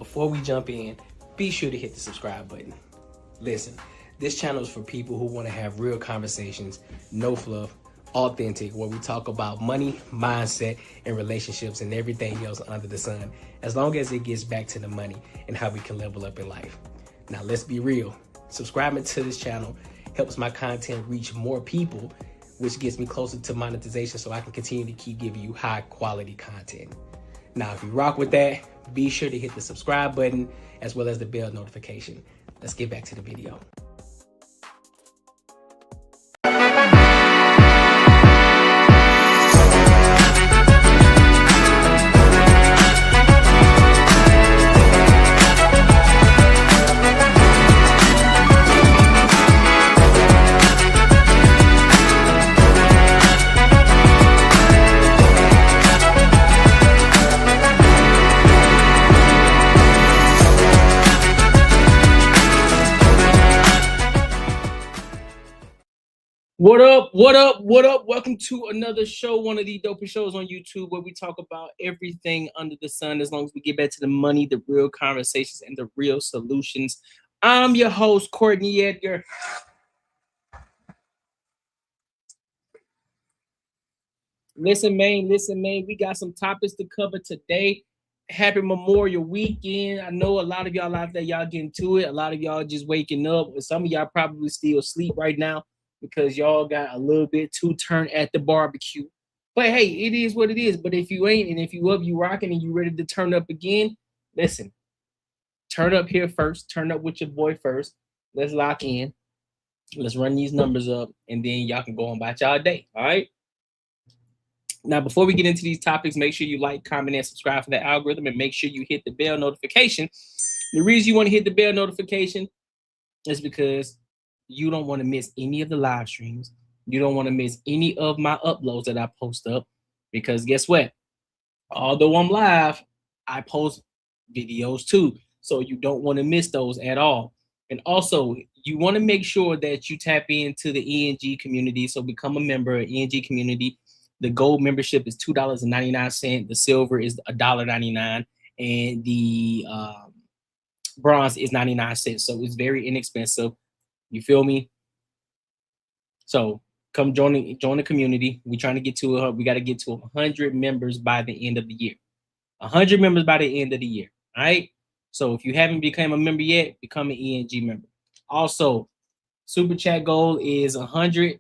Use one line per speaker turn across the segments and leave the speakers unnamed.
before we jump in, be sure to hit the subscribe button. Listen, this channel is for people who want to have real conversations, no fluff, authentic, where we talk about money, mindset, and relationships and everything else under the sun, as long as it gets back to the money and how we can level up in life. Now, let's be real. Subscribing to this channel helps my content reach more people, which gets me closer to monetization so I can continue to keep giving you high quality content. Now, if you rock with that, be sure to hit the subscribe button as well as the bell notification. Let's get back to the video. What up? What up? What up? Welcome to another show, one of the dopest shows on YouTube where we talk about everything under the sun as long as we get back to the money, the real conversations, and the real solutions. I'm your host, Courtnee Edgar. Listen, man, we got some topics to cover today. Happy Memorial Weekend. I know a lot of y'all out there, y'all getting to it. A lot of y'all just waking up. Some of y'all probably still asleep right now, because y'all got a little bit too turned at the barbecue. But hey, it is what it is. But if you ain't, and if you up, you rocking, and you ready to turn up again, listen, turn up here first. Turn up with your boy first. Let's lock in. Let's run these numbers up, and then y'all can go on about y'all day, all right? Now, before we get into these topics, make sure you like, comment, and subscribe for the algorithm, and make sure you hit the bell notification. The reason you want to hit the bell notification is because you don't want to miss any of the live streams. You don't want to miss any of my uploads that I post up, because guess what? Although I'm live, I post videos too. So you don't want to miss those at all. And also, you want to make sure that you tap into the ENG community. So become a member of ENG community. The gold membership is $2.99. The silver is $1.99. And the bronze is 99 cents. So it's very inexpensive. You feel me? So come join the community. We're trying to get to we got to get to 100 members by the end of the year. 100 members by the end of the year. All right. So if you haven't become a member yet, become an ENG member. Also, Super Chat goal is 100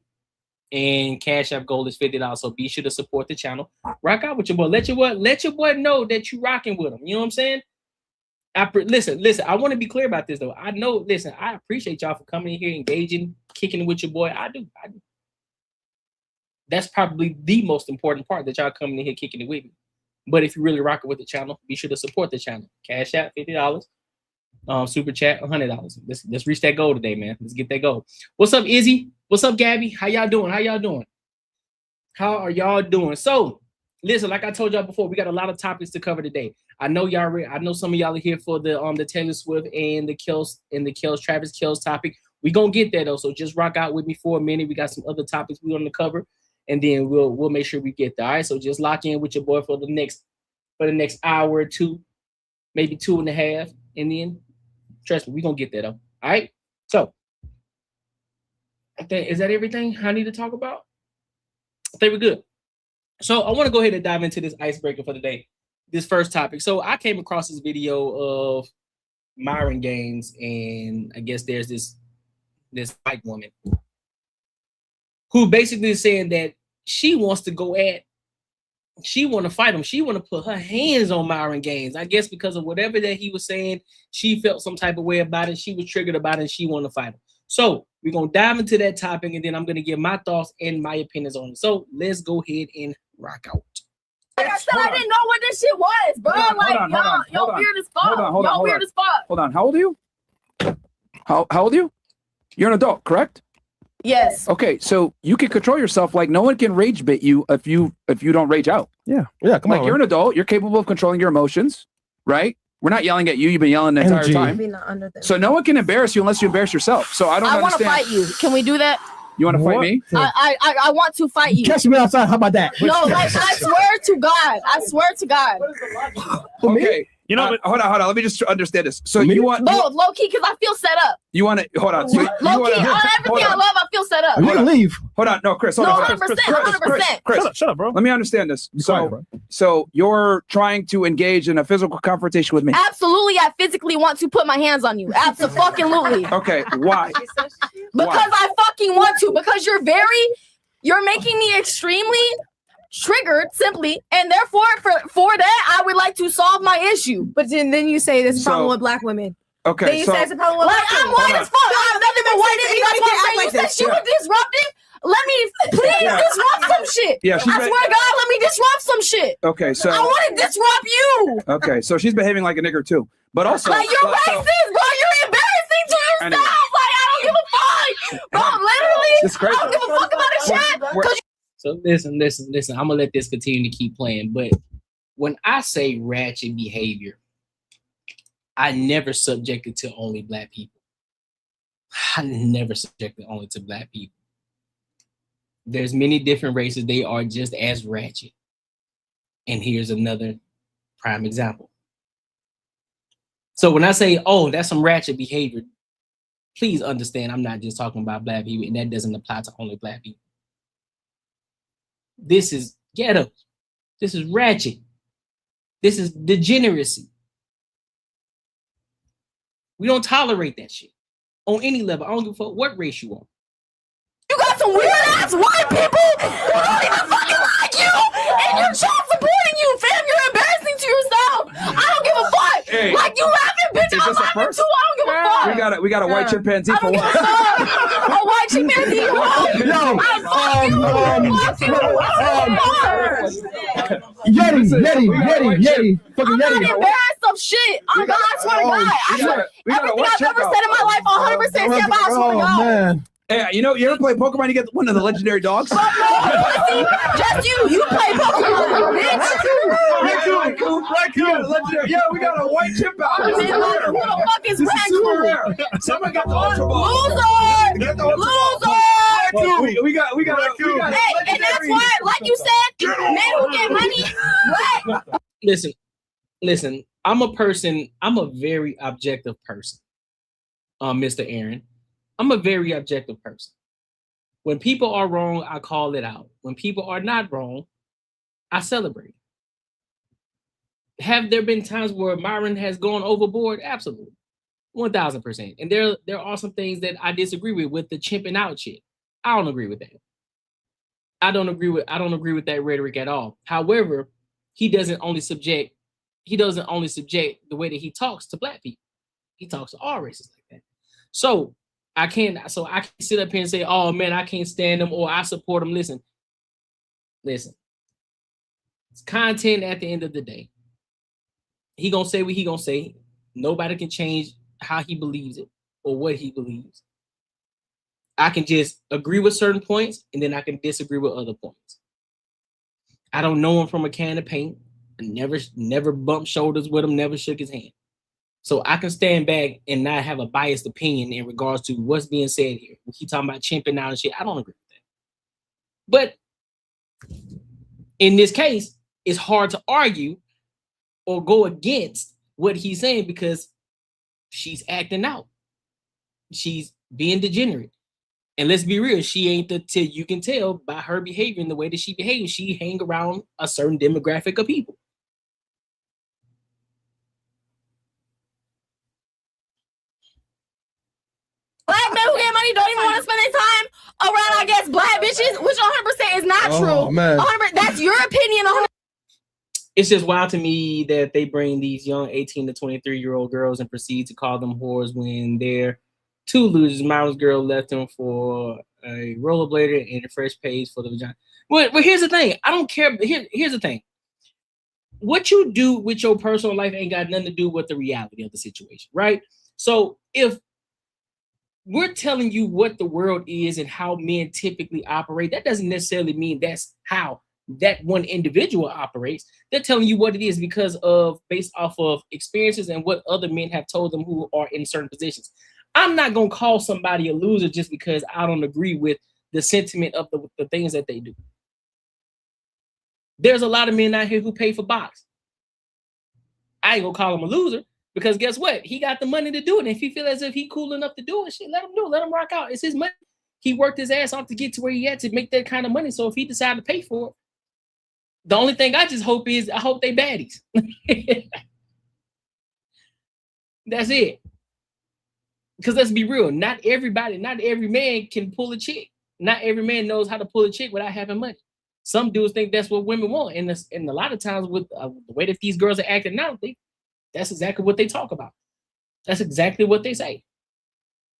and Cash App goal is $50. So be sure to support the channel. Rock out with your boy. Let your boy know that you rocking with him. You know what I'm saying? Listen, I want to be clear about this, though. I know, listen, I appreciate y'all for coming in here, engaging, kicking it with your boy. I do. That's probably the most important part, that y'all coming in here kicking it with me. But if you really rocking with the channel, be sure to support the channel. Cash App, $50. Super Chat, $100. Let's reach that goal today, man. Let's get that goal. What's up, Izzy? What's up, Gabby? How y'all doing? How are y'all doing? So, listen, like I told y'all before, we got a lot of topics to cover today. I know some of y'all are here for the Taylor Swift and the Travis Kelce topic. We gonna get there though, so just rock out with me for a minute. We got some other topics we want to cover, and then we'll make sure we get there. All right, so just lock in with your boy for the next hour or two, maybe 2.5, and then trust me, we gonna get there though. All right, so I think, is that everything I need to talk about? I think we're good. So I want to go ahead and dive into this icebreaker for the day. This first topic. So I came across this video of Myron Gaines, and I guess there's this white woman who basically is saying that she wants to fight him. She want to put her hands on Myron Gaines. I guess because of whatever that he was saying, she felt some type of way about it. She was triggered about it, and she want to fight him. So we're going to dive into that topic, and then I'm going to give my thoughts and my opinions on it. So let's go ahead and rock out.
Like I said, I didn't know what this shit was, bro. Y'all weird as fuck. Y'all weird as fuck.
Hold on. How old are you? How old are you? You're an adult, correct?
Yes.
Okay, so you can control yourself. Like, no one can rage bait you if you don't rage out.
Yeah, come on.
You're an adult. You're capable of controlling your emotions, right? We're not yelling at you. You've been yelling the entire time. So no one can embarrass you unless you embarrass yourself. So I want to
fight you. Can we do that?
You want to fight me?
I want to fight you.
Catch me outside. How about that?
No, like I swear to God. I swear to God.
Okay.
You know,
hold on. Let me just understand this. So you want
both low key because I feel set up.
You want to hold on. So
low key on everything I love. I feel set up.
You can leave.
Hold on. No, Chris. Hold on.
100%.
Chris,
shut up, bro.
Let me understand this. So you're trying to engage in a physical confrontation with me?
Absolutely. I physically want to put my hands on you. Absolutely.
Okay. Why?
Because I fucking want to. Because you're making me extremely triggered simply, and therefore for that I would like to solve my issue.
But then you say this problem with black women.
Okay,
then you say it's a problem with
black women. I'm white as fuck. I have nothing but white in me. That's what I'm saying. You said she was disrupting. Let me please disrupt some shit.
Yeah,
I swear to God, let me disrupt some shit.
Okay, so
I want to disrupt you.
Okay, so she's behaving like a nigger too, but also
like you're racist, bro. You're embarrassing to yourself. Like I don't give a fuck, bro. Literally, I don't give a fuck about the shit.
So listen. I'm gonna let this continue to keep playing. But when I say ratchet behavior, I never subjected to only black people. I never subjected only to black people. There's many different races. They are just as ratchet. And here's another prime example. So when I say, oh, that's some ratchet behavior, please understand I'm not just talking about black people, and that doesn't apply to only black people. This is ghetto. This is ratchet. This is degeneracy. We don't tolerate that shit on any level. I don't give a fuck what race you are.
You got some weird ass white people who don't even fucking like you, and you're child supporting you, fam. You're embarrassing to yourself. I don't give a fuck.
Hey,
like you laughing, bitch. I'm laughing too. I don't give a fuck.
We got a white chimpanzee for what?
A white chimpanzee.
Yeti. Fucking
I'm not
Yeti.
embarrassed of shit. Oh God, I swear to God. Everything I've ever said in my life, 100% stand by. I swear to God.
Man.
Hey, you ever play Pokemon? You get one of the legendary dogs.
Just you play Pokemon, bitch.
Raccoon. Yeah, we got a white chimp out.
Who the fuck is Raccoon?
Someone got the Ultra Ball.
Loser.
We got
Hey, and that's why, like you said, men who get money. What?
Listen. I'm a very objective person. Mr. Aaron. I'm a very objective person. When people are wrong, I call it out. When people are not wrong, I celebrate. Have there been times where Myron has gone overboard? Absolutely. 1000%. And there are some things that I disagree with the chimping out shit. I don't agree with that. I don't agree with that rhetoric at all. However, he doesn't only subject the way that he talks to black people. He talks to all races like that. So I can't sit up here and say, oh man, I can't stand them or I support them. Listen. It's content at the end of the day. He gonna say what he gonna say. Nobody can change how he believes it or what he believes. I can just agree with certain points and then I can disagree with other points. I don't know him from a can of paint. I never bumped shoulders with him, never shook his hand. So I can stand back and not have a biased opinion in regards to what's being said here. When he talking about chimping out and shit, I don't agree with that. But in this case, it's hard to argue or go against what he's saying because she's acting out. She's being degenerate. And let's be real, she ain't you can tell by her behavior and the way that she behaves, she hang around a certain demographic of people.
Black men who get money don't even want to spend their time around, I guess, black bitches, which 100% is not true.
Man.
100%, that's your opinion. 100%.
It's just wild to me that they bring these young 18 to 23-year-old girls and proceed to call them whores when they're two losers. Myron's girl left them for a rollerblader and a fresh page for the vagina. Well, here's the thing. I don't care. Here's the thing. What you do with your personal life ain't got nothing to do with the reality of the situation, right? So if we're telling you what the world is and how men typically operate, that doesn't necessarily mean that's how that one individual operates. They're telling you what it is based off of experiences and what other men have told them who are in certain positions. I'm not going to call somebody a loser just because I don't agree with the sentiment of the things that they do. There's a lot of men out here who pay for box. I ain't gonna call him a loser because guess what? He got the money to do it. And if he feel as if he cool enough to do it, shit, let him do it. Let him rock out. It's his money. He worked his ass off to get to where he had to make that kind of money. So if he decided to pay for it, the only thing I just hope is I hope they baddies. That's it. Because let's be real, not every man can pull a chick. Not every man knows how to pull a chick without having money. Some dudes think that's what women want. And a lot of times with the way that these girls are acting now, that's exactly what they talk about. That's exactly what they say.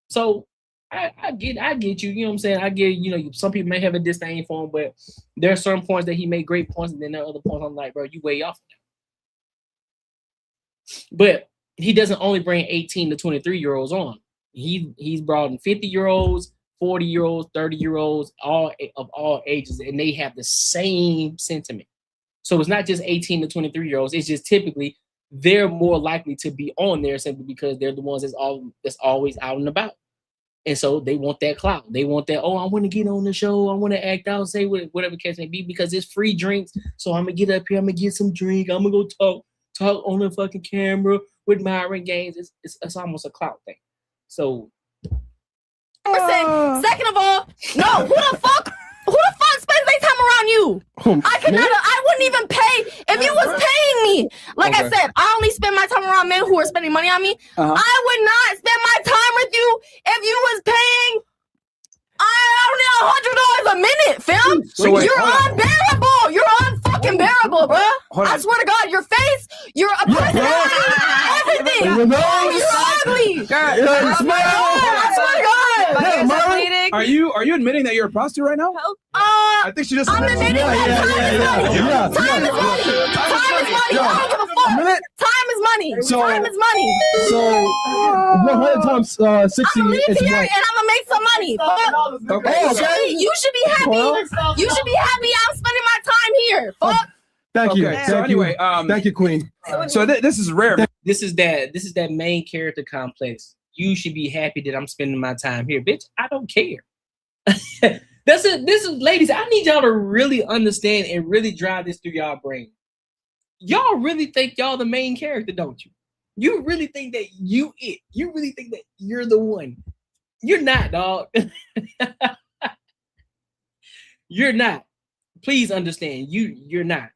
So I get you. You know what I'm saying? I get, some people may have a disdain for him, but there are certain points that he made great points, and then there are other points I'm like, bro, you way off. But he doesn't only bring 18 to 23-year-olds on. He's brought in 50-year-olds, 40-year-olds, 30-year-olds, all of all ages, and they have the same sentiment. So it's not just 18 to 23-year-olds. It's just typically they're more likely to be on there simply because they're the ones that's always out and about. And so they want that clout. They want that, I want to get on the show. I want to act out, say whatever case may be, because it's free drinks. So I'm going to get up here. I'm going to get some drink. I'm going to go talk on the fucking camera with Myron Gaines. It's almost a clout thing. So.
Second of all, no, who the fuck spends their time around you? I wouldn't even pay if you was paying me. Like I said, I only spend my time around men who are spending money on me. I would not spend my time with you if you was paying I don't know, $100 a minute, fam. So wait, you're unbearable. You're unfucking bearable, bro. I swear to God, your face, you're a personality, everything. You're ugly. I swear to God.
Are you admitting that you're a prostitute right now? I think she just.
I'm admitting that time is money. Time is money. I don't give a fuck. Time is money. Time is money.
So 100 times 60
I'm gonna leave
is
here
what?
and I'm gonna make some money. You should be happy. You should be happy I'm spending my time here. Fuck.
Thank you.
Okay, so anyway,
thank you, Queen.
So this is rare.
This is that main character complex. You should be happy that I'm spending my time here, bitch. I don't care. This is, ladies. I need y'all to really understand and really drive this through y'all brain. Y'all really think y'all the main character, don't you? You really think that you it. You really think that you're the one. You're not, dog. You're not. Please understand. You're not.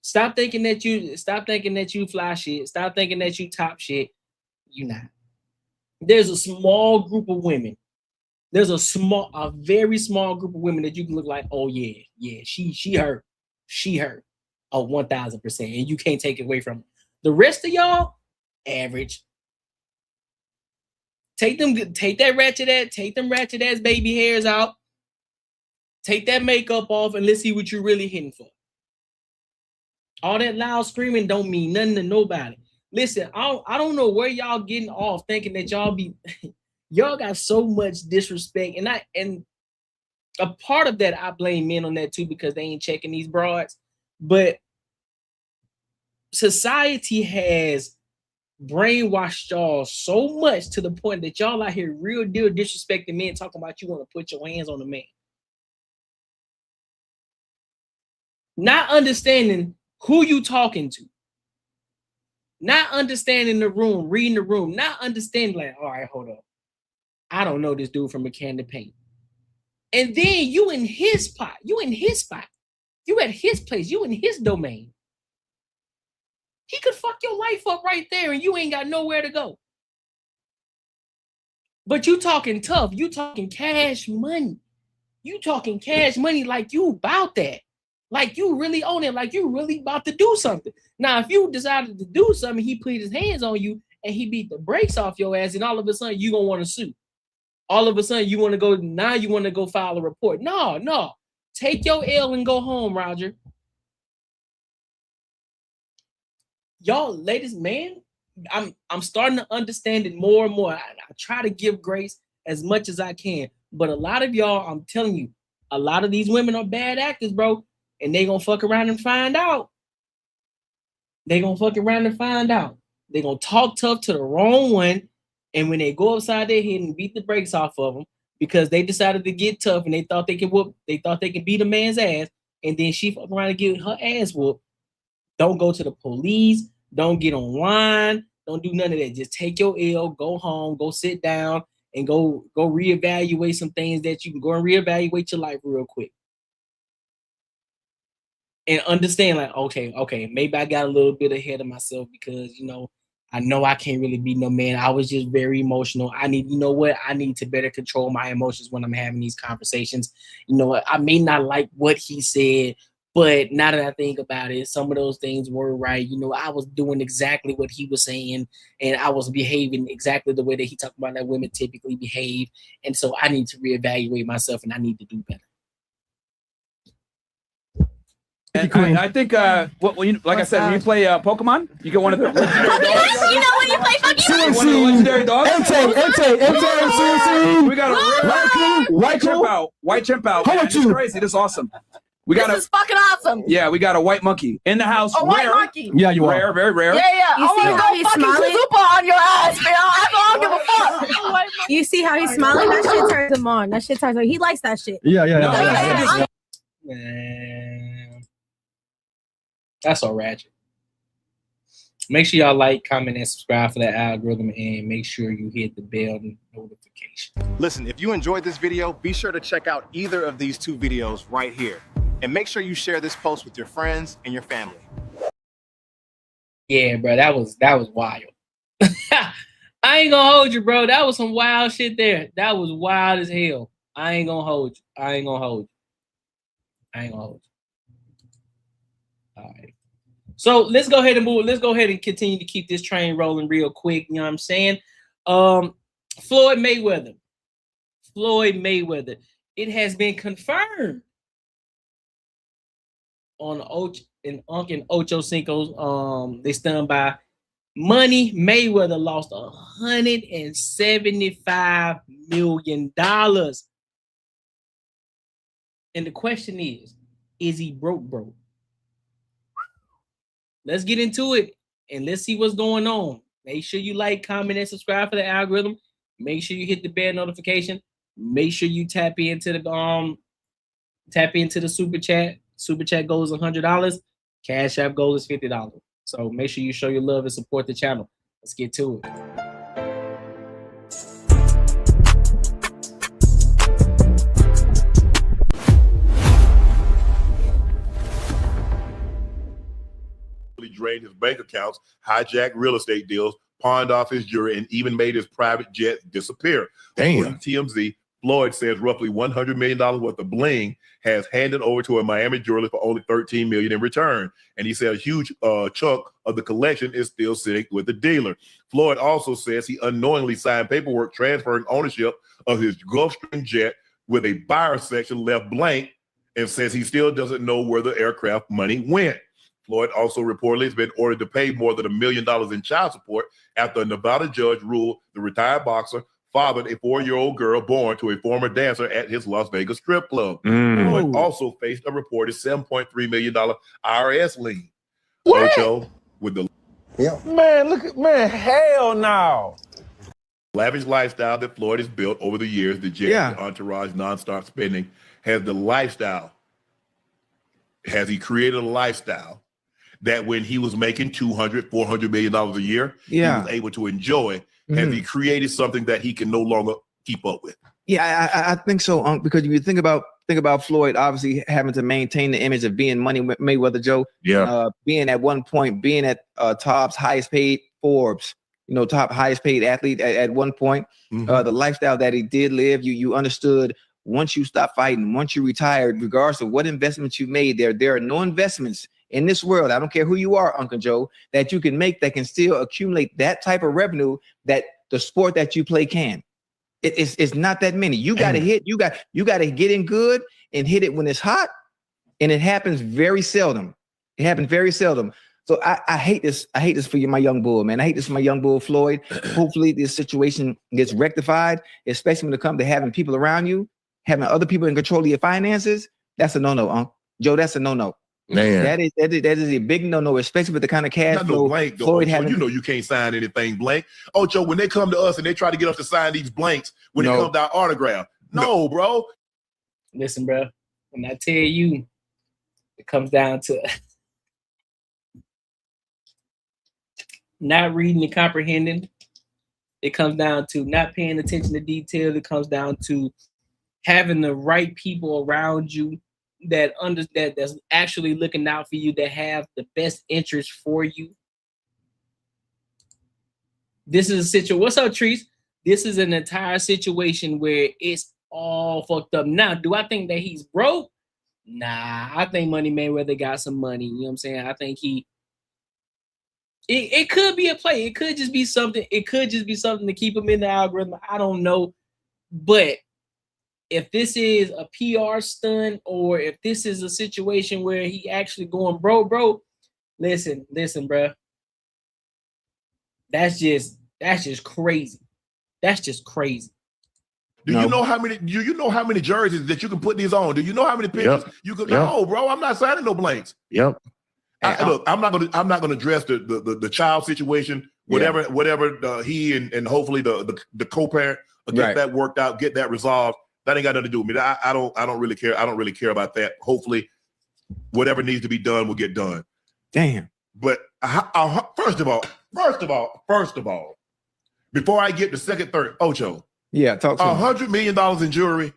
Stop thinking that you fly shit. Stop thinking that you top shit. You're not. There's a small group of women. There's a very small group of women that you can look like, oh yeah, she hurt. She hurt. Oh, 1,000%. And you can't take it away from her. The rest of y'all, average. Take them ratchet ass baby hairs out. Take that makeup off and let's see what you're really hitting for. All that loud screaming don't mean nothing to nobody. Listen, I don't know where y'all getting off thinking that y'all got so much disrespect. And a part of that, I blame men on that too, because they ain't checking these broads. But society has brainwashed y'all so much to the point that y'all out here real deal disrespecting men, talking about you want to put your hands on a man. Not understanding who you talking to. Not understanding the room, reading the room, not understanding like, all right, hold up. I don't know this dude from a can of paint. And then you in his spot. You in his spot. You at his place. You in his domain. He could fuck your life up right there and you ain't got nowhere to go. But you talking tough. You talking cash money. You talking cash money like you about that. Like you really own it. Like you really about to do something. Now, if you decided to do something, he put his hands on you and he beat the brakes off your ass, and all of a sudden you gonna want to sue. All of a sudden you want to go file a report. No. Take your L and go home, Roger. Y'all, ladies, man, I'm starting to understand it more and more. I try to give grace as much as I can. But a lot of y'all, I'm telling you, a lot of these women are bad actors, bro. And they gonna fuck around and find out. They gonna fuck around and find out. They gonna talk tough to the wrong one. And when they go upside their head and beat the brakes off of them because they decided to get tough and they thought they can beat a man's ass, and then she fuck around and get her ass whooped. Don't go to the police. Don't get online. Don't do none of that. Just take your L, go home, go sit down, and go reevaluate some things that you can go and reevaluate your life real quick. And understand, like, okay, maybe I got a little bit ahead of myself because, I know I can't really be no man. I was just very emotional. I need to better control my emotions when I'm having these conversations. I may not like what he said, but now that I think about it, some of those things were right. I was doing exactly what he was saying, and I was behaving exactly the way that he talked about that women typically behave. And so I need to reevaluate myself, and I need to do better.
And I think, like I said, when you play Pokemon, you get one of the legendary dogs.
When you play Pokemon,
one of the legendary dogs. We got a white chimp out. This is crazy. This is awesome.
This is fucking awesome.
Yeah, we got a white monkey in the house.
A white monkey.
Yeah, you are.
Rare, very rare.
Yeah.
You see how he's smiling?
On your ass, man. I don't give a fuck.
You see how he's smiling? That shit turns him on. That shit turns him. He likes that shit.
Yeah.
Man, that's so ratchet. Make sure y'all like, comment, and subscribe for that algorithm, and make sure you hit the bell notification.
Listen, if you enjoyed this video, be sure to check out either of these 2 videos right here. And make sure you share this post with your friends and your family.
Yeah, bro, that was wild. I ain't gonna hold you, bro. That was some wild shit there. That was wild as hell. I ain't gonna hold you. All right. So let's go ahead and move. Let's go ahead and continue to keep this train rolling real quick. You know what I'm saying? Floyd Mayweather. It has been confirmed on Unc and Ocho Cinco's. They stand by money. Mayweather lost $175 million. And the question is he broke? Let's get into it and let's see what's going on. Make sure you like, comment, and subscribe for the algorithm. Make sure you hit the bell notification. Make sure you tap into the super chat. Super chat goal is $100. Cash App goal is $50. So make sure you show your love and support the channel. Let's get to it.
Drained his bank accounts, hijacked real estate deals, pawned off his jewelry, and even made his private jet disappear. According to TMZ, Floyd says roughly $100 million worth of bling has handed over to a Miami jeweler for only $13 million in return. And he said a huge chunk of the collection is still sitting with the dealer. Floyd also says he unknowingly signed paperwork transferring ownership of his Gulfstream jet with a buyer section left blank, and says he still doesn't know where the aircraft money went. Floyd also reportedly has been ordered to pay more than $1 million in child support after a Nevada judge ruled the retired boxer fathered a 4-year-old girl born to a former dancer at his Las Vegas strip club. Floyd also faced a reported $7.3 million IRS lien. Ocho with the
hell no.
lavish lifestyle that Floyd has built over the years, the jet, the entourage, nonstop spending, has he created a lifestyle that when he was making $200, $400 million a year, he was able to enjoy. Has he created something that he can no longer keep up with?
Yeah, I think so, Unc, because if you think about Floyd obviously having to maintain the image of being Money Mayweather Joe, being at one point, being at top's highest paid Forbes, top highest paid athlete at one point, the lifestyle that he did live, you understood once you stop fighting, once you retired, regardless of what investments you made, there are no investments in this world, I don't care who you are, Uncle Joe, that you can make that can still accumulate that type of revenue that the sport that you play can. It's not that many. You got to hit. You got to get in good and hit it when it's hot, and it happens very seldom. It happens very seldom. So I hate this. I hate this for you, my young bull, man. I hate this for my young bull, Floyd. Hopefully, this situation gets rectified, especially when it comes to having people around you, having other people in control of your finances. That's a no-no, Uncle Joe. That's a no-no.
Man,
that is a big no-no, especially with the kind of cash flow
blank,
Floyd having.
You can't sign anything blank. Oh, Joe, when they come to us and they try to get us to sign these blanks when it comes to our autograph, no, bro.
Listen, bro, when I tell you, it comes down to not reading and comprehending. It comes down to not paying attention to detail. It comes down to having the right people around you that's actually looking out for you, that have the best interest for you. This is a situation. What's up, Trees? This is an entire situation where it's all fucked up. Now, do I think that he's broke? Nah, I think Money Mayweather got some money. You know what I'm saying? I think it could be a play. It could just be something. It could just be something to keep him in the algorithm. I don't know. But if this is a PR stunt, or if this is a situation where he actually going bro, listen, bro. That's just crazy. That's just crazy.
Do you know how many? Do you know how many jerseys that you can put these on? Do you know how many pictures you could? No, bro, I'm not signing no blanks.
Yep.
Look, I'm not gonna address the child situation. Whatever he and hopefully the co-parent get that worked out, get that resolved. That ain't got nothing to do with me. I don't really care. I don't really care about that. Hopefully, whatever needs to be done will get done.
Damn.
But first of all, before I get to second, third, Ocho.
Yeah, talk to
$100 million in jewelry.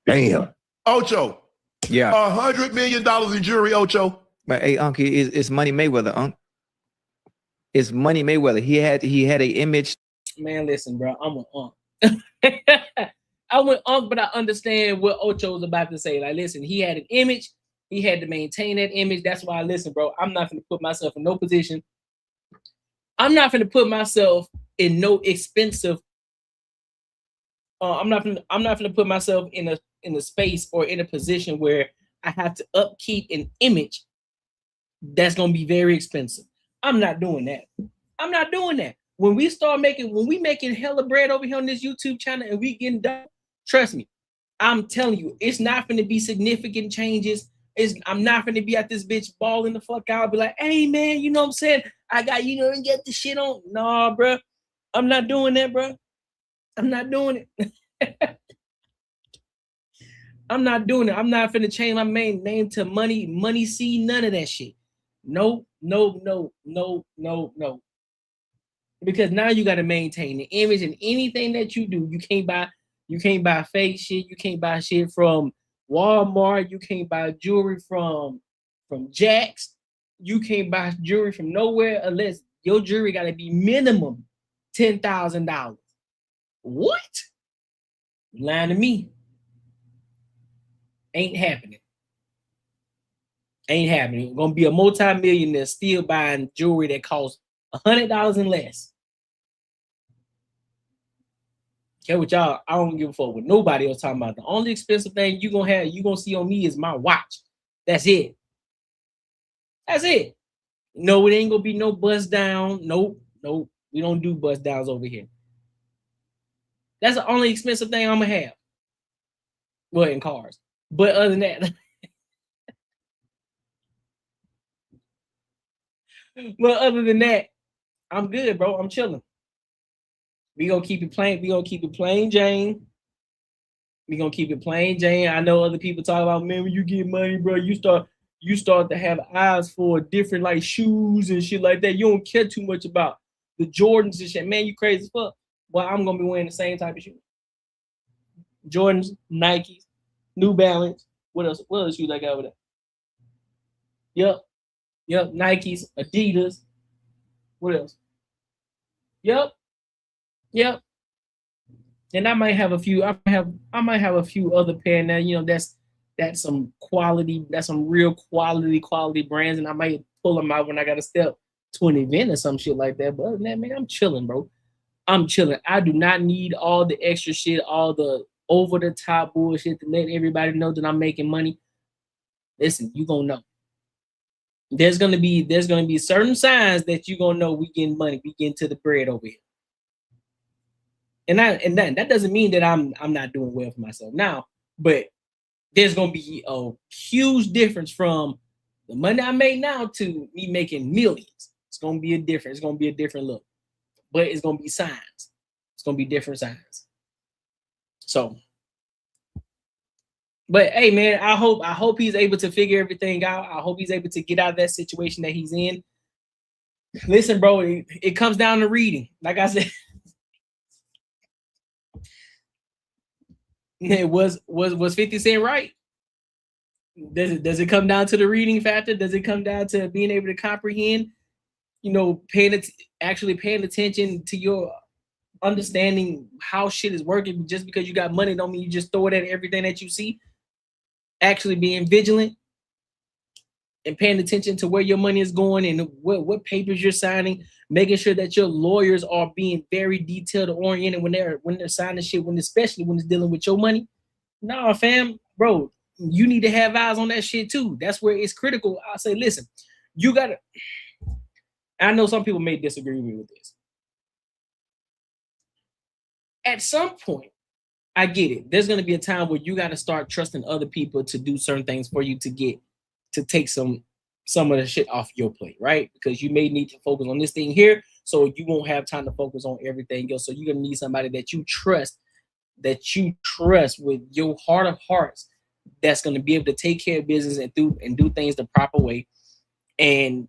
Damn.
Ocho.
Yeah.
$100 million in jewelry, Ocho.
But hey, Unc, it's Money Mayweather, Unc. It's Money Mayweather. He had an image.
Man, listen, bro. I'm an Unc. I went Unc, but I understand what Ocho was about to say. Like, listen, he had an image. He had to maintain that image. That's why, listen, bro, I'm not going to put myself in no position. I'm not going to put myself in no expensive. I'm not going to put myself in a space or in a position where I have to upkeep an image that's going to be very expensive. I'm not doing that. I'm not doing that. When we making hella bread over here on this YouTube channel and we getting done, trust me, I'm telling you, it's not going to be significant changes. I'm not going to be at this bitch balling the fuck out. Be like, hey man, you know what I'm saying? I got, and get the shit on. Nah, bro. I'm not doing that, bro. I'm not doing it. I'm not doing it. I'm not finna change my main name to Money C, none of that shit. No. Because now you got to maintain the image, and anything that you do, you can't buy fake shit. You can't buy shit from Walmart. You can't buy jewelry from Jack's. You can't buy jewelry from nowhere unless your jewelry got to be minimum $10,000. What? You lying to me? Ain't happening. Ain't happening. Gonna be a multi-millionaire still buying jewelry that costs $100 and less. Okay, with y'all, I don't give a fuck what nobody else talking about. The only expensive thing you gonna see on me is my watch. That's it. That's it. No, it ain't gonna be no bust down. Nope. We don't do bust downs over here. That's the only expensive thing I'm gonna have. Well, in cars. But other than that, I'm good, bro. I'm chilling. We gonna keep it plain. We gonna keep it plain, Jane. I know other people talk about, man, when you get money, bro, you start to have eyes for different like shoes and shit like that. You don't care too much about the Jordans and shit. Man, you crazy as fuck. Well, I'm gonna be wearing the same type of shoes. Jordans, Nikes, New Balance. What else shoes I got over there? Yep, Nikes, Adidas. What else? Yep. And I might have a few. I might have a few other pair now. That's some quality. That's some real quality brands, and I might pull them out when I got to step to an event or some shit like that. But other than that, man, I'm chilling, bro. I'm chilling. I do not need all the extra shit, all the over the top bullshit to let everybody know that I'm making money. Listen, you gonna know. There's gonna be certain signs that you gonna know we getting money, we getting to the bread over here. And that doesn't mean that I'm not doing well for myself now, but there's gonna be a huge difference from the money I make now to me making millions. It's gonna be a different look, but it's gonna be signs. It's gonna be different signs. So, but hey, man, I hope he's able to figure everything out. I hope he's able to get out of that situation that he's in. Listen, bro, it comes down to reading. Like I said, it was 50 Cent right? Does it come down to the reading factor? Does it come down to being able to comprehend? You know, actually paying attention to your understanding how shit is working. Just because you got money don't mean you just throw it at everything that you see. Actually being vigilant and paying attention to where your money is going and what papers you're signing, making sure that your lawyers are being very detailed oriented when they're signing shit, especially when it's dealing with your money. Nah, fam, bro, you need to have eyes on that shit too. That's where it's critical. I say, listen, you gotta. I know some people may disagree with me with this. At some point, I get it. There's gonna be a time where you gotta start trusting other people to do certain things for you to take some of the shit off your plate, right? Because you may need to focus on this thing here, so you won't have time to focus on everything else. So you're gonna need somebody that you trust with your heart of hearts, that's gonna be able to take care of business and do things the proper way, and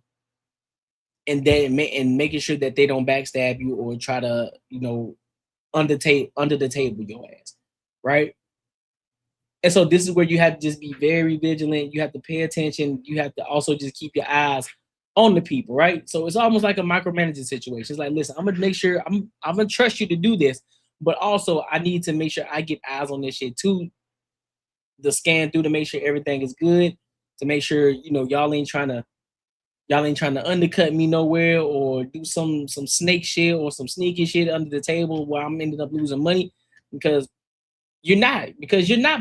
making sure that they don't backstab you or try to, under the table your ass, right? And so this is where you have to just be very vigilant. You have to pay attention. You have to also just keep your eyes on the people, right? So it's almost like a micromanaging situation. It's like, listen, I'm gonna make sure I'm gonna trust you to do this, but also I need to make sure I get eyes on this shit too. The scan through to make sure everything is good, to make sure y'all ain't trying to undercut me nowhere or do some snake shit or some sneaky shit under the table where I'm ended up losing money because you're not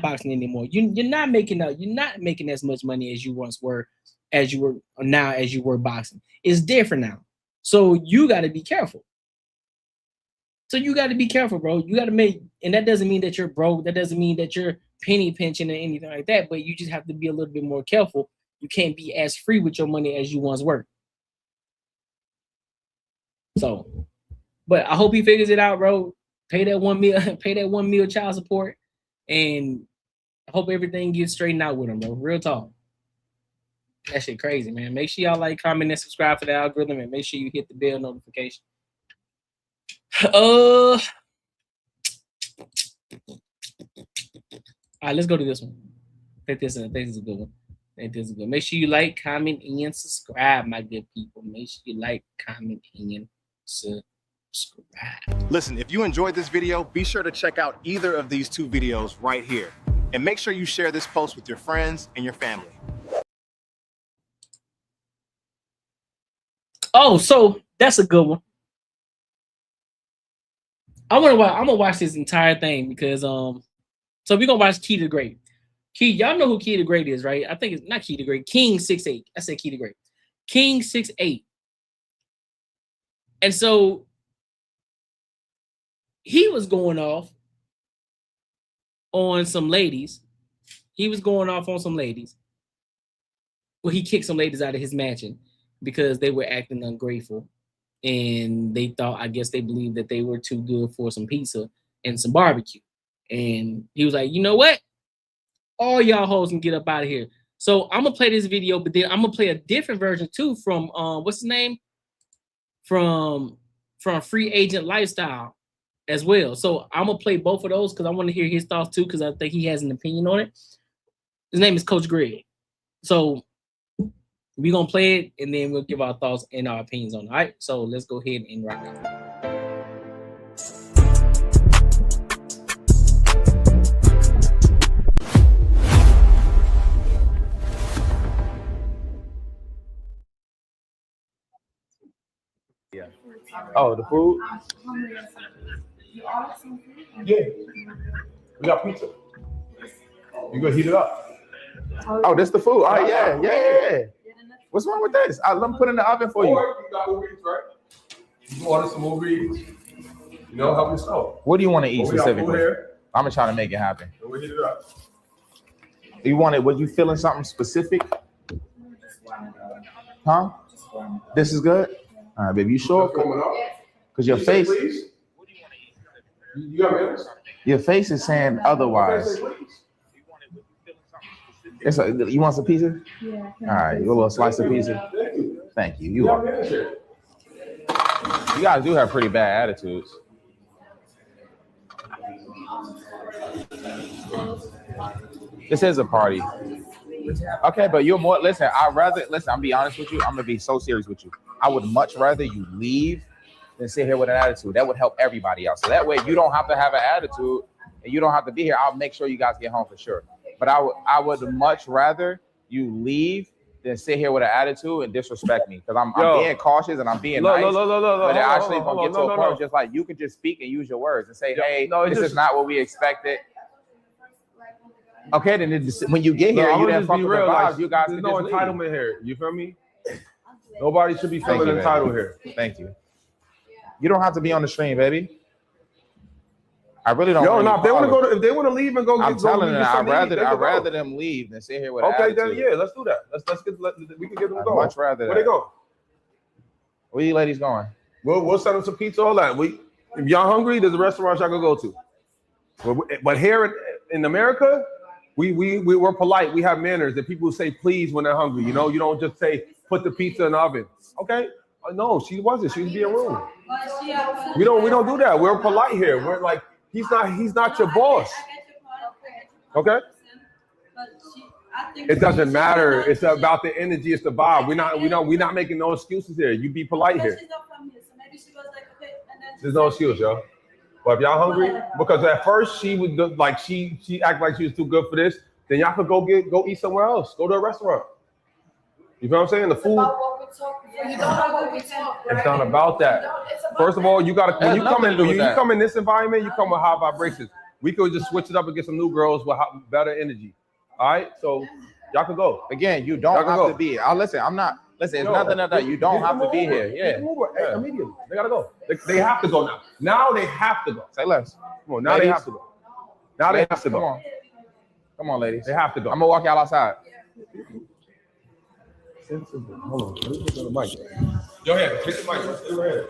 boxing anymore. You're not making as much money as you once were, as you were boxing. It's different now. So you got to be careful. Bro. You got to make, and that doesn't mean that you're broke. That doesn't mean that you're penny pinching or anything like that, but you just have to be a little bit more careful. You can't be as free with your money as you once were. So, but I hope he figures it out, bro. Pay that $1 million child support, and I hope everything gets straightened out with him, bro. Real talk. That shit crazy, man. Make sure y'all like, comment, and subscribe for the algorithm, and make sure you hit the bell notification. All right, let's go to this one. I think this is a good one. Make sure you like, comment, and subscribe, my good people. Make sure you like, comment, and subscribe.
Listen, if you enjoyed this video, be sure to check out either of these two videos right here. And make sure you share this post with your friends and your family.
Oh, so that's a good one. I'm gonna watch this entire thing because so we're gonna watch Key the Great. Key, y'all know who Key the Great is, right? I think it's not Key the Great. King 6'8". I said Key the Great. King 6'8". And so he was going off on some ladies. Well, he kicked some ladies out of his mansion because they were acting ungrateful. And they believed that they were too good for some pizza and some barbecue. And he was like, you know what? All y'all hoes can get up out of here. So I'm gonna play this video, but then I'm gonna play a different version too from what's his name? From Free Agent Lifestyle as well. So I'm gonna play both of those because I want to hear his thoughts too, because I think he has an opinion on it. His name is Coach Greg. So we're gonna play it and then we'll give our thoughts and our opinions on it. All right, so let's go ahead and rock it.
Yeah. Oh, the food? Yeah. We got pizza. You gonna heat it up? Oh, that's the food. Oh, yeah. What's wrong with this? Let me put it in the oven for you.
Or you got Uber Eats, right? You order some Uber Eats. Help yourself.
What do you want to eat specifically? I'm gonna try to make it happen.
And we heat it up.
You want it? Was you feeling something specific? Huh? This is good. All right, baby. You sure? Because your face.
You got minutes?
Your face is saying otherwise. You want some pizza?
Yeah.
All right, you a little slice of pizza. Thank you. You are. You guys do have pretty bad attitudes. This is a party. Okay, but you're more. Listen, I'm be honest with you. I'm gonna be so serious with you. I would much rather you leave than sit here with an attitude. That would help everybody else. So that way you don't have to have an attitude and you don't have to be here. I'll make sure you guys get home for sure. But I would much rather you leave than sit here with an attitude and disrespect me, because I'm being cautious and I'm being nice. But it actually gonna get to a point just like you can just speak and use your words and say, hey, this is not what we expected. Okay, then when you get here, you didn't fuck with the vibes. You guys
there's
can
no
just
entitlement
leave.
here. You feel me? Nobody should be feeling entitled here.
Thank you. You don't have to be on the stream, baby. I really don't.
Yo, no, if they want to go, if they want to leave and go,
I'm telling them, I'd rather
go.
them leave than sit here with.
Okay,
attitude.
then yeah, let's do that. We can get them going.
Much rather.
Where they go?
Where you ladies going?
We'll send them some pizza. All that. If y'all hungry, there's a restaurant y'all can go to. But here in America, we're polite. We have manners, and people say please when they're hungry. You know, you don't just say put the pizza in the oven. Okay. No, she wasn't. She was being rude. We don't do that. We're polite here. We're like, he's not your boss. Okay. It doesn't matter. It's about the energy. It's the vibe. We're not making no excuses here. You be polite here. There's no excuse, yo. But if y'all hungry, because at first she would like she acted like she was too good for this, then y'all could go eat somewhere else. Go to a restaurant. You know what I'm saying? The food. It's not about that. First of all, you gotta when you come in this environment, you come with high vibrations. We could just switch it up and get some new girls with better energy. All right, so y'all can go.
Again, you don't have to be. Listen, I'm not. Listen, it's nothing like that. You don't have to be here. Yeah.
Immediately. They gotta go. They have to go now. Now they have to go.
Say less.
Come on, now they have to go. Now they have to go.
Come on, ladies.
They have to go.
I'm gonna walk y'all outside.
Hold on. Let me put the mic. Go ahead. Hit the mic. Stay right here.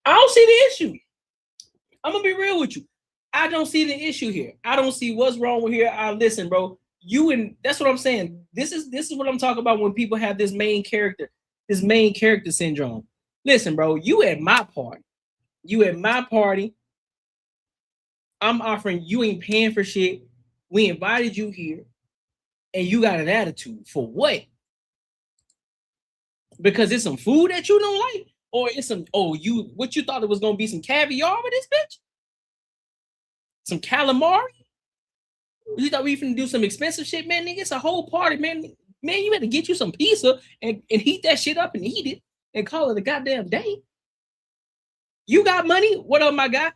I don't see the issue. I'm gonna be real with you. I don't see the issue here. I don't see what's wrong with here. Listen, bro. That's what I'm saying. This is what I'm talking about when people have this main character syndrome. Listen, bro. You at my party. I'm offering. You ain't paying for shit. We invited you here. And you got an attitude for what? Because it's some food that you don't like, or it's what you thought it was gonna be some caviar with this bitch? Some calamari? You thought we finna do some expensive shit, man? Nigga, it's a whole party, man. Man, you better get you some pizza and heat that shit up and eat it and call it a goddamn day. You got money? What up, my guy?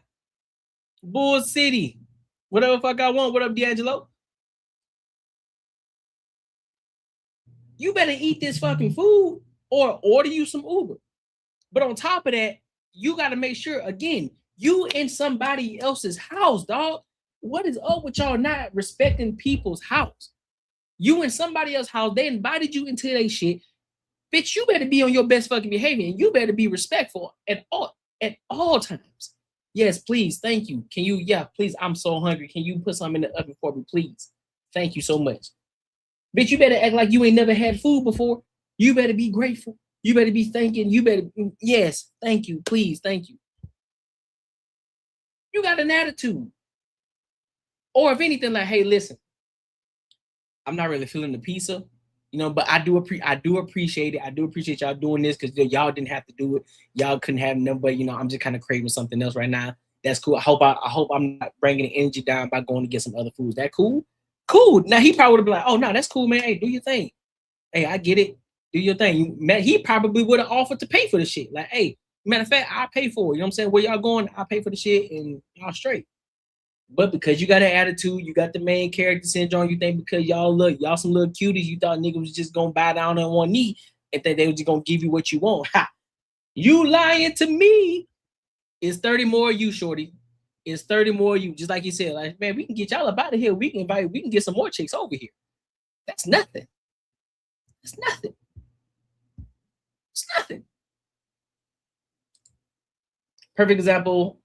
Bull City. Whatever fuck I want. What up, D'Angelo? You better eat this fucking food or order you some Uber. But on top of that, you got to make sure, again, you in somebody else's house, dog. What is up with y'all not respecting people's house? You in somebody else's house, they invited you into their shit. Bitch, you better be on your best fucking behavior and you better be respectful at all times. Yes, please, thank you. Can you, please, I'm so hungry. Can you put something in the oven for me, please? Thank you so much. Bitch, you better act like you ain't never had food before. You better be grateful. You better be thanking. You better, yes, thank you, please, thank you. You got an attitude. Or if anything, like, hey, listen, I'm not really feeling the pizza, but I do appreciate it. I do appreciate y'all doing this because y'all didn't have to do it. Y'all couldn't have none, but I'm just kind of craving something else right now. That's cool. I hope I'm not bringing the energy down by going to get some other foods. That cool? Cool. Now he probably would have been like, oh no, that's cool, man. Hey, do your thing. Hey, I get it. Do your thing. Man, he probably would have offered to pay for the shit. Like, hey, matter of fact, I'll pay for it. You know what I'm saying? Where y'all going? I'll pay for the shit and y'all straight. But because you got an attitude, you got the main character syndrome, you think because y'all some little cuties, you thought niggas was just gonna bow down on one knee and think they was just gonna give you what you want. Ha! You lying to me. It's 30 more of you, shorty. It's 30 more of you. Just like you said, like, man, we can get y'all up out of here. We can get some more chicks over here. That's nothing. It's nothing. It's nothing. Perfect example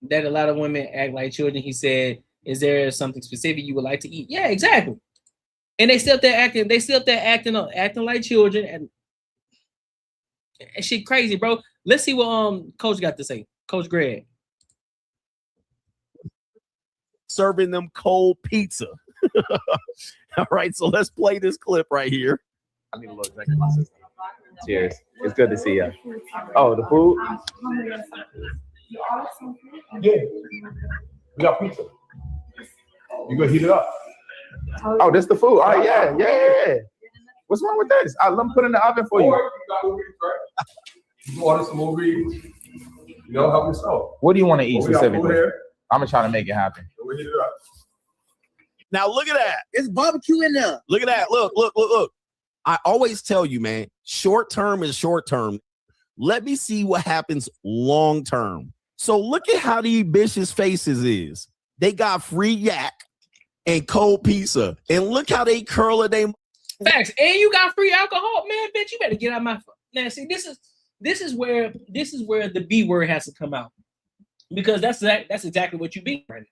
that a lot of women act like children. He said, is there something specific you would like to eat? Yeah, exactly. And they still there acting like children. And shit crazy, bro. Let's see what Coach got to say. Coach Greg.
Serving them cold pizza. All right, so let's play this clip right here.
I need a little drink in my system. Cheers. It's good to see you. Oh, the food?
Yeah. We got pizza. You gonna heat it up?
Oh, this the food. Oh, yeah. What's wrong with this? Let me put it in the oven for you.
You can order some more Marries. You know, help yourself.
What do you want to eat specifically? I'm gonna try to make it happen.
We'll heat it up.
Now look at that.
It's barbecue in there.
Look at that. Look. I always tell you, man, short term is short term. Let me see what happens long term. So look at how these bitches' faces is. They got free yak and cold pizza. And look how they curl it.
Facts. And you got free alcohol, man. Bitch, you better get out of my now. See, this is where the B word has to come out. Because that's exactly what you being right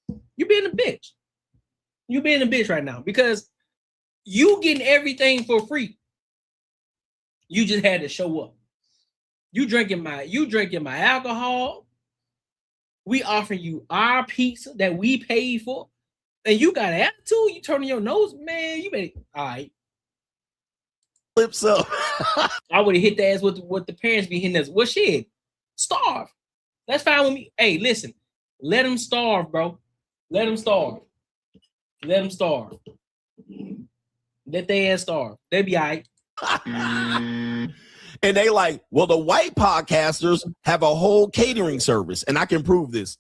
now. You being a bitch. You being a bitch right now because you getting everything for free. You just had to show up. You drinking my alcohol. We offering you our pizza that we paid for, and you got attitude. You turning your nose, man. You better all right.
Flips up.
I would have hit the ass with what the parents be hitting us. Well, shit, starve. That's fine with me. Hey, listen, let them starve, bro. Let them starve. Let them starve. Let their ass starve. They be all right.
And they like, well, the white podcasters have a whole catering service. And I can prove this.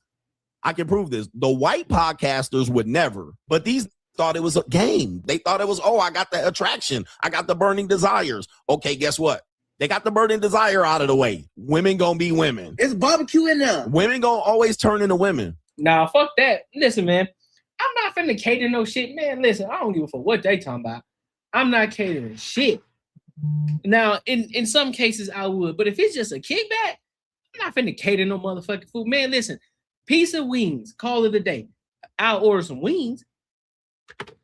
The white podcasters would never. But these thought it was a game. They thought it was, I got the attraction. I got the burning desires. Okay, guess what? They got the burning desire out of the way. Women gonna be women.
It's barbecue in there.
Women gonna always turn into women.
Nah, fuck that. Listen, man. I'm not finna cater no shit, man. Listen, I don't give a fuck what they talking about. I'm not catering shit. Now, in some cases, I would, but if it's just a kickback, I'm not finna cater no motherfucking food. Man, listen, piece of wings, call it a day. I'll order some wings.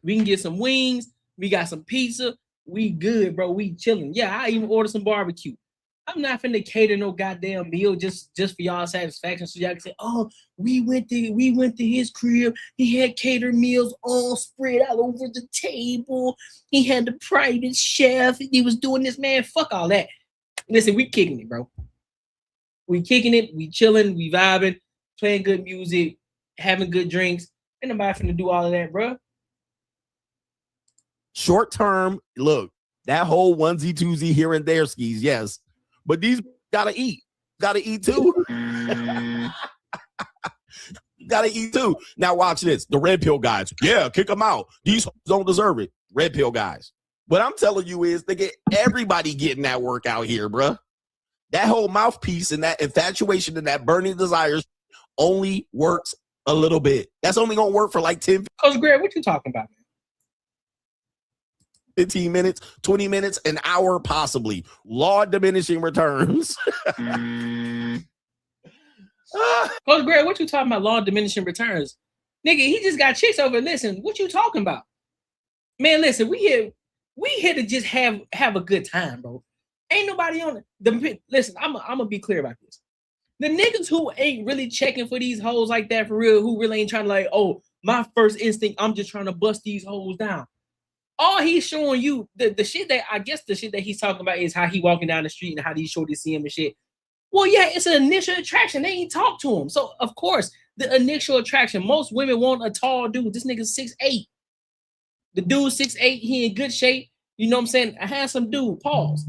We can get some wings. We got some pizza. We good, bro. We chilling. Yeah, I even order some barbecue. I'm not finna cater no goddamn meal just for y'all satisfaction. So y'all can say, oh, we went to his crib. He had catered meals all spread out over the table. He had the private chef. He was doing this, man. Fuck all that. Listen, we kicking it, bro. We kicking it. We chilling. We vibing, playing good music, having good drinks. Ain't nobody finna do all of that, bro.
Short term, look, that whole onesie twosie here and there skis, yes. But these gotta eat too. Gotta eat too. Now watch this. The red pill guys. Yeah, kick them out. These don't deserve it. Red pill guys. What I'm telling you is they get everybody getting that work out here, bruh. That whole mouthpiece and that infatuation and that burning desires only works a little bit. That's only gonna work for like 10.
Coach Greg, what you talking about, man?
15 minutes, 20 minutes, an hour, possibly. Law of diminishing returns.
Coach Greg, what you talking about? Law of diminishing returns. Nigga, he just got chicks over. Listen, what you talking about? Man, listen, we here to just have a good time, bro. Ain't nobody on it. Listen, I'm gonna be clear about this. The niggas who ain't really checking for these hoes like that for real, who really ain't trying to like, oh, my first instinct, I'm just trying to bust these hoes down. All he's showing you, the shit that I guess the shit that he's talking about is how he walking down the street and how these shorties see him and shit. Well, yeah, it's an initial attraction. They ain't talk to him. So, of course, the initial attraction, most women want a tall dude. This nigga's 6'8". The dude's 6'8". He in good shape. You know what I'm saying? A handsome dude. Pause.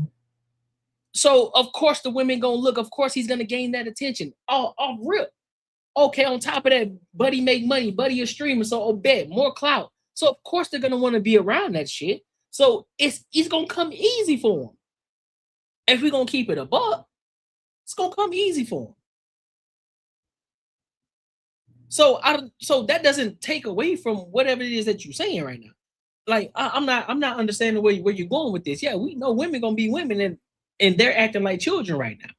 So, of course, the women gonna look. Of course, he's gonna gain that attention. Off rip. Okay, on top of that, buddy make money. Buddy a streamer, so bet more clout. So, of course, they're going to want to be around that shit. So, it's going to come easy for them. If we're going to keep it above, it's going to come easy for them. So that doesn't take away from whatever it is that you're saying right now. Like, I'm not understanding where you're going with this. Yeah, we know women going to be women, and they're acting like children right now.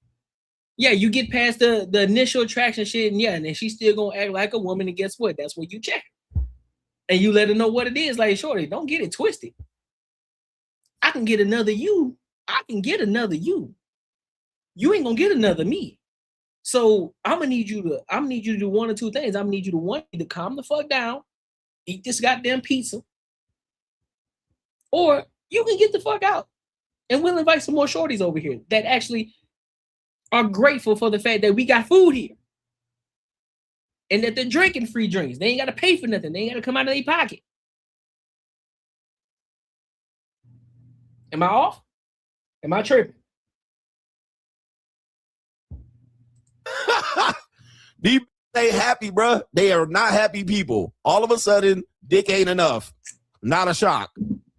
Yeah, you get past the initial attraction shit, and yeah, and then she's still going to act like a woman, and guess what? That's what you check. And you let her know what it is. Like, shorty, don't get it twisted. I can get another you. you ain't gonna get another me. So I'm gonna need you to do one or two things. I'm gonna need you to calm the fuck down, eat this goddamn pizza, or you can get the fuck out. And we'll invite some more shorties over here that actually are grateful for the fact that we got food here. And that they're drinking free drinks. They ain't gotta pay for nothing. They ain't gotta come out of their pocket. Am I off? Am I tripping?
These ain't happy, bro. They are not happy people. All of a sudden, dick ain't enough. Not a shock.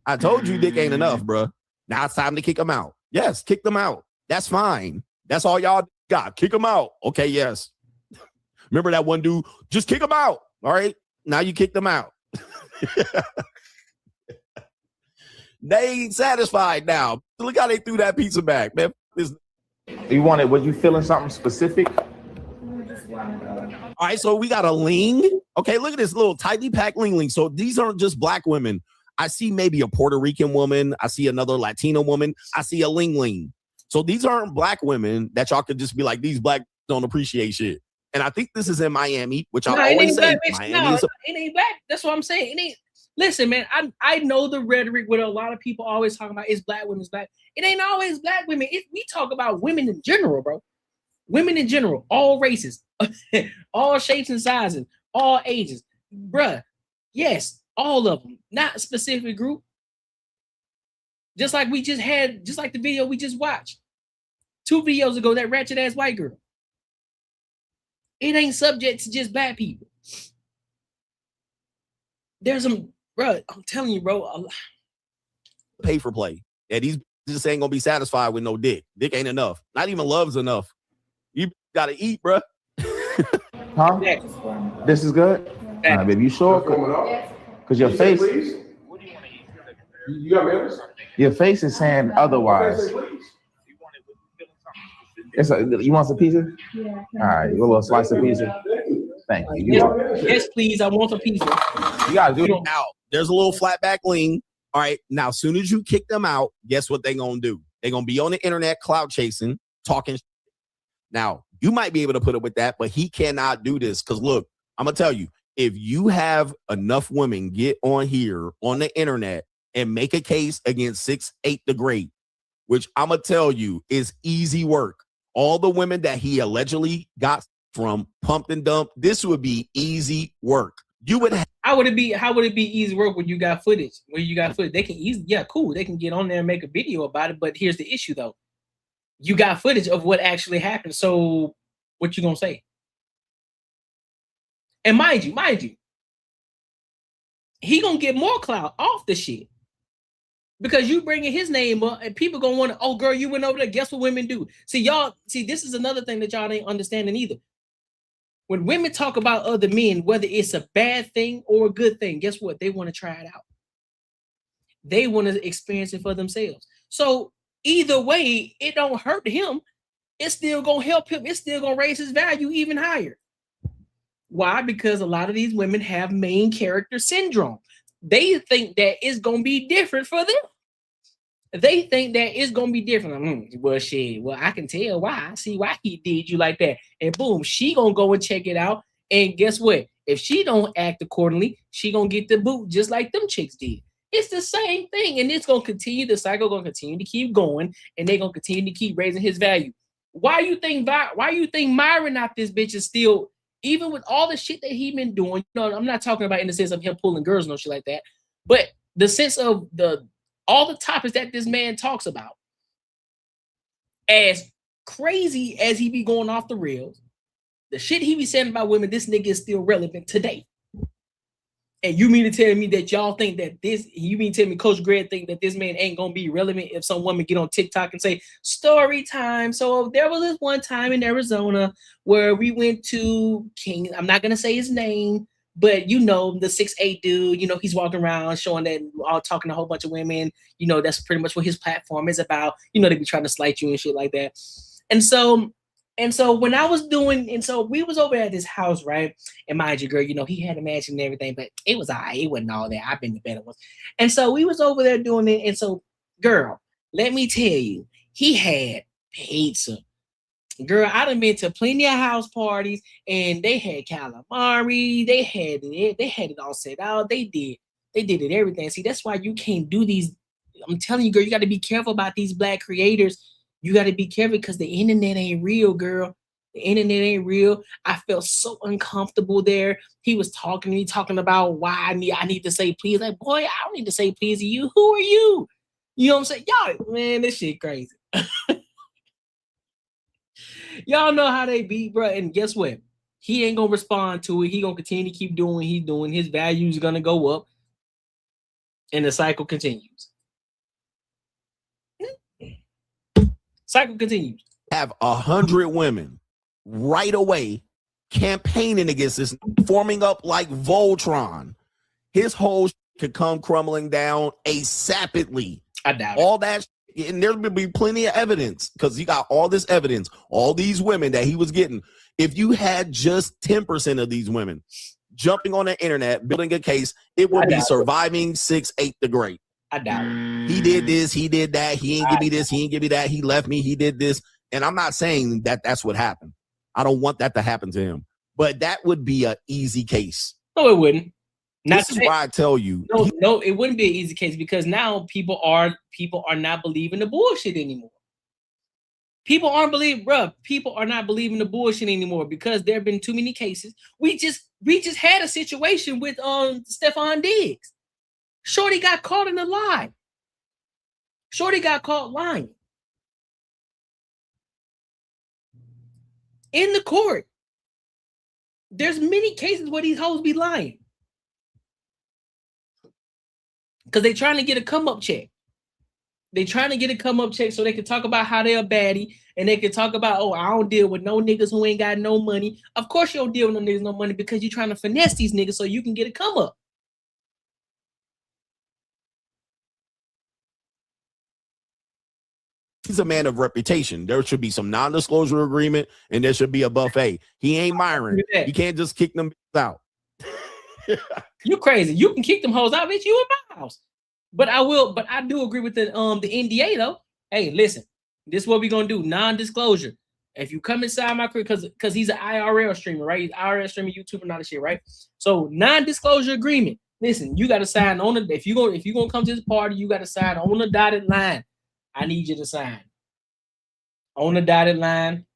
I told you dick ain't enough, bro. Now it's time to kick them out. Yes, kick them out. That's fine. That's all y'all got. Kick them out. Okay, yes. Remember that one dude? Just kick them out. All right. Now you kick them out. They ain't satisfied now. Look how they threw that pizza back, man.
You wanted, were you feeling something specific?
All right, so we got a ling. Okay, look at this little tightly packed ling. So these aren't just black women. I see maybe a Puerto Rican woman. I see another Latino woman. I see a ling. So these aren't black women that y'all could just be like, these black don't appreciate shit. And I think this is in Miami, which I always say.
It ain't black. That's what I'm saying. It ain't. Listen, man, I know the rhetoric where a lot of people always talking about is black women's black. It ain't always black women. We talk about women in general, bro. Women in general, all races, all shapes and sizes, all ages. Bruh, yes, all of them, not a specific group. Just like the video we just watched 2 videos ago, that ratchet ass white girl. It ain't subject to just black people. There's some, bro, I'm telling you, bro.
Pay for play. Yeah, these just ain't gonna be satisfied with no dick. Dick ain't enough. Not even love's enough. You gotta eat, bro.
Huh? This is good? All right, baby, you sure? Because your face,
You got mayonnaise?
your face is saying otherwise. You want some pizza? Yeah. All right, you want a little slice of pizza? Thank you.
Yes, please. I want some pizza.
You gotta do it now. There's a little flat back ling. All right. Now, as soon as you kick them out, guess what they're gonna do? They're gonna be on the internet clout chasing, talking. Now, you might be able to put up with that, but he cannot do this. Because look, I'm gonna tell you, if you have enough women get on here on the internet and make a case against 6'8" the Great, which I'm gonna tell you is easy work. All the women that he allegedly got from pumped and dumped, this would be easy work. You would have.
How would it be easy work when you got footage? They can easily, yeah, cool. They can get on there and make a video about it. But here's the issue though. You got footage of what actually happened. So what you gonna say? And mind you, he gonna get more clout off the shit. Because you bringing his name up and people gonna want to, oh girl, you went over there. Guess what women do? See, this is another thing that y'all ain't understanding either. When women talk about other men, whether it's a bad thing or a good thing, guess what? They want to try it out. They want to experience it for themselves. So either way, it don't hurt him. It's still gonna help him. It's still gonna raise his value even higher. Why? Because a lot of these women have main character syndrome. They think that it's gonna be different for them. They think that it's gonna be different. Well, shit. Well, I can tell why. I see why he did you like that. And boom, she gonna go and check it out. And guess what? If she don't act accordingly, she gonna get the boot just like them chicks did. It's the same thing, and it's gonna continue. The cycle gonna continue to keep going, and they gonna continue to keep raising his value. Why you think Myron out this bitch is still, even with all the shit that he been doing? You know, I'm not talking about in the sense of him pulling girls and no shit like that, but the sense of all the topics that this man talks about. As crazy as he be going off the rails, the shit he be saying about women, this nigga is still relevant today. And you mean to tell me that y'all think that you mean to tell me Coach Greg think that this man ain't gonna be relevant if some woman get on TikTok and say, story time. So there was this one time in Arizona where we went to King, I'm not gonna say his name, but you know, the 6'8" dude, you know, he's walking around showing that, all talking to a whole bunch of women, you know, that's pretty much what his platform is about. You know, they be trying to slight you and shit like that. And so when I was doing, and so we was over at this house, right? And mind you, girl, you know, he had a mansion and everything, but it was all right. It wasn't all that. I've been to better ones. And so we was over there doing it. And so, girl, let me tell you, he had pizza, Girl, I done been to plenty of house parties, and they had calamari. They had it all set out. They did it everything. See, that's why you can't do these. I'm telling you, girl, you got to be careful about these black creators. You got to be careful because the internet ain't real, girl. The internet ain't real. I felt so uncomfortable there. He was talking to me, talking about why I need to say please. Like, boy, I don't need to say please to you. Who are you? You know what I'm saying? Y'all, man, this shit crazy. Y'all know how they be, bro. And guess what? He ain't gonna respond to it. He gonna continue to keep doing what he's doing. His value is gonna go up, and the cycle continues. Cycle continues.
Have 100 women right away campaigning against this, forming up like Voltron. His whole could come crumbling down ASAPidly.
I doubt
all that. And there will be plenty of evidence because you got all this evidence, all these women that he was getting. If you had just 10% of these women jumping on the internet, building a case, it would be surviving 6-8 the great.
I doubt it.
He did this, he did that, he ain't give me this, he ain't give me that, he left me, he did this. And I'm not saying that that's what happened. I don't want that to happen to him. But that would be an easy case.
No, it wouldn't.
This is why I tell you.
No, it wouldn't be an easy case because now people are not believing the bullshit anymore. People aren't believing, bro. People are not believing the bullshit anymore because there have been too many cases. We just had a situation with Stephon Diggs. Shorty got caught in a lie. Shorty got caught lying in the court. There's many cases where these hoes be lying. Because they're trying to get a come-up check. They're trying to get a come-up check so they can talk about how they're a baddie and they can talk about, oh, I don't deal with no niggas who ain't got no money. Of course you don't deal with no niggas no money because you're trying to finesse these niggas so you can get a come-up.
He's a man of reputation. There should be some non-disclosure agreement and there should be a buffet. He ain't Myron. He can't just kick them out.
You crazy. You can kick them hoes out, bitch. You in my house. But I do agree with the NDA though. Hey, listen, this is what we're gonna do. Non-disclosure. If you come inside my career, because he's an IRL streamer, right? He's IRL streamer, YouTuber, and all that shit, right? So non-disclosure agreement. Listen, you gotta sign on it. If you're gonna come to this party, you gotta sign on the dotted line. I need you to sign. On the dotted line.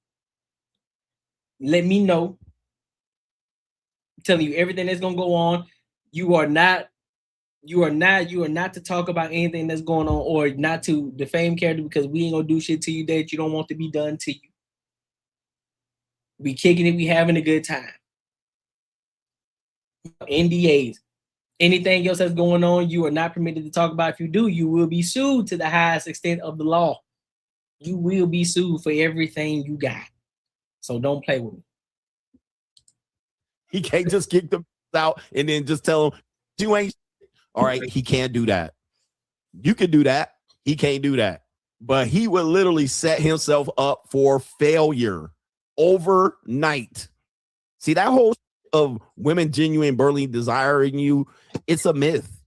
Let me know. I'm telling you everything that's gonna go on. You are not to talk about anything that's going on or not to defame character because we ain't gonna do shit to you that you don't want to be done to you. We kicking it, we having a good time. NDAs. Anything else that's going on, you are not permitted to talk about. If you do, you will be sued to the highest extent of the law. You will be sued for everything you got. So don't play with me.
He can't just kick them out and then just tell them, you ain't. All right, he can't do that. You can do that. He can't do that. But he would literally set himself up for failure overnight. See, that whole of women genuine burly desiring you, it's a myth.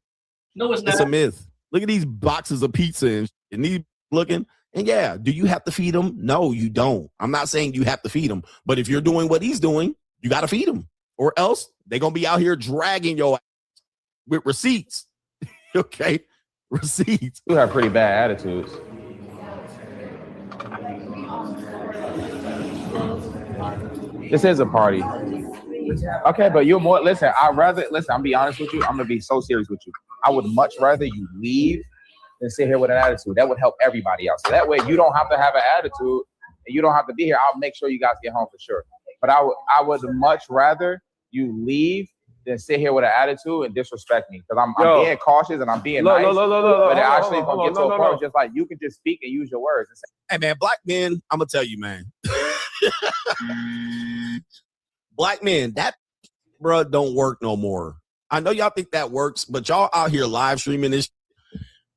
No, it's not.
It's a myth. Look at these boxes of pizza and these looking. And yeah, do you have to feed them? No, you don't. I'm not saying you have to feed them. But if you're doing what he's doing, you got to feed them. Or else they're going to be out here dragging your ass with receipts. Okay? Receipts.
You have pretty bad attitudes. This is a party. Okay, but you're more, listen, I'm be honest with you. I'm going to be so serious with you. I would much rather you leave than sit here with an attitude. That would help everybody else. So that way you don't have to have an attitude and you don't have to be here. I'll make sure you guys get home for sure. But I would much rather you leave than sit here with an attitude and disrespect me. Because I'm being cautious and I'm being nice. But it actually is going to get to a point just like you can just speak and use your words. And say,
hey, man, black men, I'm going to tell you, man. Black men, that bruh don't work no more. I know y'all think that works, but y'all out here live streaming this.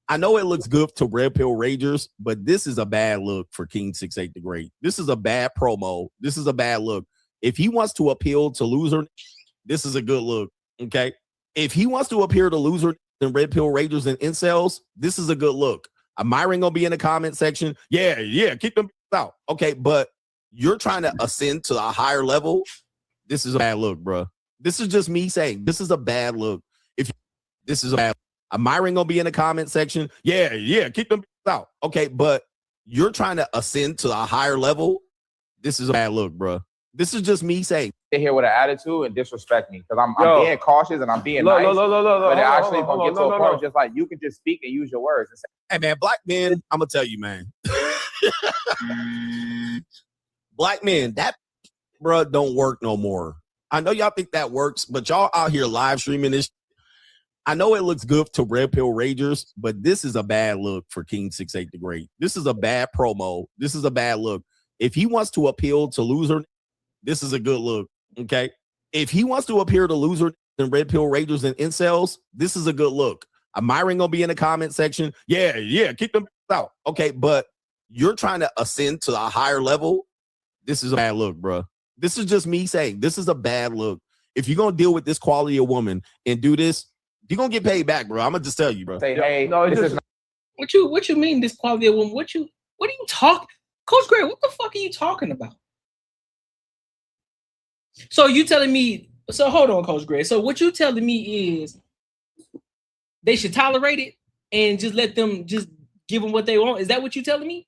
I know it looks good to Red Pill Ragers, but this is a bad look for King 68 the Great. This is a bad promo. This is a bad look. If he wants to appeal to loser, this is a good look. Okay. If he wants to appear to loser and Red Pill Ragers and incels, this is a good look. Myron gonna be in the comment section. Yeah, kick them out. Okay, but you're trying to ascend to a higher level, this is a bad look, bro. This is just me saying this is a bad look. If this is a bad, Myron gonna be in the comment section. Yeah, keep them out. Okay, but you're trying to ascend to a higher level. This is a bad look, bro. This is just me saying.
Sit here with an attitude and disrespect me because I'm being cautious and I'm being nice. But they're actually gonna get to a point just like you can just speak and use your words and say,
"Hey man, black men, I'm gonna tell you, man, black men, that bro don't work no more. I know y'all think that works, but y'all out here live streaming this. I know it looks good to Red Pill Ragers, but this is a bad look for King 68 the Great. This is a bad promo. This is a bad look. If he wants to appeal to loser, this is a good look. Okay. If he wants to appear to loser and Red Pill Ragers and incels, this is a good look. Myron gonna be in the comment section. Yeah, keep them out. Okay, but you're trying to ascend to a higher level. This is a bad look, bro. This is just me saying this is a bad look. If you're gonna deal with this quality of woman and do this, you're gonna get paid back, bro. I'm gonna just tell you, bro.
Say, hey, no,
this is not- what you mean this quality of woman? What are you talking? Coach Gray, what the fuck are you talking about? So you telling me, so hold on, Coach Gray. So what you telling me is they should tolerate it and just let them just give them what they want. Is that what you telling me?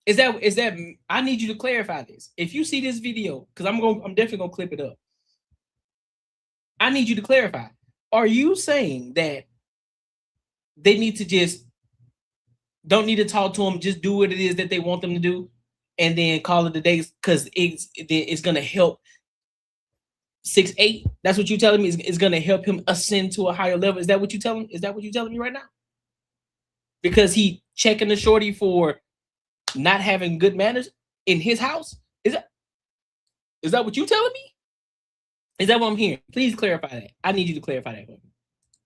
Is that I need you to clarify this. If you see this video, because I'm definitely gonna clip it up. I need you to clarify. Are you saying that they need to just don't need to talk to them, just do what it is that they want them to do, and then call it a day because it's gonna help 6'8"? That's what you're telling me is gonna help him ascend to a higher level. Is that what you telling? Is that what you're telling me right now? Because he checking the shorty for not having good manners in his house? Is that what you telling me? Is that what I'm hearing? Please clarify that. I need you to clarify that for me.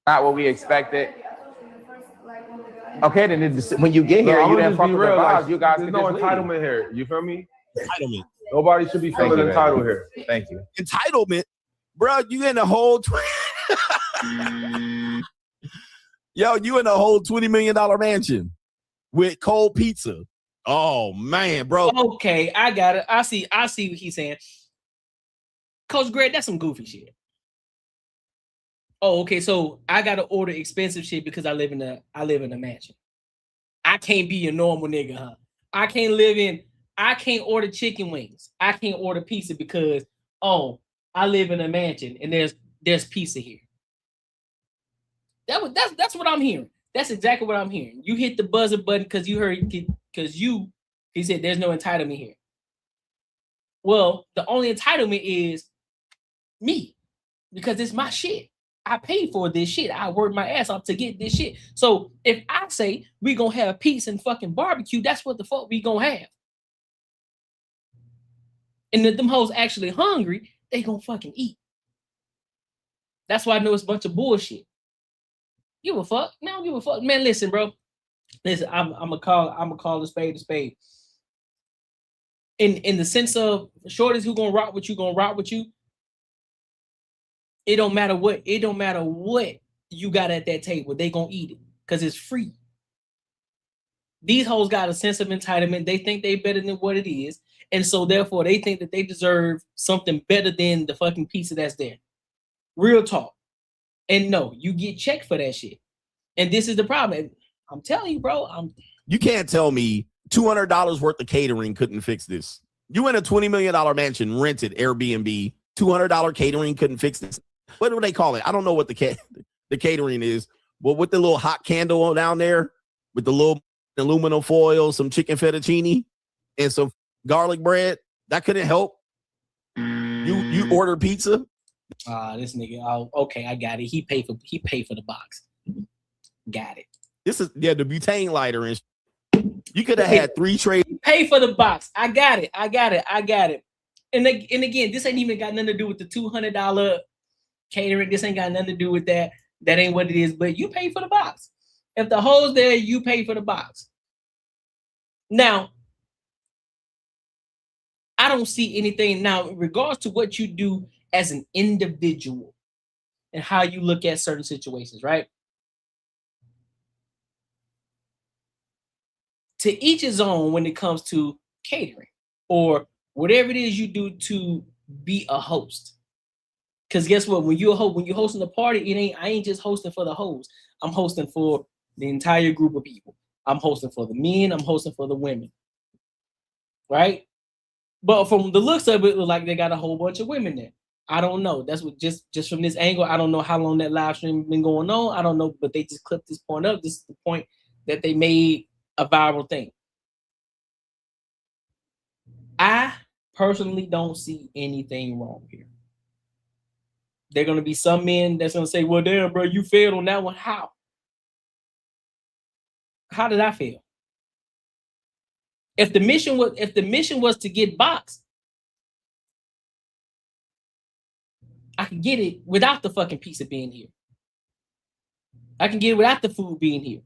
Not what we expected. Okay, then when you get here, you didn't fuck with the vibes. You guys
there's
can
no
just
entitlement
leave.
here. You feel me?
Entitlement.
Nobody should be feeling entitled here.
Thank you.
Entitlement, bro. You in the whole you in a whole $20 million mansion with cold pizza. Oh man, bro.
Okay, I got it. I see what he's saying. Coach Greg, that's some goofy shit. Oh, okay. So I gotta order expensive shit because I live in a mansion. I can't be a normal nigga, huh? I can't order chicken wings. I can't order pizza because I live in a mansion and there's pizza here. That's what I'm hearing. That's exactly what I'm hearing. You hit the buzzer button because he said there's no entitlement here. Well, the only entitlement is me because it's my shit. I paid for this shit. I worked my ass off to get this shit. So if I say we gonna have pizza and fucking barbecue, that's what the fuck we gonna have. And if them hoes actually hungry, they gonna fucking eat. That's why I know it's a bunch of bullshit. Give a fuck? Man, I don't give a fuck. Man, listen, bro. Listen, I'm gonna call a spade a spade. In the sense of shorties who gonna rock with you. It don't matter what you got at that table, they gonna eat it because it's free. These hoes got a sense of entitlement. They think they better than what it is, and so therefore they think that they deserve something better than the fucking pizza that's there. Real talk. And no, you get checked for that shit. And this is the problem. I'm telling you, bro.
You can't tell me $200 worth of catering couldn't fix this. You in a $20 million mansion, rented Airbnb, $200 catering couldn't fix this. What do they call it? I don't know what the catering is. But with the little hot candle down there, with the little aluminum foil, some chicken fettuccine, and some garlic bread, that couldn't help. You order pizza.
This nigga. Oh, okay, I got it. He paid for the box. Got it.
This is the butane lighter and you could have had 3 trays.
Pay for the box. I got it. And again, this ain't even got nothing to do with the $200 catering. This ain't got nothing to do with that. That ain't what it is. But you pay for the box. If the hoe's there, you pay for the box. Now, I don't see anything now in regards to what you do as an individual and how you look at certain situations, right? To each his own when it comes to catering or whatever it is you do to be a host. Because guess what? When you're hosting a party, I ain't just hosting for the host. I'm hosting for the entire group of people. I'm hosting for the men. I'm hosting for the women. Right? But from the looks of it, it looks like they got a whole bunch of women there. I don't know. That's what just from this angle. I don't know how long that live stream been going on. I don't know, but they just clipped this point up. This is the point that they made a viral thing. I personally don't see anything wrong here. There are going to be some men that's going to say, well, damn, bro, you failed on that one. How? How did I fail? If the mission was to get boxed, I can get it without the fucking pizza being here. I can get it without the food being here.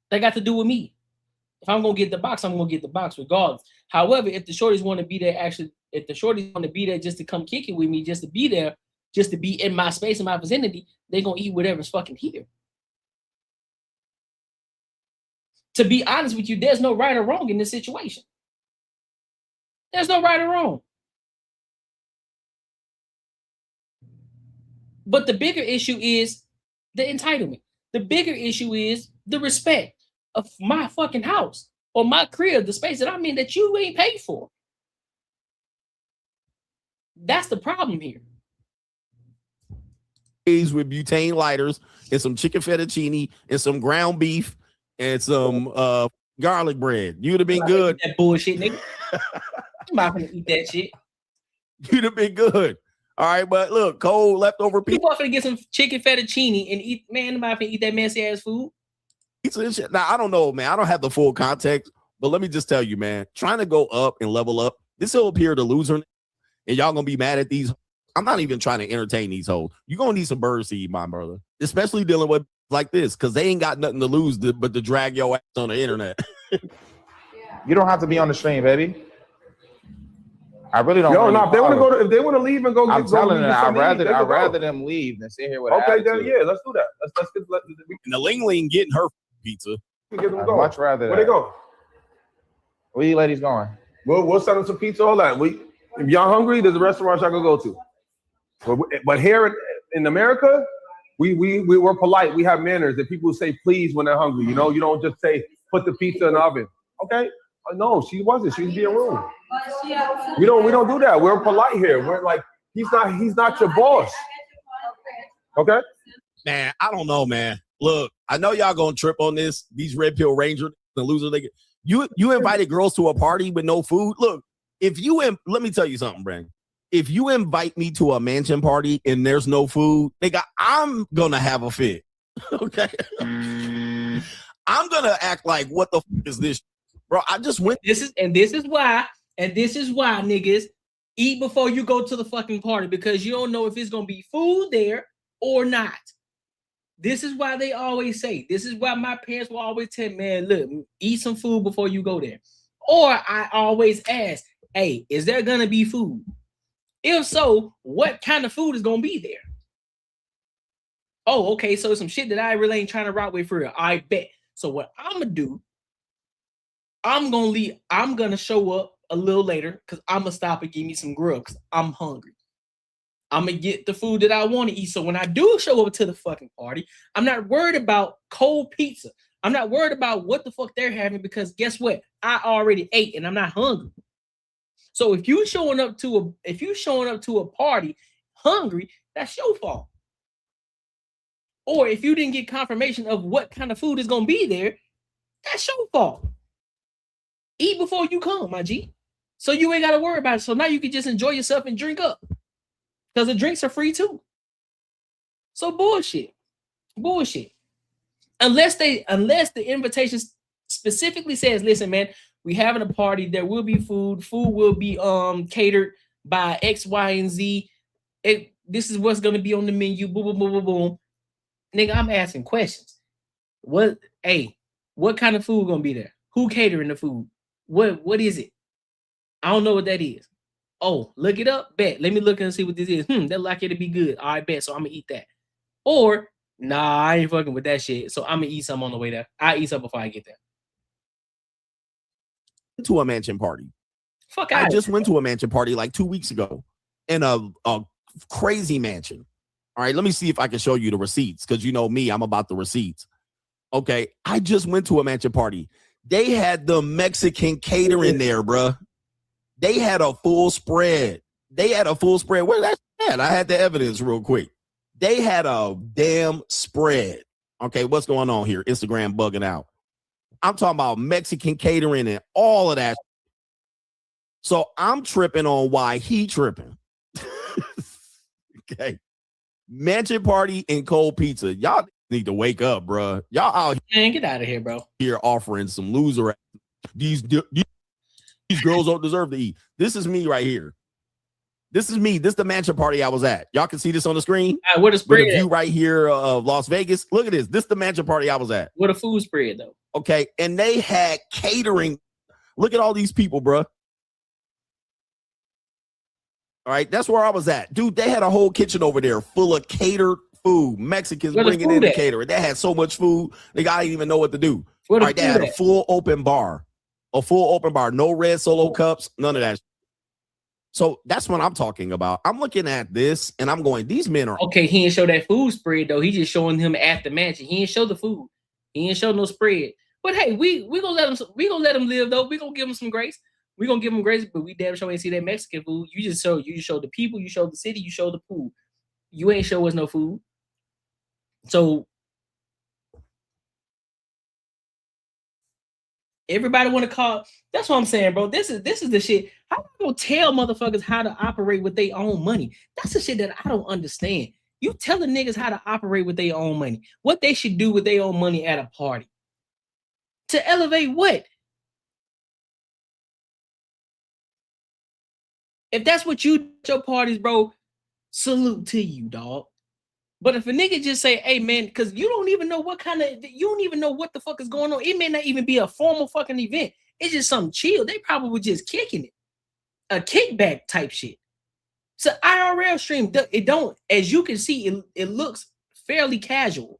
That got to do with me. If I'm gonna get the box, I'm gonna get the box regardless. However, if the shorties want to be there, if the shorties want to be there just to come kick it with me, just to be there, just to be in my space and my vicinity, they're gonna eat whatever's fucking here. To be honest with you, there's no right or wrong in this situation. There's no right or wrong. But the bigger issue is the entitlement. The bigger issue is the respect of my fucking house or my crib, the space that I'm in that you ain't paid for. That's the problem here.
With butane lighters and some chicken fettuccine and some ground beef and some garlic bread. You'd have been good.
That bullshit, nigga. I'm not gonna eat that shit.
You'd have been good. All right, but look, cold leftover
people. People are gonna get some chicken fettuccine and eat. Man, I'm not gonna eat that messy ass food.
Now I don't know, man. I don't have the full context, but let me just tell you, man. Trying to go up and level up. This will appear to loser, and y'all gonna be mad at these. I'm not even trying to entertain these hoes. You're gonna need some birds to eat, my brother. Especially dealing with like this, because they ain't got nothing to lose but to drag your ass on the internet.
You don't have to be on the stream, baby. I really don't.
Yo, no, if they want to go, if they want to leave and go,
I'm telling them, I'd rather them leave than sit here with.
Okay, then yeah, let's do that. Let's get.
And the Ling getting her pizza.
Get them
I'd
going.
much rather.
Where they go?
Where you ladies going?
We'll send them some pizza. All that. If y'all hungry, there's a restaurant y'all can go to. But here in America, we're polite. We have manners. And people say please when they're hungry. You know, you don't just say put the pizza in the oven. Okay. No, she wasn't. She was being rude. We don't do that. We're polite here. We're like, he's not your boss. Okay?
Man, I don't know, man. Look, I know y'all gonna trip on this. These red pill rangers, the loser. You invited girls to a party with no food. Look, let me tell you something, Brandon. If you invite me to a mansion party and there's no food, nigga, I'm gonna have a fit. Okay? I'm gonna act like, what the fuck is this? Bro, I just went.
This is why niggas eat before you go to the fucking party, because you don't know if it's gonna be food there or not. This is why they always say. This is why my parents will always tell me, man, look, eat some food before you go there. Or I always ask, hey, is there gonna be food? If so, what kind of food is gonna be there? Oh, okay, so some shit that I really ain't trying to rock with for real. I bet. So what I'm gonna do, I'm gonna show up a little later because I'm gonna stop and give me some grub because I'm hungry. I'm gonna get the food that I want to eat. So when I do show up to the fucking party, I'm not worried about cold pizza. I'm not worried about what the fuck they're having, because guess what? I already ate and I'm not hungry. So if you showing up to a party hungry, that's your fault. Or if you didn't get confirmation of what kind of food is gonna be there, that's your fault. Eat before you come, my G. So you ain't got to worry about it. So now you can just enjoy yourself and drink up, because the drinks are free too. So bullshit. Unless the invitation specifically says, listen, man, we having a party. There will be food. Food will be catered by X, Y, and Z. This is what's gonna be on the menu. Boom, boom, boom, boom, boom. Nigga, I'm asking questions. What kind of food gonna be there? Who catering the food? What is it? I don't know what that is. Oh, look it up. Bet. Let me look and see what this is. That like it'll be good. All right, bet. So I'm gonna eat that. Or nah, I ain't fucking with that shit. So I'm gonna eat some on the way there. I eat some before I get there.
to a mansion party.
Fuck
I
out.
just went to a mansion party like 2 weeks ago in a crazy mansion. All right, let me see if I can show you the receipts because you know me, I'm about the receipts. Okay, I just went to a mansion party. They had the Mexican catering there, bruh. They had a full spread. Where's that at? I had the evidence real quick. They had a damn spread. Okay, what's going on here? Instagram bugging out. I'm talking about Mexican catering and all of that. So I'm tripping on why he tripping. Okay. Mansion party and cold pizza. Y'all need to wake up, bro. Y'all out
here. Man, get out of here, bro.
Here offering some loser. These girls don't deserve to eat. This is me right here. This is me. This is the mansion party I was at. Y'all can see this on the screen.
What a spread.
With a view right here of Las Vegas. Look at this. This is the mansion party I was at.
What a food spread, though.
Okay. And they had catering. Look at all these people, bro. All right. That's where I was at. Dude, they had a whole kitchen over there full of catered food. Mexicans bringing in the catering. They had so much food. They didn't even know what to do. All right. They had a full open bar. No red Solo cups. None of that. So that's what I'm talking about. I'm looking at this and I'm going, these men are
okay. He didn't show that food spread though. He just showing him at the mansion. He didn't show the food. He didn't show no spread. But hey, we gonna let him. We gonna let him live though. We gonna give him some grace. We gonna give him grace. But we damn sure ain't see that Mexican food. You just show the people. You show the city. You show the food. You ain't show us no food. So everybody want to call. That's what I'm saying, bro. This is the shit. How am I gonna tell motherfuckers how to operate with their own money? That's the shit that I don't understand. You telling niggas how to operate with their own money, what they should do with their own money at a party. To elevate what? If that's what you do at your parties, bro, salute to you, dog. But if a nigga just say, hey, man, because you don't even know what the fuck is going on. It may not even be a formal fucking event. It's just something chill. They probably just kicking it. A kickback type shit. It's an IRL stream. It don't, as you can see, it looks fairly casual.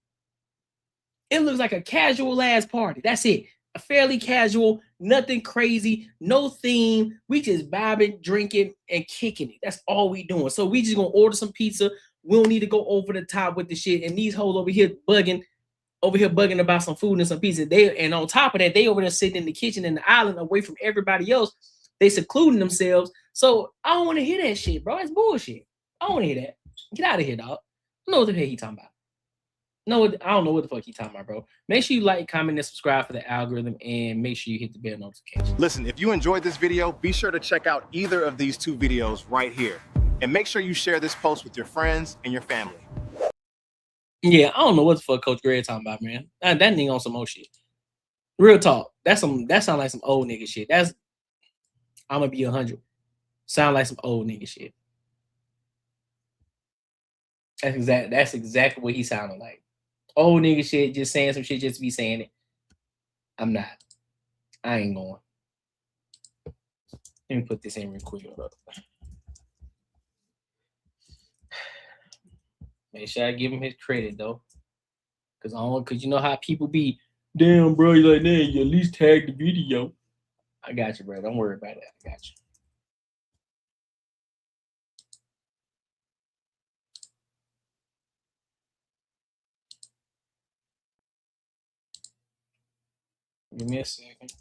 It looks like a casual ass party. That's it. A fairly casual, nothing crazy, no theme. We just vibing, drinking, and kicking it. That's all we doing. So we just gonna order some pizza. We don't need to go over the top with the shit. And these hoes over here bugging about some food and some pizza. And on top of that, they over there sitting in the kitchen in the island away from everybody else. They secluding themselves. So I don't want to hear that shit, bro. It's bullshit. I don't want to hear that. Get out of here, dog. I don't know what the hell he talking about. No, I don't know what the fuck he talking about, bro. Make sure you like, comment, and subscribe for the algorithm, and make sure you hit the bell notification.
Listen, if you enjoyed this video, be sure to check out either of these two videos right here. And make sure you share this post with your friends and your family.
Yeah, I don't know what the fuck Coach Greg talking about, man. That nigga on some old shit. Real talk. That sound like some old nigga shit. I'm gonna be 100. Sound like some old nigga shit. That's exactly what he sounded like. Old nigga shit, just saying some shit just to be saying it. I'm not. I ain't going. Let me put this in real quick. Make sure I give him his credit though. Cause you know how people be, damn bro, you like, man, you at least tag the video. I got you, bro. Don't worry about that. I got you. Give me a second.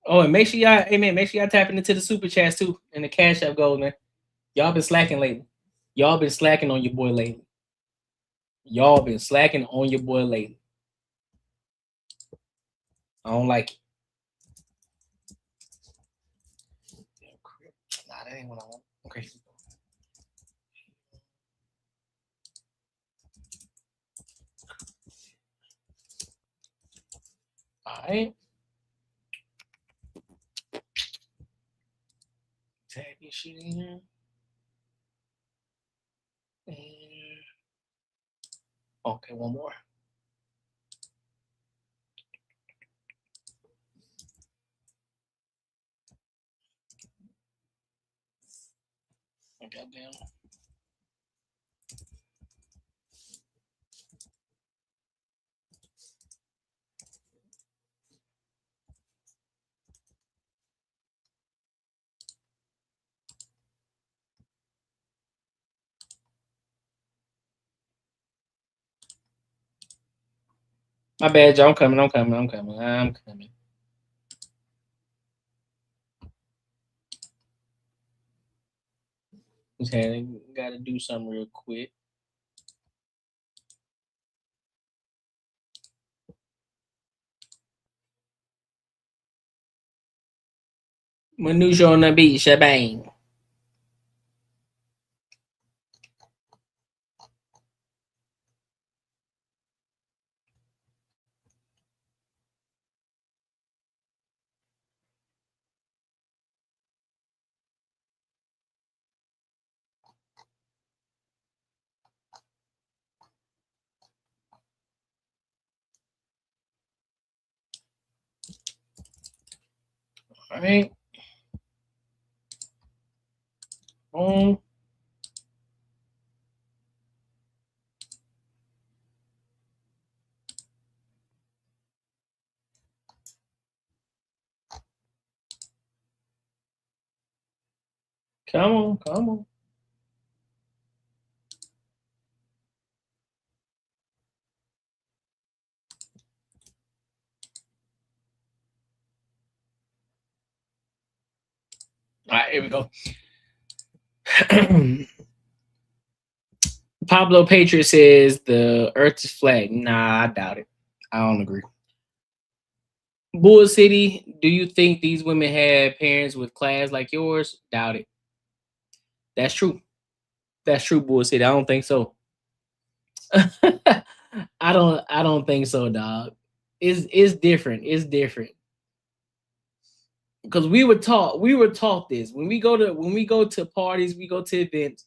Oh, and make sure y'all tapping into the super chats too and the Cash App goal, man. Y'all been slacking lately. Y'all been slacking on your boy lately. I don't like it. Nah, that ain't what I want. Okay. All right. Tag this shit in here. And Okay, one more. Goddamn. My bad, Joe. I'm coming. Okay, gotta do something real quick. Manusia on the beat, shebang. All right. Come on. All right, here we go. Pablo Patriot says the earth is flat. Nah, I doubt it. I don't agree. Bull City, do you think these women had parents with class like yours? Doubt it. That's true. That's true, Bull City. I don't think so. I don't think so, dog. It's different. It's different. Because we were taught this. When we go to parties, we go to events,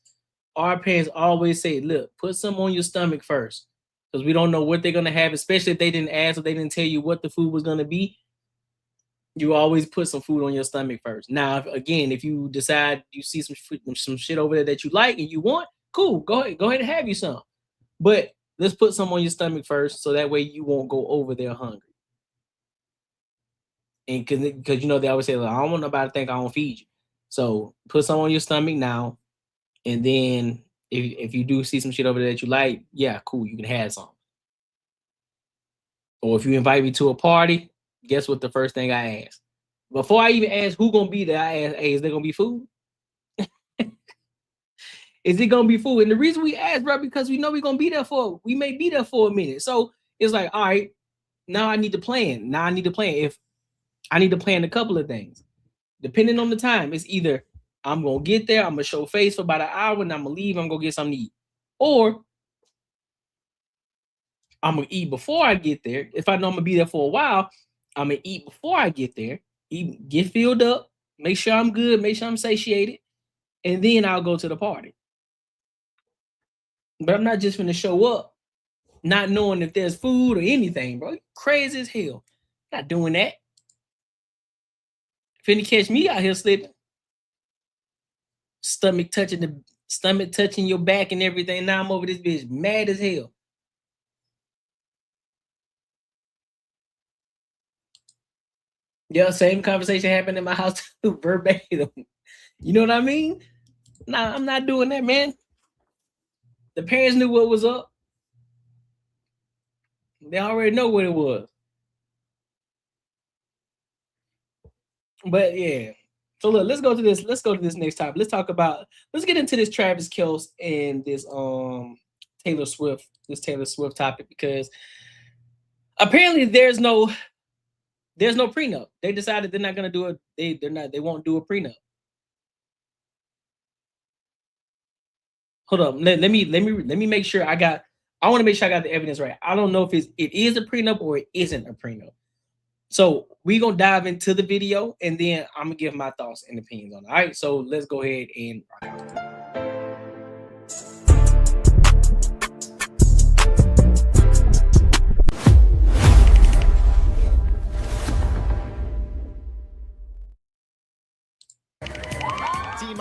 our parents always say, look, put some on your stomach first. Because we don't know what they're gonna have, especially if they didn't ask or they didn't tell you what the food was gonna be. You always put some food on your stomach first. Now, if you decide you see some shit over there that you like and you want, cool, go ahead and have you some. But let's put some on your stomach first, so that way you won't go over there hungry. And because they always say, I don't want nobody to think I don't feed you. So put some on your stomach now, and then if you do see some shit over there that you like, yeah, cool, you can have some. Or if you invite me to a party, guess what the first thing I ask? Before I even ask who gonna be there, I ask, hey, is there gonna be food? Is it gonna be food? And the reason we ask, bro, because we know we may be there for a minute. So it's like, all right, now I need to plan. If I need to plan a couple of things. Depending on the time, it's either I'm gonna get there, I'm gonna show face for about an hour, and I'm gonna leave, I'm gonna get something to eat. Or I'm gonna eat before I get there. If I know I'm gonna be there for a while, I'm gonna eat before I get there, get filled up, make sure I'm good, make sure I'm satiated, and then I'll go to the party. But I'm not just gonna show up not knowing if there's food or anything, bro. You're crazy as hell. Not doing that. Finna catch me out here slipping. Stomach touching your back and everything. Now I'm over this bitch mad as hell. Yeah, same conversation happened in my house too, verbatim. You know what I mean? Nah, I'm not doing that, man. The parents knew what was up. They already know what it was. But yeah. So look, let's go to this next topic. Let's get into this Travis Kelce and this Taylor Swift topic, because apparently there's no prenup. They decided they're not gonna do it. They won't do a prenup. Hold up. Let me make sure I want to make sure I got the evidence right. I don't know if it is a prenup or it isn't a prenup. So we're gonna dive into the video, and then I'm gonna give my thoughts and opinions on it. All right, so let's go ahead and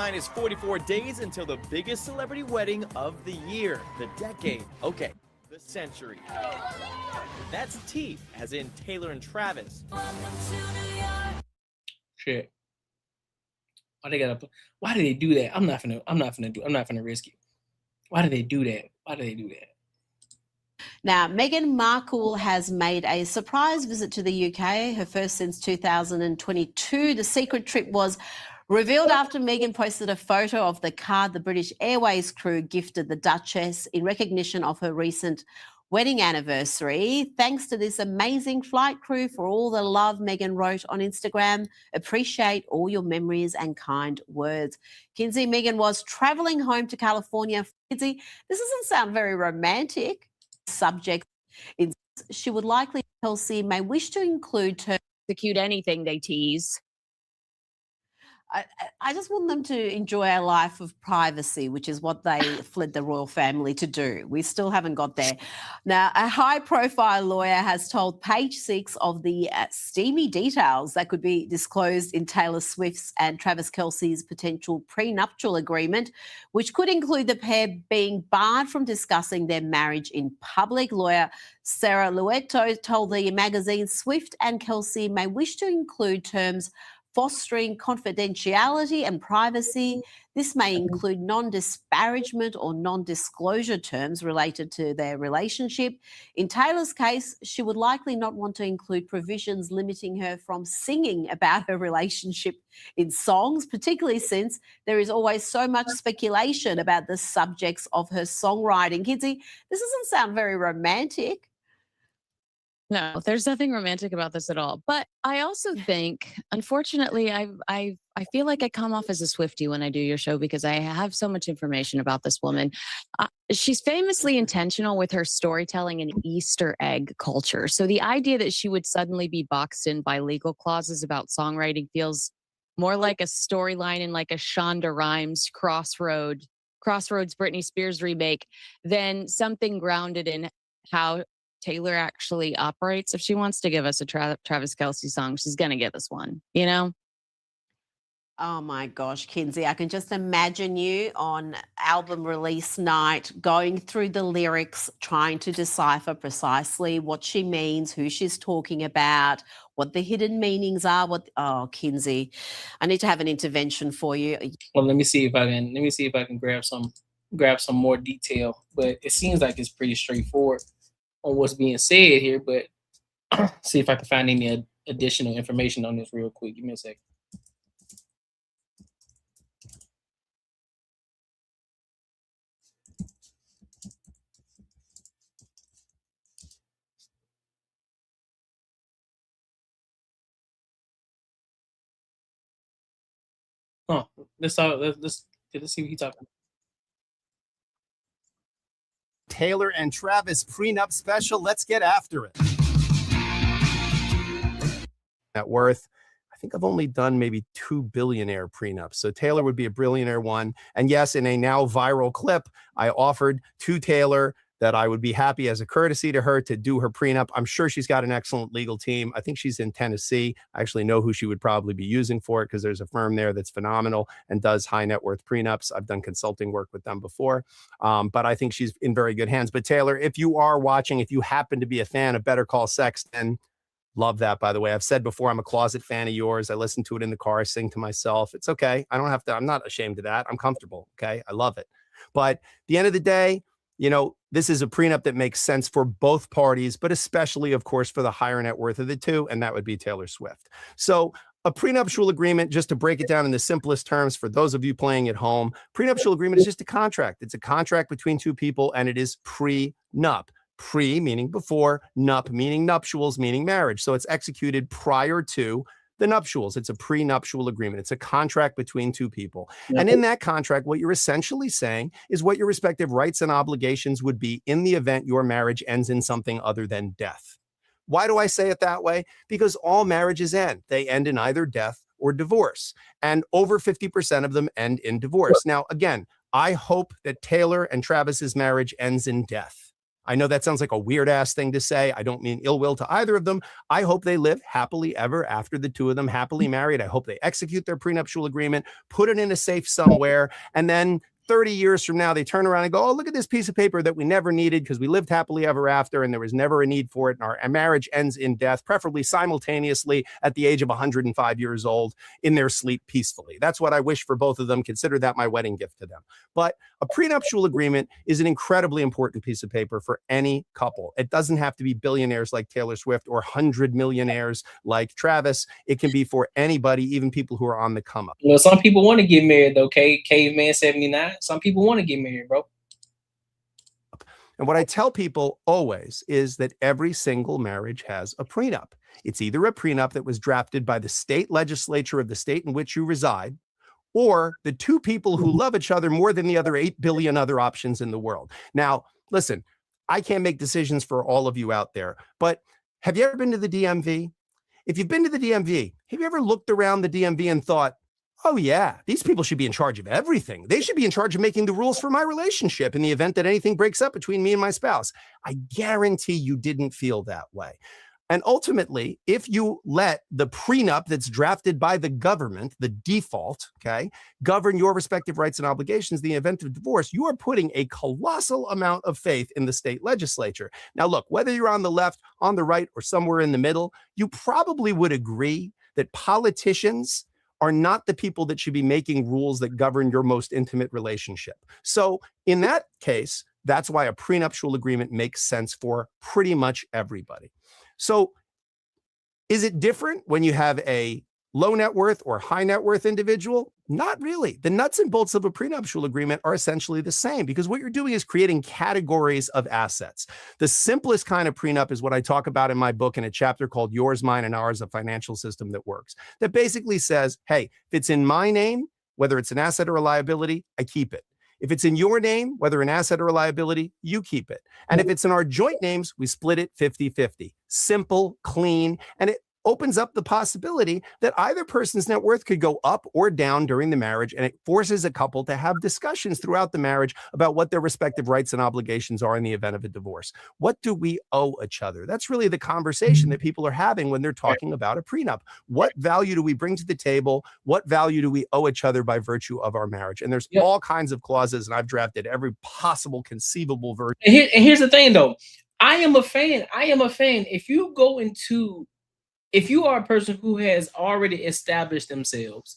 minus 44 days until the biggest celebrity wedding of the year, the decade, okay, the century. That's T, as in Taylor and Travis.
Shit. Why do they do that? I'm not gonna risk it. Why do they do that?
Now, Meghan Markle has made a surprise visit to the UK, her first since 2022. The secret trip was revealed after Meghan posted a photo of the card the British Airways crew gifted the Duchess in recognition of her recent wedding anniversary. Thanks to this amazing flight crew for all the love, Meghan wrote on Instagram. Appreciate all your memories and kind words. Kinsey, Meghan was traveling home to California. Kinsey, this doesn't sound very romantic. Subject, she would likely, Kelce may wish to include to execute anything they tease. I just want them to enjoy a life of privacy, which is what they fled the royal family to do. We still haven't got there. Now, a high-profile lawyer has told Page Six of the steamy details that could be disclosed in Taylor Swift's and Travis Kelce's potential prenuptial agreement, which could include the pair being barred from discussing their marriage in public. Lawyer Sarah Luetto told the magazine Swift and Kelce may wish to include terms fostering confidentiality and privacy. This may include non-disparagement or non-disclosure terms related to their relationship. In Taylor's case, she would likely not want to include provisions limiting her from singing about her relationship in songs, particularly since there is always so much speculation about the subjects of her songwriting. Kinsey, this doesn't sound very romantic.
No, there's nothing romantic about this at all. But I also think, unfortunately, I feel like I come off as a Swiftie when I do your show because I have so much information about this woman. She's famously intentional with her storytelling and Easter egg culture. So the idea that she would suddenly be boxed in by legal clauses about songwriting feels more like a storyline in like a Shonda Rhimes Crossroads Britney Spears remake than something grounded in how Taylor actually operates. If she wants to give us a Travis Kelce song, she's going to give us one, you know?
Oh my gosh, Kinsey, I can just imagine you on album release night going through the lyrics, trying to decipher precisely what she means, who she's talking about, what the hidden meanings are. Oh, Kinsey, I need to have an intervention for you.
Well, let me see if I can grab some more detail, but it seems like it's pretty straightforward on what's being said here, but see if I can find any additional information on this real quick. Give me a second. Oh, let's see what he's talking about.
Taylor and Travis prenup special. Let's get after it. Net worth. I think I've only done maybe 2 billionaire prenups. So Taylor would be a billionaire one. And yes, in a now viral clip, I offered to Taylor that I would be happy as a courtesy to her to do her prenup. I'm sure she's got an excellent legal team. I think she's in Tennessee. I actually know who she would probably be using for it because there's a firm there that's phenomenal and does high net worth prenups. I've done consulting work with them before, but I think she's in very good hands. But Taylor, if you are watching, if you happen to be a fan of Better Call Sexton, love that, by the way. I've said before, I'm a closet fan of yours. I listen to it in the car, sing to myself. It's okay. I'm not ashamed of that. I'm comfortable. Okay. I love it. But at the end of the day, you know, this is a prenup that makes sense for both parties, but especially, of course, for the higher net worth of the two, and that would be Taylor Swift. So a prenuptial agreement, just to break it down in the simplest terms for those of you playing at home, prenuptial agreement is just a contract. It's a contract between two people, and it is prenup. Pre meaning before, nup meaning nuptials, meaning marriage. So it's executed prior to the nuptials. It's a prenuptial agreement. It's a contract between two people. Yep. And in that contract, what you're essentially saying is what your respective rights and obligations would be in the event your marriage ends in something other than death. Why do I say it that way? Because all marriages end. They end in either death or divorce. And over 50% of them end in divorce. Now, again, I hope that Taylor and Travis's marriage ends in death. I know that sounds like a weird ass thing to say. I don't mean ill will to either of them. I hope they live happily ever after, the two of them happily married. I hope they execute their prenuptial agreement, put it in a safe somewhere, and then 30 years from now, they turn around and go, oh, look at this piece of paper that we never needed because we lived happily ever after and there was never a need for it. And our marriage ends in death, preferably simultaneously at the age of 105 years old in their sleep peacefully. That's what I wish for both of them. Consider that my wedding gift to them. But a prenuptial agreement is an incredibly important piece of paper for any couple. It doesn't have to be billionaires like Taylor Swift or 100 millionaires like Travis. It can be for anybody, even people who are on the come up.
Well, some people want to get married, though, Caveman 79. Some people want to get married, bro.
And what I tell people always is that every single marriage has a prenup. It's either a prenup that was drafted by the state legislature of the state in which you reside, or the two people who love each other more than the other 8 billion other options in the world. Now, listen, I can't make decisions for all of you out there, but have you ever been to the DMV? If you've been to the DMV, have you ever looked around the DMV and thought, oh yeah, these people should be in charge of everything. They should be in charge of making the rules for my relationship in the event that anything breaks up between me and my spouse? I guarantee you didn't feel that way. And ultimately, if you let the prenup that's drafted by the government, the default, okay, govern your respective rights and obligations in the event of divorce, you are putting a colossal amount of faith in the state legislature. Now, look, whether you're on the left, on the right, or somewhere in the middle, you probably would agree that politicians are not the people that should be making rules that govern your most intimate relationship. So in that case, that's why a prenuptial agreement makes sense for pretty much everybody. So is it different when you have a low net worth or high net worth individual? Not really. The nuts and bolts of a prenuptial agreement are essentially the same, because what you're doing is creating categories of assets. The simplest kind of prenup is what I talk about in my book in a chapter called Yours, Mine, and Ours, a Financial System That Works. That basically says, hey, if it's in my name, whether it's an asset or a liability, I keep it. If it's in your name, whether an asset or a liability, you keep it. And if it's in our joint names, we split it 50-50. Simple, clean, and it opens up the possibility that either person's net worth could go up or down during the marriage, and it forces a couple to have discussions throughout the marriage about what their respective rights and obligations are in the event of a divorce. What do we owe each other? That's really the conversation that people are having when they're talking about a prenup. What value do we bring to the table? What value do we owe each other by virtue of our marriage? And there's all kinds of clauses, and I've drafted every possible conceivable version.
And here's the thing, though. I am a fan. If you are a person who has already established themselves,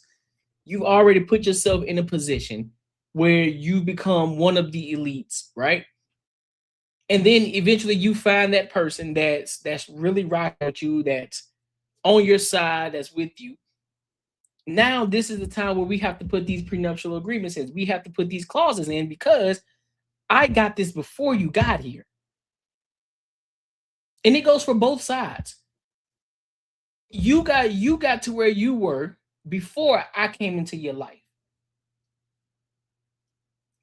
you've already put yourself in a position where you become one of the elites, right? And then eventually you find that person that's really rocking with you, that's on your side, that's with you. Now this is the time where we have to put these prenuptial agreements in. We have to put these clauses in because I got this before you got here. And it goes for both sides. You got to where you were before I came into your life.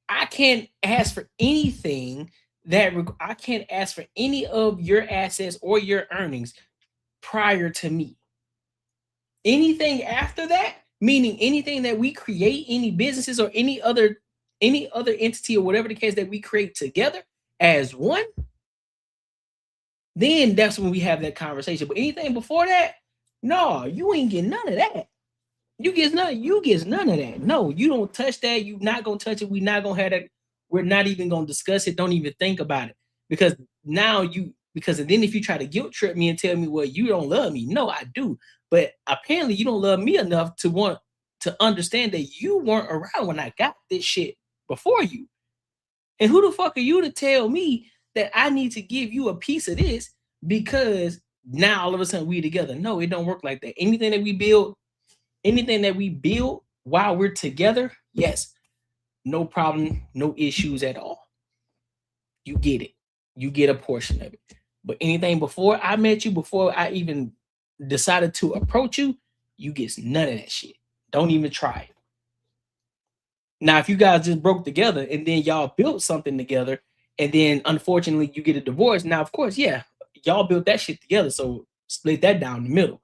I can't ask for anything I can't ask for any of your assets or your earnings prior to me. Anything after that, meaning anything that we create, any businesses or any other entity or whatever the case that we create together as one, then that's when we have that conversation. But anything before that, no, you ain't getting none of that. You get none of that. No, you don't touch that. You're not gonna touch it. We're not gonna have that. We're not even gonna discuss it. Don't even think about it. Because then if you try to guilt trip me and tell me, well, you don't love me. No, I do. But apparently you don't love me enough to want to understand that you weren't around when I got this shit before you. And who the fuck are you to tell me that I need to give you a piece of this because now all of a sudden we together? No, it don't work like that. Anything that we build while we're together, yes, no problem, no issues at all. You get it. You get a portion of it. But anything before I met you, before I even decided to approach you, you get none of that shit. Don't even try it. Now, if you guys just broke together and then y'all built something together and then unfortunately you get a divorce, now, of course, yeah, y'all built that shit together. So split that down the middle.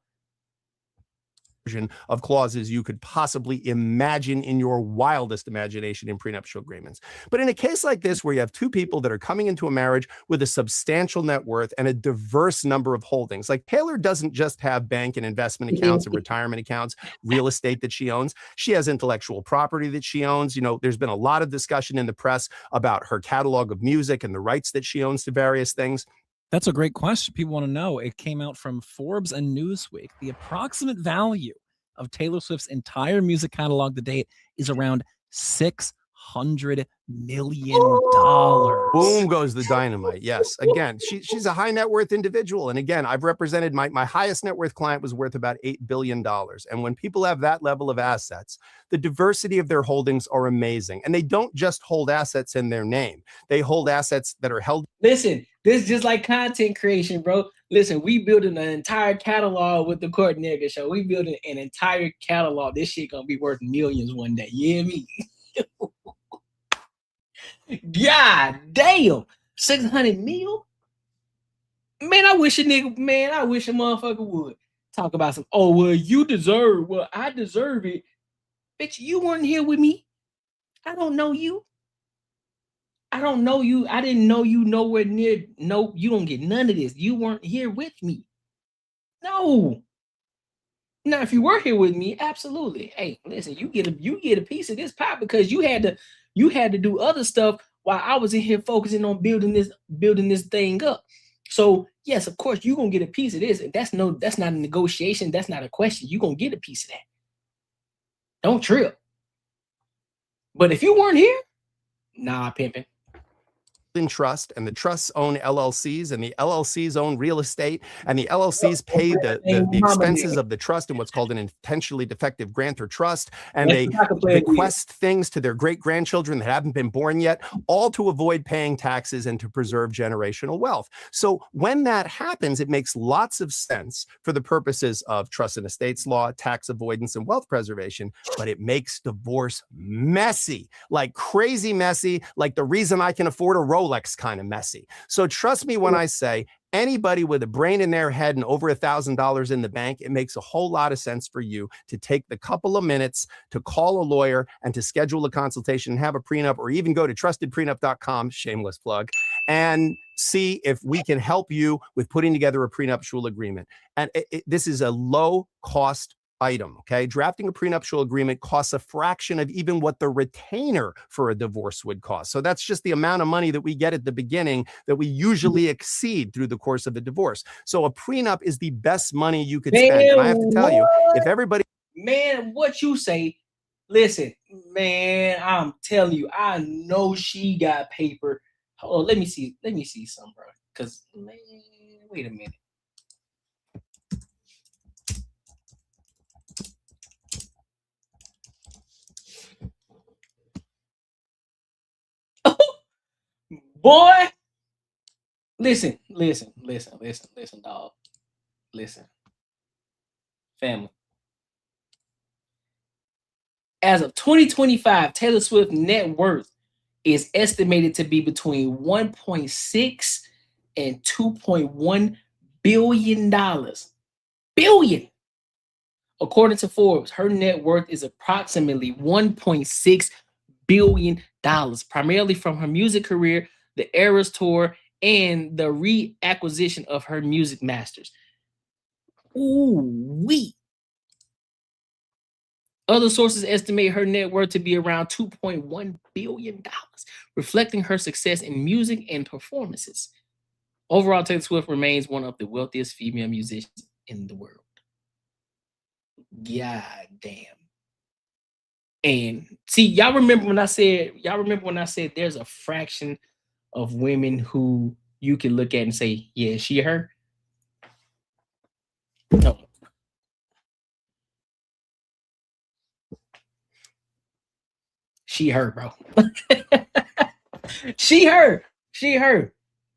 of clauses you could possibly imagine in your wildest imagination in prenuptial agreements. But in a case like this, where you have two people that are coming into a marriage with a substantial net worth and a diverse number of holdings, like Taylor doesn't just have bank and investment accounts and retirement accounts, real estate that she owns. She has intellectual property that she owns. You know, there's been a lot of discussion in the press about her catalog of music and the rights that she owns to various things.
That's a great question. People want to know. It came out from Forbes and Newsweek. The approximate value of Taylor Swift's entire music catalog to date is around $600 million.
Boom goes the dynamite. Yes. Again, she's a high net worth individual. And again, I've represented my highest net worth client was worth about $8 billion. And when people have that level of assets, the diversity of their holdings are amazing. And they don't just hold assets in their name. They hold assets that are held.
Listen, this is just like content creation, bro. Listen, we building an entire catalog with the Courtnee Edgar Show. We building an entire catalog. This shit gonna be worth millions one day. You hear me? God damn, 600 mil. Man, I wish a motherfucker would talk about some. Oh well, you deserve. Well, I deserve it, bitch. You weren't here with me. I don't know you. I don't know you. I didn't know you nowhere near. No, you don't get none of this. You weren't here with me. No. Now, if you were here with me, absolutely. Hey, listen, you get a piece of this pie because you had to do other stuff while I was in here focusing on building this thing up. So yes, of course, you're gonna get a piece of this. That's not a negotiation. That's not a question. You're gonna get a piece of that. Don't trip. But if you weren't here, nah, pimping.
In trust, and the trusts own LLCs, and the LLCs own real estate, and the LLCs pay the expenses of the trust in what's called an intentionally defective grant or trust, and they bequest things to their great-grandchildren that haven't been born yet, all to avoid paying taxes and to preserve generational wealth. So when that happens, it makes lots of sense for the purposes of trust and estates law, tax avoidance, and wealth preservation, but it makes divorce messy, like crazy messy, like the reason I can afford a Rolex kind of messy. So trust me when I say anybody with a brain in their head and over $1,000 in the bank, it makes a whole lot of sense for you to take the couple of minutes to call a lawyer and to schedule a consultation and have a prenup, or even go to trustedprenup.com, shameless plug, and see if we can help you with putting together a prenuptial agreement. And this is a low cost item, okay? Drafting a prenuptial agreement costs a fraction of even what the retainer for a divorce would cost. So that's just the amount of money that we get at the beginning that we usually exceed through the course of a divorce. So a prenup is the best money you could spend. And I have to tell you, if everybody...
Man, what you say, listen, man, I'm telling you, I know she got paper. Oh, let me see some, bro. Because, man, wait a minute. Boy, listen, dog. Listen, family. As of 2025, Taylor Swift's net worth is estimated to be between 1.6 and 2.1 billion dollars. Billion. According to Forbes, her net worth is approximately $1.6 billion, primarily from her music career, the Eras tour, and the reacquisition of her music masters. Ooh-wee. Other sources estimate her net worth to be around $2.1 billion, reflecting her success in music and performances. Overall, Taylor Swift remains one of the wealthiest female musicians in the world. God damn. And see, y'all remember when I said there's a fraction of women who you can look at and say, yeah, she her? No. She her, bro. She her.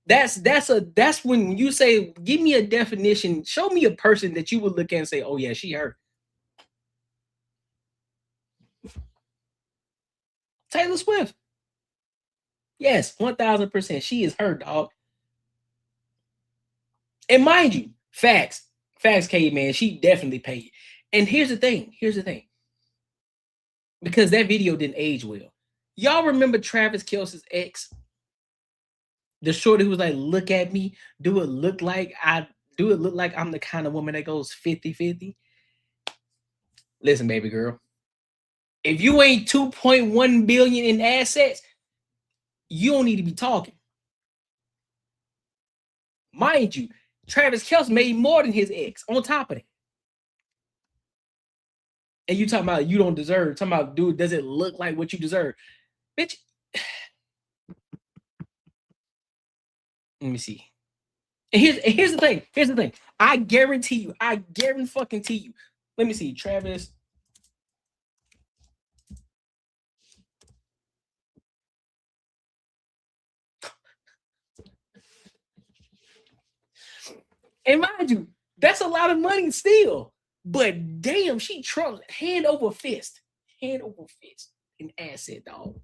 That's when you say, give me a definition, show me a person that you would look at and say, oh yeah, she her. Taylor Swift. Yes, 1000%. She is her, dog. And mind you, facts, K-Man, she definitely paid. And here's the thing. Because that video didn't age well. Y'all remember Travis Kelce's ex? The shorty who was like, look at me. Do it look like I'm the kind of woman that goes 50-50? Listen, baby girl. If you ain't 2.1 billion in assets, you don't need to be talking. Mind you, Travis Kelce made more than his ex on top of it. And you talking about you don't deserve, talking about, dude, does it look like what you deserve? Bitch. Let me see. And here's the thing. Here's the thing. I guarantee you. Let me see. Travis. And mind you, that's a lot of money still. But damn, she trumps hand over fist in asset, dog.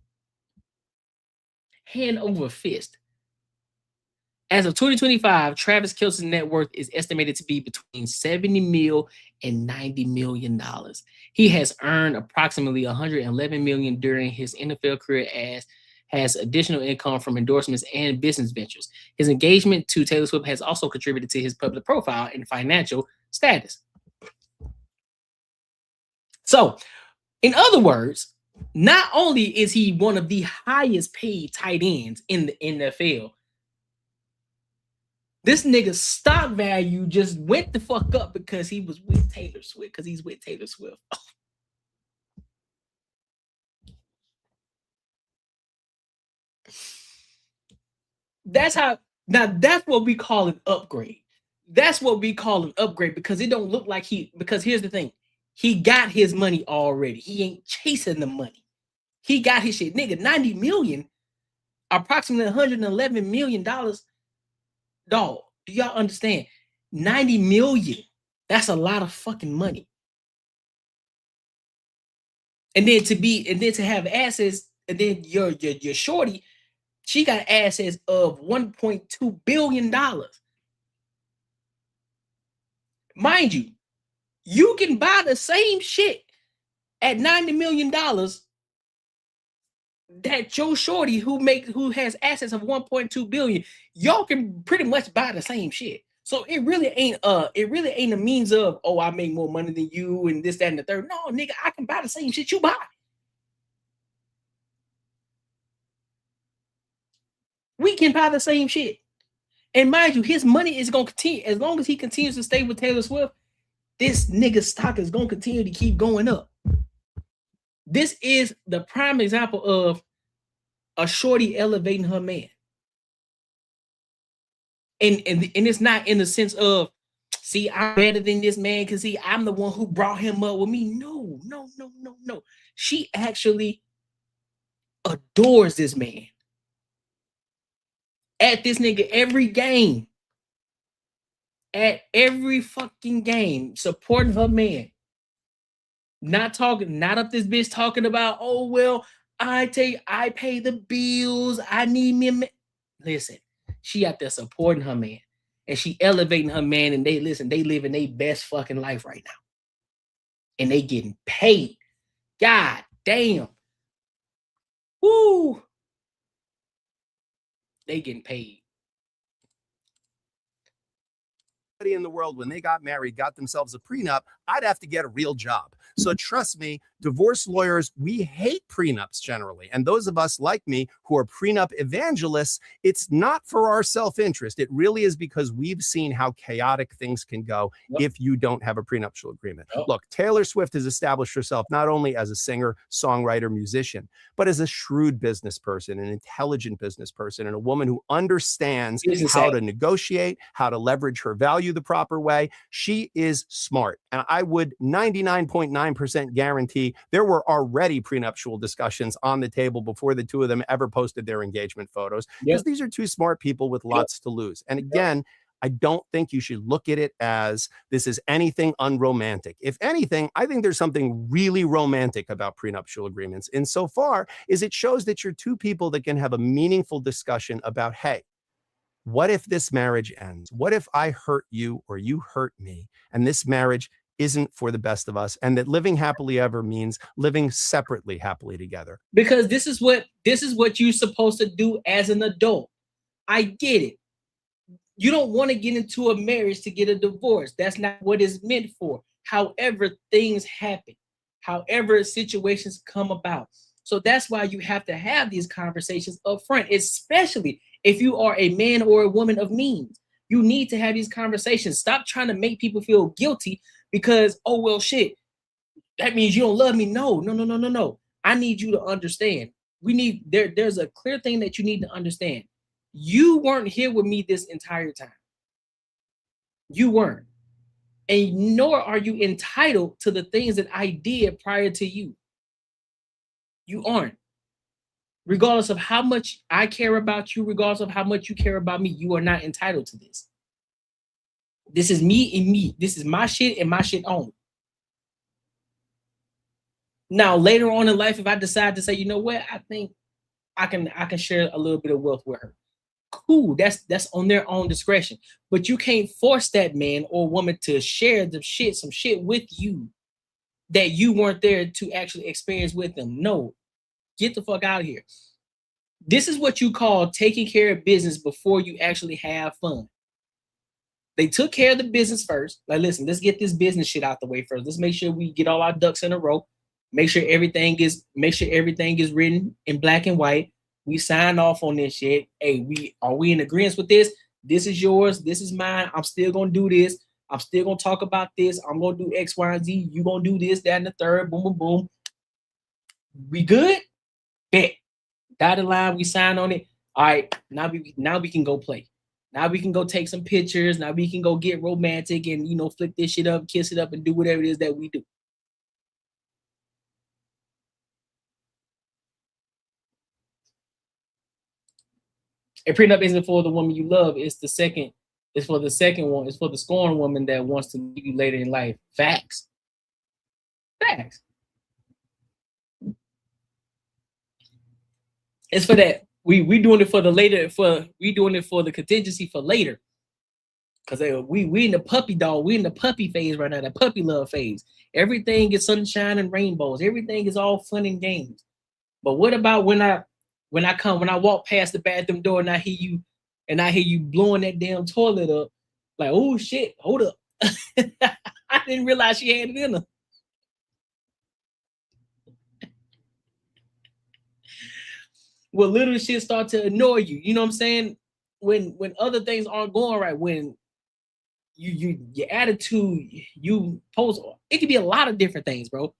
Hand over fist. As of 2025, Travis Kelce's net worth is estimated to be between 70 mil and $90 million. He has earned approximately 111 million during his NFL career, as has additional income from endorsements and business ventures. His engagement to Taylor Swift has also contributed to his public profile and financial status. So, in other words, not only is he one of the highest paid tight ends in the NFL, this nigga's stock value just went the fuck up because he was with Taylor Swift, because he's with Taylor Swift. That's what we call an upgrade. That's what we call an upgrade, because it don't look like because here's the thing. He got his money already. He ain't chasing the money. He got his shit. Nigga, 90 million, approximately $111 million. Dog, do y'all understand? 90 million. That's a lot of fucking money. And then to have assets, and then your shorty, she got assets of $1.2 billion. Mind you, you can buy the same shit at $90 million that your shorty who has assets of 1.2 billion, y'all can pretty much buy the same shit. So it really ain't a means of, oh, I make more money than you and this, that, and the third. No, nigga, I can buy the same shit you buy. We can buy the same shit. And mind you, his money is gonna continue. As long as he continues to stay with Taylor Swift, this nigga's stock is gonna continue to keep going up. This is the prime example of a shorty elevating her man. And it's not in the sense of, see, I'm better than this man because I'm the one who brought him up with me. No. She actually adores this man. At this nigga every game. At every fucking game, supporting her man. Not up this bitch talking about, oh, well, I pay the bills. I need me a man. Listen, she out there supporting her man. And she elevating her man, and they living their best fucking life right now. And they getting paid. God damn. Woo. They getting paid.
In the world, when they got married, got themselves a prenup, I'd have to get a real job. So trust me, divorce lawyers, we hate prenups generally. And those of us like me who are prenup evangelists, it's not for our self-interest. It really is because we've seen how chaotic things can go if you don't have a prenuptial agreement. Look, Taylor Swift has established herself not only as a singer, songwriter, musician, but as a shrewd business person, an intelligent business person, and a woman who understands how to negotiate, how to leverage her value the proper way. She is smart. And I would 99.9% guarantee there were already prenuptial discussions on the table before the two of them ever posted their engagement photos, because these are two smart people with lots to lose. And again, I don't think you should look at it as this is anything unromantic. If anything, I think there's something really romantic about prenuptial agreements insofar as it shows that you're two people that can have a meaningful discussion about, hey, what if this marriage ends? What if I hurt you or you hurt me and this marriage isn't for the best of us, and that living happily ever means living separately happily together.
Because this is what you're supposed to do as an adult. I get it. You don't want to get into a marriage to get a divorce. That's not what it's meant for. However, things happen. However, situations come about. So that's why you have to have these conversations up front, especially if you are a man or a woman of means. You need to have these conversations. Stop trying to make people feel guilty because, oh, well, shit, that means you don't love me. No. I need you to understand. There's a clear thing that you need to understand. You weren't here with me this entire time. You weren't. And nor are you entitled to the things that I did prior to you. You aren't. Regardless of how much I care about you, regardless of how much you care about me, you are not entitled to this. This is me and me. This is my shit and my shit only. Now, later on in life, if I decide to say, you know what, I think I can share a little bit of wealth with her. Cool, that's on their own discretion. But you can't force that man or woman to share some shit with you that you weren't there to actually experience with them. No, get the fuck out of here. This is what you call taking care of business before you actually have fun. They took care of the business first. Like, listen, let's get this business shit out the way first. Let's make sure we get all our ducks in a row. Make sure everything is written in black and white. We sign off on this shit. Hey, are we in agreement with this? This is yours. This is mine. I'm still gonna do this. I'm still gonna talk about this. I'm gonna do X, Y, and Z. You gonna do this, that, and the third. Boom, boom, boom. We good? Bet. Dotted line. We sign on it. All right. Now we can go play. Now we can go take some pictures. Now we can go get romantic and flip this shit up, kiss it up, and do whatever it is that we do. A prenup isn't for the woman you love. It's for the second one. It's for the scorned woman that wants to leave you later in life. Facts. It's for that. We doing it for the later. We doing it for the contingency for later. Cause we in the puppy dog. We in the puppy phase right now. The puppy love phase. Everything is sunshine and rainbows. Everything is all fun and games. But what about when I walk past the bathroom door and I hear you blowing that damn toilet up, like, oh shit, hold up. I didn't realize she had it in her. Well, little shit start to annoy you. You know what I'm saying? When other things aren't going right, when your attitude, you post, it could be a lot of different things, bro.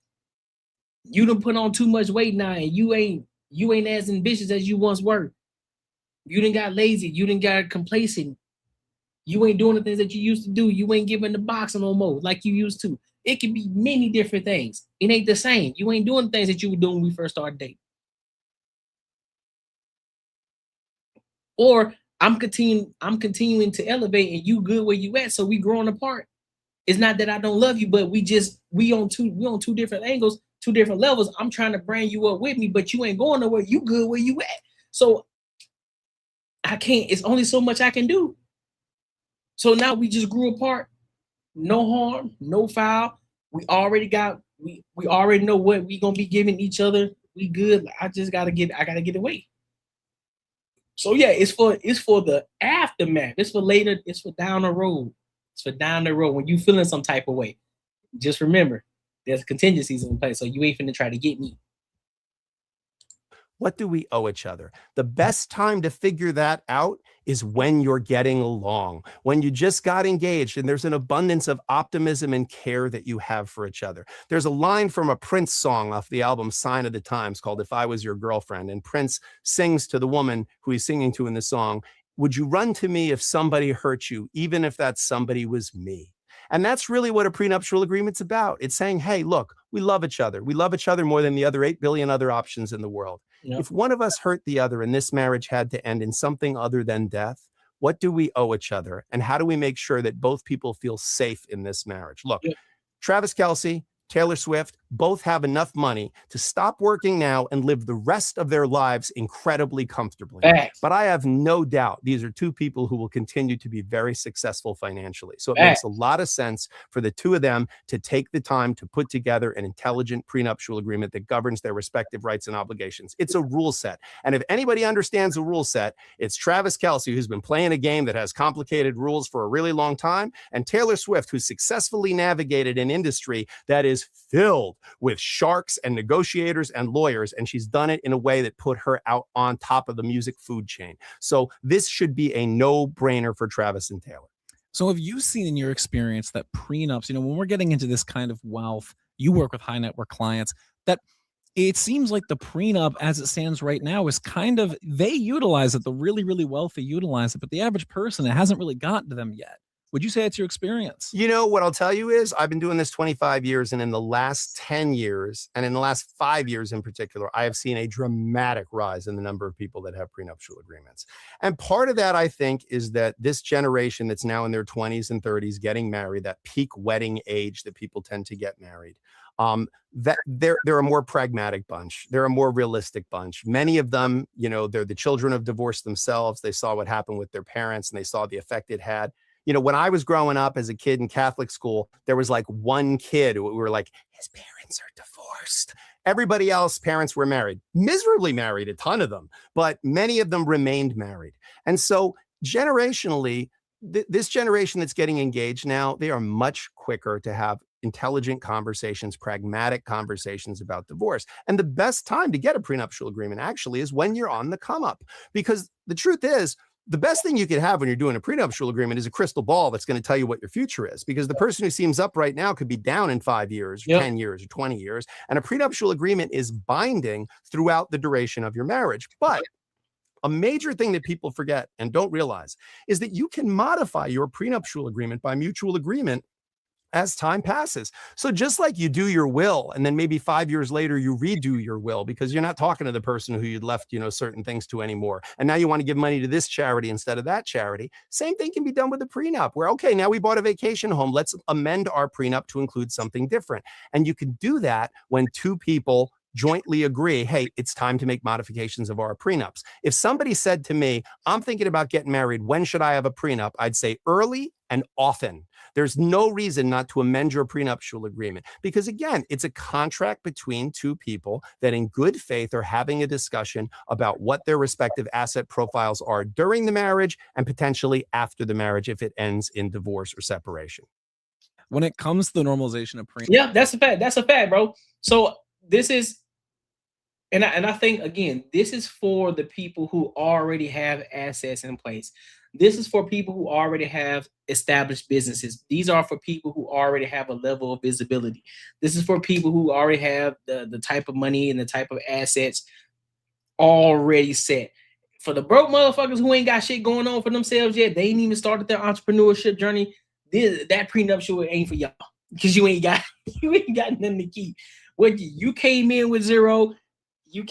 You done put on too much weight now, and you ain't as ambitious as you once were. You done got lazy. You done got complacent. You ain't doing the things that you used to do. You ain't giving the box no more like you used to. It can be many different things. It ain't the same. You ain't doing things that you were doing when we first started dating. Or I'm continuing to elevate and you good where you at, so we growing apart. It's not that I don't love you, but we on two different angles, two different levels. I'm trying to bring you up with me, but you ain't going nowhere. You good where you at. So I can't, it's only so much I can do. So now we just grew apart. No harm, no foul. We already know what we gonna be giving each other. We good. I gotta get away. So yeah, it's for the aftermath. It's for later. It's for down the road. It's for down the road when you feeling some type of way. Just remember, there's contingencies in place, so you ain't finna try to get me.
What do we owe each other? The best time to figure that out is when you're getting along, when you just got engaged and there's an abundance of optimism and care that you have for each other. There's a line from a Prince song off the album Sign of the Times called If I Was Your Girlfriend. And Prince sings to the woman who he's singing to in the song, would you run to me if somebody hurt you, even if that somebody was me? And that's really what a prenuptial agreement's about. It's saying, hey, look, we love each other. We love each other more than the other 8 billion other options in the world. Yep. If one of us hurt the other and this marriage had to end in something other than death, what do we owe each other? And how do we make sure that both people feel safe in this marriage? Look, yep. Travis Kelce, Taylor Swift both have enough money to stop working now and live the rest of their lives incredibly comfortably.
Facts.
But I have no doubt these are two people who will continue to be very successful financially. So it
Facts.
makes a lot of sense for the two of them to take the time to put together an intelligent prenuptial agreement that governs their respective rights and obligations. It's a rule set. And if anybody understands a rule set, it's Travis Kelce, who's been playing a game that has complicated rules for a really long time, and Taylor Swift, who successfully navigated an industry that is filled with sharks and negotiators and lawyers, and she's done it in a way that put her out on top of the music food chain. So this should be a no-brainer for Travis and Taylor.
So have you seen in your experience that prenups, when we're getting into this kind of wealth, you work with high net worth clients, that it seems like the prenup as it stands right now is kind of, they utilize it, the really, really wealthy utilize it, but the average person, it hasn't really gotten to them yet. Would you say that's your experience?
What I'll tell you is I've been doing this 25 years, and in the last 10 years, and in the last 5 years in particular, I have seen a dramatic rise in the number of people that have prenuptial agreements. And part of that, I think, is that this generation that's now in their 20s and 30s getting married, that peak wedding age that people tend to get married, that they're a more pragmatic bunch. They're a more realistic bunch. Many of them, they're the children of divorce themselves. They saw what happened with their parents, and they saw the effect it had. When I was growing up as a kid in Catholic school, there was like one kid who we were like, his parents are divorced. Everybody else, parents were married, miserably married, a ton of them, but many of them remained married. And so generationally, this generation that's getting engaged now, they are much quicker to have intelligent conversations, pragmatic conversations about divorce. And the best time to get a prenuptial agreement actually is when you're on the come up, because the truth is, the best thing you could have when you're doing a prenuptial agreement is a crystal ball that's going to tell you what your future is, because the person who seems up right now could be down in 5 years, or 10 years, or 20 years. And a prenuptial agreement is binding throughout the duration of your marriage. But a major thing that people forget and don't realize is that you can modify your prenuptial agreement by mutual agreement as time passes. So just like you do your will, and then maybe 5 years later, you redo your will because you're not talking to the person who you'd left, certain things to anymore. And now you want to give money to this charity instead of that charity. Same thing can be done with a prenup where, okay, now we bought a vacation home. Let's amend our prenup to include something different. And you can do that when two people jointly agree, hey, it's time to make modifications of our prenups. If somebody said to me, I'm thinking about getting married, when should I have a prenup? I'd say early and often. There's no reason not to amend your prenuptial agreement because, again, it's a contract between two people that in good faith are having a discussion about what their respective asset profiles are during the marriage and potentially after the marriage if it ends in divorce or separation.
When it comes to the normalization of prenup.
Yeah, that's a fact. That's a fact, bro. So this is, and I think, again, this is for the people who already have assets in place. This is for people who already have established businesses. These are for people who already have a level of visibility. This is for people who already have the type of money and the type of assets already set. For the broke motherfuckers who ain't got shit going on for themselves yet, they ain't even started their entrepreneurship journey, that prenuptial ain't for y'all because you ain't got nothing to keep. What you came in with zero, so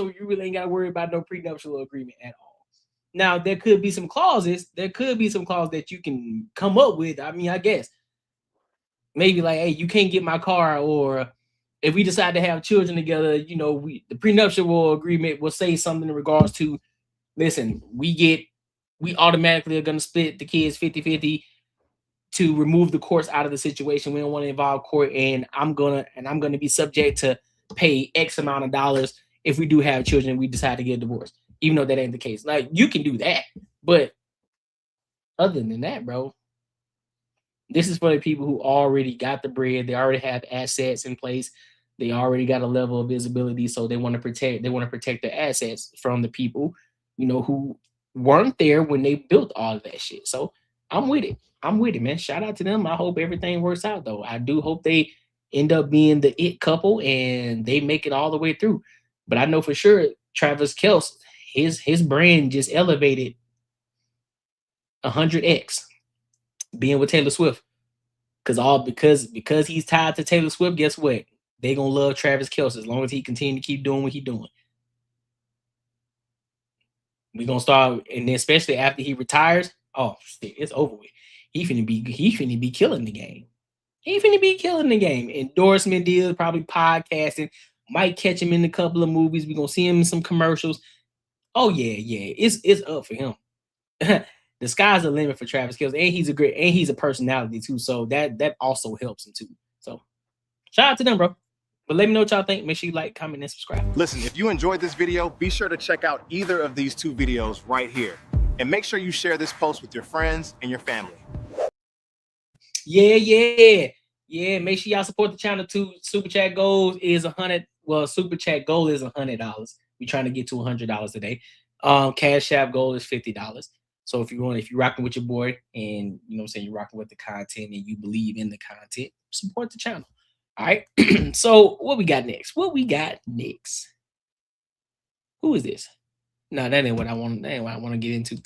you really ain't got to worry about no prenuptial agreement at all. Now, there could be some clauses. That you can come up with. I mean, I guess maybe like, hey, you can't get my car, or if we decide to have children together, the prenuptial agreement will say something in regards to, listen, we automatically are going to split the kids 50-50 to remove the courts out of the situation. We don't want to involve court, and I'm gonna be subject to pay X amount of dollars if we do have children. We decide to get a divorce. Even though that ain't the case. Like, you can do that. But other than that, bro, this is for the people who already got the bread. They already have assets in place. They already got a level of visibility. So they want to protect their assets from the people, who weren't there when they built all of that shit. So I'm with it, man. Shout out to them. I hope everything works out, though. I do hope they end up being the it couple and they make it all the way through. But I know for sure Travis Kelce, his brand just elevated 100x being with Taylor Swift. Because he's tied to Taylor Swift, guess what? They gonna love Travis Kelce as long as he continue to keep doing what he's doing. We're gonna start, and then especially after he retires, oh shit, it's over with. He finna be killing the game. He finna be killing the game. Endorsement deals, probably podcasting. Might catch him in a couple of movies. We're gonna see him in some commercials. Oh yeah. It's up for him. The sky's the limit for Travis Kelce, and he's a personality too. So that also helps him too. So shout out to them, bro. But let me know what y'all think. Make sure you like, comment, and subscribe.
Listen, if you enjoyed this video, be sure to check out either of these two videos right here. And make sure you share this post with your friends and your family.
Yeah. Make sure y'all support the channel too. Super chat goal is $100. Well, super chat goal is $100. We're trying to get to $100 today. Cash App goal is $50. So if you're rocking with your boy and you know what I'm saying, you're rocking with the content and you believe in the content, support the channel. All right. So what we got next? Who is this? No, that ain't what I want. That ain't what I want to get into.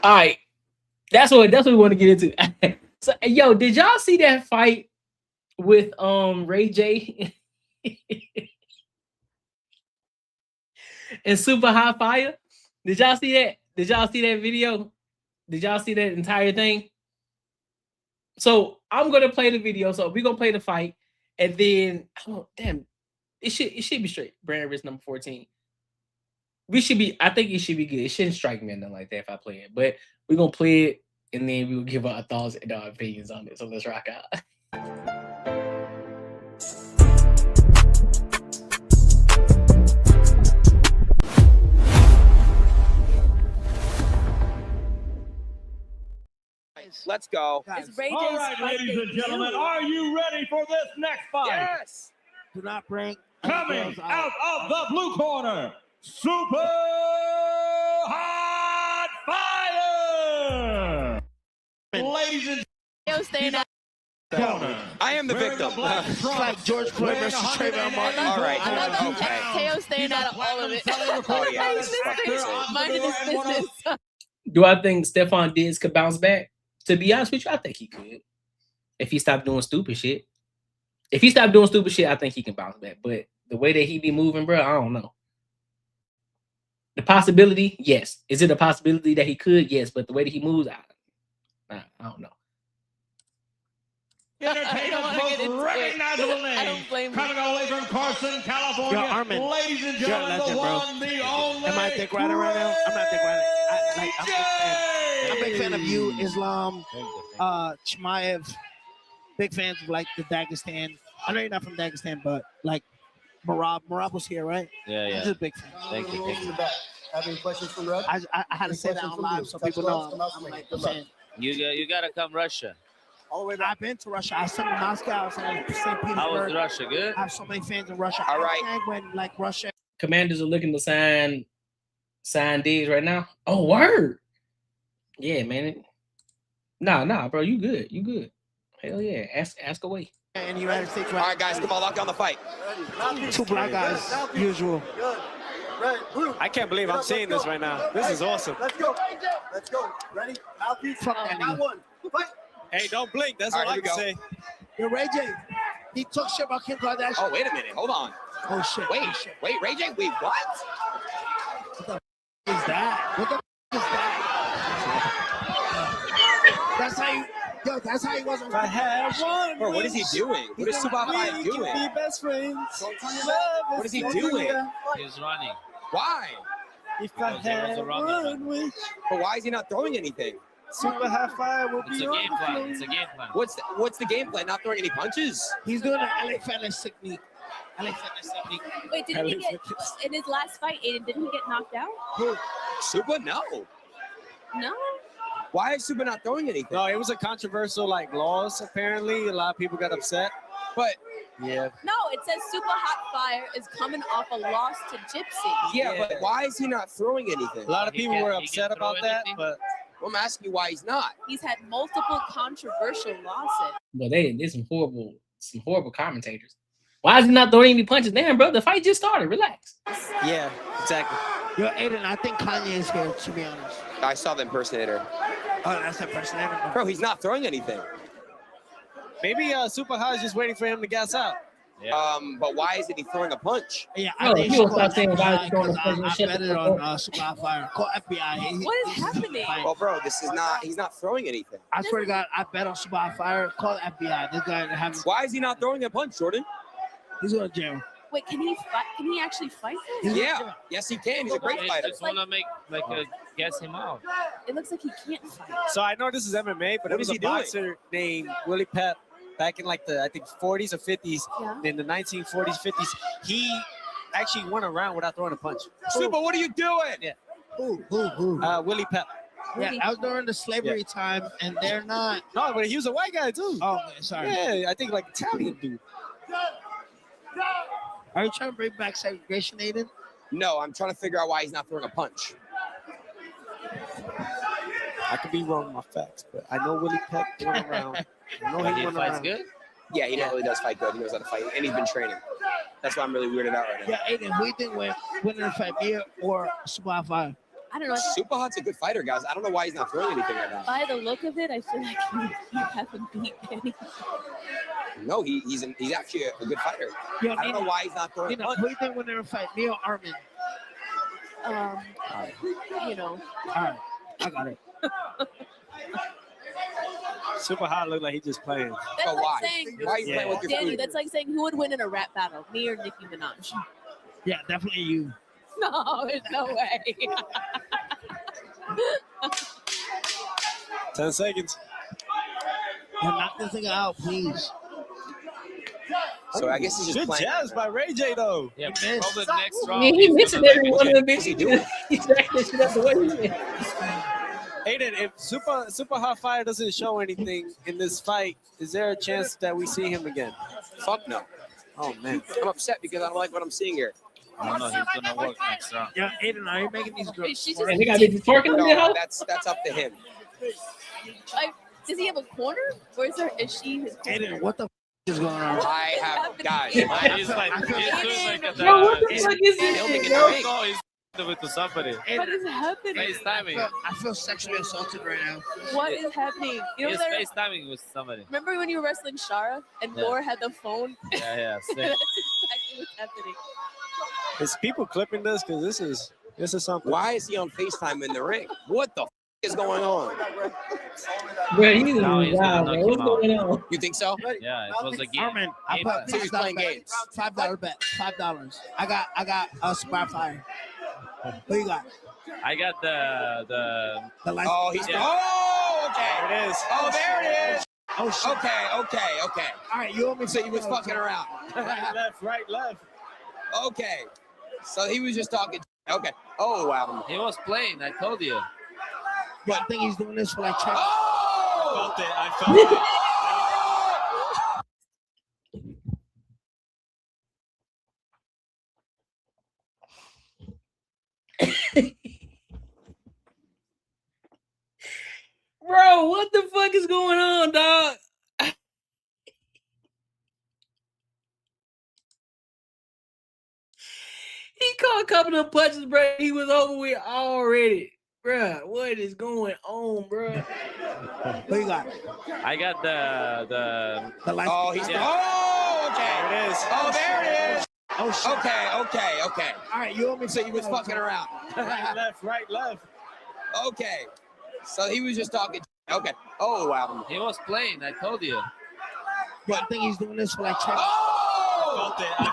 All right. That's what we want to get into. So yo, did y'all see that fight with Ray J and Super Hot Fire? Did y'all see that? Did y'all see that video? Did y'all see that entire thing? So I'm gonna play the video. So we're gonna play the fight, and then it should be straight. Brand risk number 14. I think it should be good. It shouldn't strike me nothing like that if I play it. But we're gonna play it, and then we'll give our thoughts and our opinions on it. So let's rock out.
Let's go.
It's Ray
All right, ladies and gentlemen, are you ready for this next fight?
Yes.
Do not bring coming out of the blue corner, Super Hot Fire. Ladies and gentlemen,
I am the victim.
It's like George Floyd versus Trayvon Martin.
All right.
Teo staying out of all of it.
Oh yeah, this is fucking insane.
Minding his business.
Do I think Stephon Diggs could bounce back? To be honest with you, I think he could. If he stopped doing stupid shit. I think he can bounce back. But the way that he be moving, bro, I don't know. The possibility, yes. Is it a possibility that he could? Yes. But the way that he moves, I don't know.
Entertainment's most recognizable name, coming all the way from Carson, California.
Yo, Armin,
ladies and
you're a
gentlemen,
legend,
the
bro.
one, the only.
Am I Dick Rider right now? I'm not Dick Rider. I'm a big fan of you, Islam, Chimaev. Big fans of like the Dagestan. I know you're not from Dagestan, but like Marab was here, right?
Yeah.
I'm just a big fan.
Thank you.
Have any questions from Red? I had to say that on live so people know I'm like a fan.
You gotta come Russia.
All the way back. I've been to Russia. I was in Moscow. I was in St. Petersburg.
How was Russia? Good.
I have so many fans in Russia.
All right.
When like Russia.
Commanders are looking to sign Diggs right now. Oh, word. Yeah, man. Nah, bro. You good. Hell yeah. Ask away.
In the United States.
All right, guys, come on, lock down the fight.
Two black guys, usual.
I can't believe I'm seeing this right now. This is awesome.
Let's go. Ready?
Fuck that nigga.
Hey, don't blink. That's all I can say.
Yo, Ray J, he took shit about Kim Kardashian.
Oh, wait a minute. Hold on.
Oh, shit.
Wait, Ray J, wait, what?
What the is that? What the is that? That's how he was on.
I have one.
Bro, what is he doing? What is Super Hot
We
doing?
can be best friends.
What is he doing?
He's running.
Why?
If I had one wish.
But why is he not throwing anything?
Super High Fire will
It's
be
a
on
game
the
plan.
floor.
It's a game plan.
What's the game plan? Not throwing any punches?
He's doing an LA Fitness technique. LA Fitness technique.
Wait, didn't he get in his last fight? Didn't he get knocked out?
Who? Super? No.
No.
Why is Super not throwing anything?
No, it was a controversial loss. Apparently, a lot of people got upset.
But
yeah.
No, it says Super Hot Fire is coming off a loss to Gypsy.
Yeah, but why is he not throwing anything?
A lot of people were upset about that, but
I'm asking you why he's not.
He's had multiple controversial losses.
But there's some horrible commentators. Why is he not throwing any punches? Damn, bro, the fight just started. Relax.
yeah, exactly.
Yo, Aiden, I think Kanye is here, to be honest.
I saw the impersonator.
Oh, that's the impersonator.
Bro, he's not throwing anything.
Maybe Super High is just waiting for him to gas out.
But why isn't he throwing a punch?
Yeah,
No, he will stop saying why is he throwing a punch and
I
shut
bet
the
it
fuck
on
up.
Super Hot Fire. Call FBI.
What is happening?
Well, bro, he's not throwing anything.
I swear to God, I bet on Super Hot Fire. Call the FBI. This guy has.
Why is he not throwing a punch, Jordan?
He's going to jail.
Wait, can he fight? Can he actually fight this?
Yeah. Yes, he can. He's a great
I
fighter.
just want to make guess him out.
It looks like he can't fight.
So I know this is MMA, but
What
it was
is
a
he doing?
boxer named Willie Pep back in like the 40s or 50s.
Yeah.
In the 1940s, 50s, he actually won a round without throwing a punch.
Super, what are you doing?
Yeah.
Who?
Willie Pep.
Yeah, I was during the slavery time, and they're not.
No, but he was a white guy too.
Oh, sorry.
Yeah, I think like Italian dude.
Are you trying to bring back segregation, Aiden?
No, I'm trying to figure out why he's not throwing a punch.
I could be wrong with my facts, but I know Willie Pep won around. I know he won around.
good? Yeah, he really does fight good. He knows how to fight, and he's been training. That's why I'm really weirded out right now.
Yeah, Aiden, who do you think win in a fight, me or Super Hot Fire?
I don't know.
Super Hot's a good fighter, guys. I don't know why he's not throwing anything right now.
By the look of it, I feel like he hasn't beat anyone.
No, he's actually a good fighter.
Yo,
I don't know why he's not throwing a
Nina,
punch.
who do you think win in a fight, me or Armin?
You know.
All right, I got it.
Super Hot look like he just playing.
That's
So
like
why?
saying,
Why are you playing with your
Danny,
food?
that's like saying who would win in a rap battle, me or Nicki Minaj?
Yeah, definitely you.
No, there's no way.
10 seconds.
Yeah, knock this thing out, please.
So I guess he's just
Good
playing.
jabs by Ray J though. Yeah,
probably
the next round.
Man, he missing every one of the
What's he
bitches.
doing?
He's acting shit out the way he is.
Aiden, if Super Hot Fire doesn't show anything in this fight, is there a chance that we see him again?
Fuck no.
Oh man.
I'm upset because I don't like what I'm seeing here.
I don't know. He's gonna work next round.
Yeah, Aiden, are you making these girls?
She just,
And they got bitches twerking in
No,
their house.
that's up to him.
does he have a corner? Or is she his corner?
Aiden, what the is going on?
I have guys.
He's like,
Bro, what the fuck is this
Filming
shit,
in the
bro?
ring.
He's with somebody.
What is happening?
FaceTiming.
I feel sexually assaulted right now.
What is happening? You know
He's
that?
FaceTiming with somebody.
Remember when you were wrestling Shara and
Yeah.
Laura had the phone?
Yeah,
That's
sick.
exactly what's happening.
Is people clipping this? Because this is something.
Why is he on FaceTime in the ring? What the is going on?
Bro, he's
No, he's
wild,
gonna
bro.
knock
What's
him
going on?
You think so?
Yeah, it was a game.
Armin, I put
So he's playing games.
$5 bet. $5. I got a Super Fire. Who you got?
I got the
light.
Oh, he's.
Yeah.
Oh, okay.
There it is.
Oh, there it is.
Oh shit.
Okay.
All right, you owe me.
So he was fucking around.
right, left.
Okay. So he was just talking. Okay. Oh, wow.
He was playing. I told you.
Yeah, I think he's doing this for like check.
Oh!
I felt it.
Bro, what the fuck is going on, dog? He caught a couple of punches, bro. He was over with already. Bro, what is going on, bro?
Who you got?
I got the
light.
Oh, he's.
Yeah.
Oh, okay.
There it is.
Oh, there it is.
Oh shit.
Okay.
All right, you owe me.
So he was fucking around.
right, left.
Okay. So he was just talking. Okay. Oh, wow.
He was playing. I told you.
Yeah, I think he's doing this for like check.
Oh!
I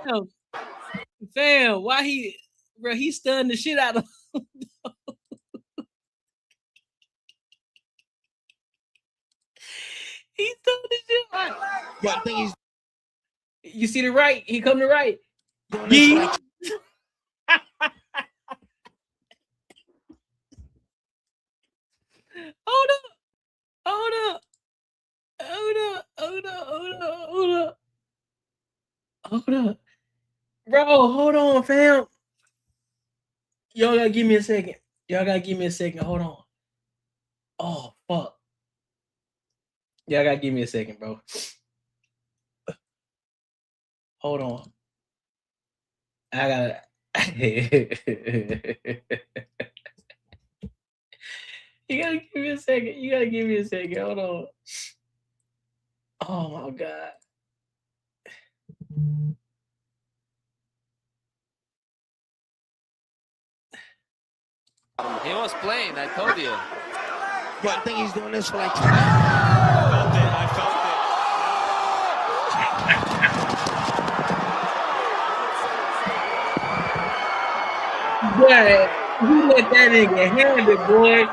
felt it.
Fam, why he stunned the shit out of him. He stunned the shit out of him.
Yeah, I think he's
You see the right? He come to right.
doing this for like
Hold up. Bro, hold on, fam. Y'all gotta give me a second. Hold on. Oh, fuck. Y'all gotta give me a second, bro. Hold on. I gotta. You gotta give me a second. You gotta give me a second. Hold on. Oh my God.
He was playing, I told you.
But I think he's doing this for like.
I felt
Boy, you let that nigga have it, boy.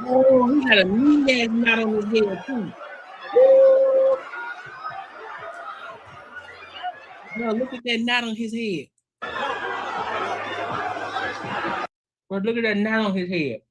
Oh, he got a mean ass knot on his head too. Woo. Bro, look at that knot on his head. Bro, look at that knot on his head.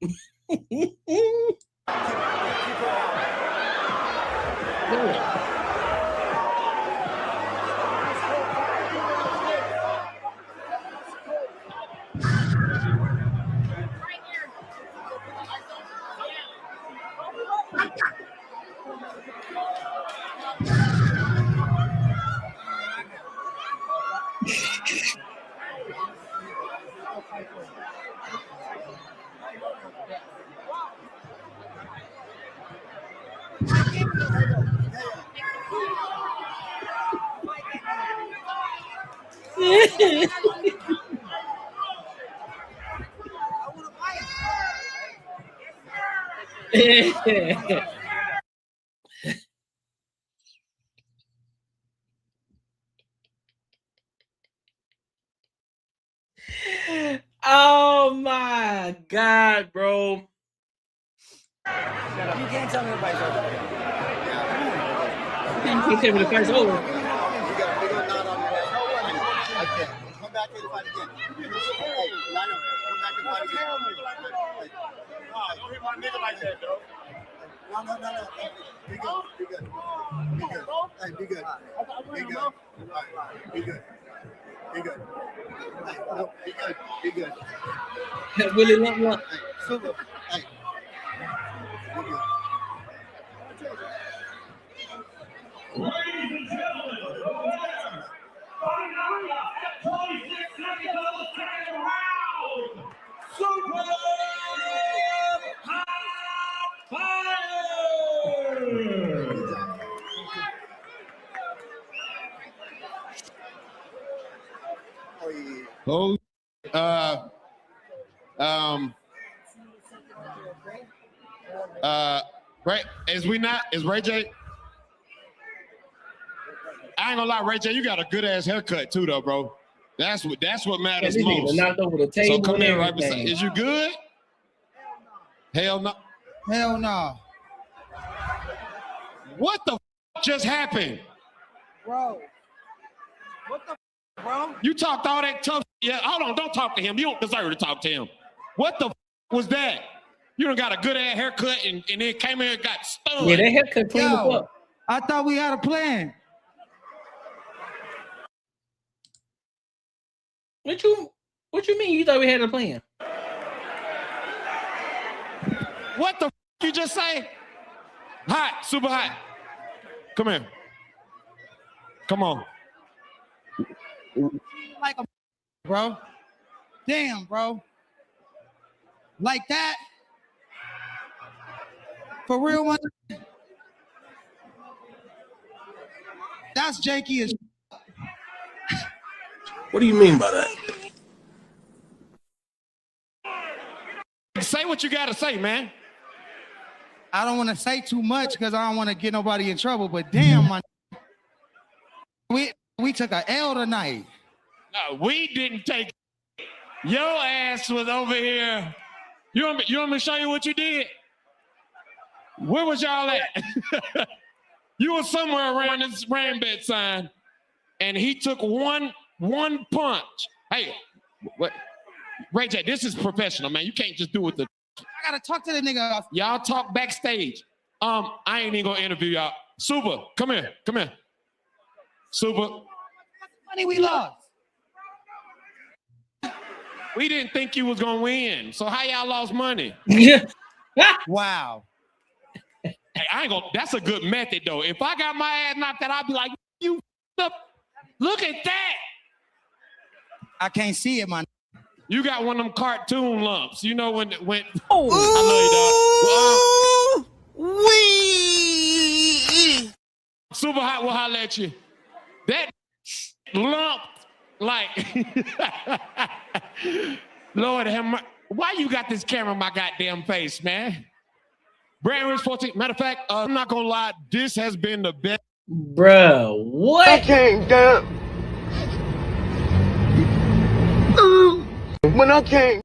Oh my God, bro.
You can't tell me the fight's over.
You can't tell me the fight's over.
Come back and fight again. Hey, line up. Come back and fight again. Hey, don't hit my nigga like that, though. No. Hey, be good. Be good. Be good. Hey, be good. Be good. All right, be good. Be good. Hey, no, be good. Be good.
Willie lump.
Hey, super. Hey. Be good.
Ladies and gentlemen, 26 seconds of the second round. Super Hot Fire!
Oh, right? Is Ray J? I ain't gonna lie, Ray J, you got a good ass haircut too, though, bro. That's what matters most.
Knocked over the table.
So come
and
here right
everything.
beside. Is you good? Hell no.
Hell no.
What the just happened?
Bro. What the bro?
You talked all that tough. Yeah, hold on, don't talk to him. You don't deserve to talk to him. What the was that? You done got a good ass haircut and then came in and got stunned.
Yeah, that haircut cleaned up.
I thought we had a plan.
What you mean? You thought we had a plan?
What the you just say? Hot, super hot. Come here. Come on.
Like a bro. Damn, bro. Like that? For real one? That's janky as
What do you mean by that? Say what you gotta say, man.
I don't want to say too much because I don't want to get nobody in trouble, but damn, we took a L tonight.
No, we didn't take. Your ass was over here. You want me to show you what you did? Where was y'all at? You were somewhere around this rain bed sign, and he took one punch. Hey, what? Ray J, this is professional, man. You can't just do it the.
I gotta talk to the nigga.
Y'all talk backstage. I ain't even gonna interview y'all. Super, come here. Super.
Money we lost.
We didn't think you was gonna win. So how y'all lost money?
Yeah.
Wow.
Hey, I ain't gonna. That's a good method though. If I got my ass knocked out, I'd be like, you up. Look at that.
I can't see it, man.
You got one of them cartoon lumps. You know when
Oh,
I love you, dog.
wee.
Super hot will holler at you. That lump, like, Lord have mercy. Why you got this camera in my goddamn face, man? Brand Rich 14. Matter of fact, I'm not gonna lie, this has been the best.
Bruh, what?
I came down. When I came.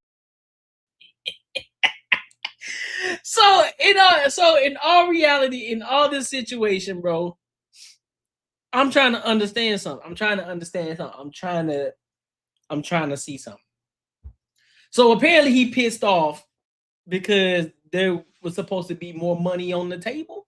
So in all reality, in all this situation, bro, I'm trying to understand something. I'm trying to see something. So apparently he pissed off because there was supposed to be more money on the table.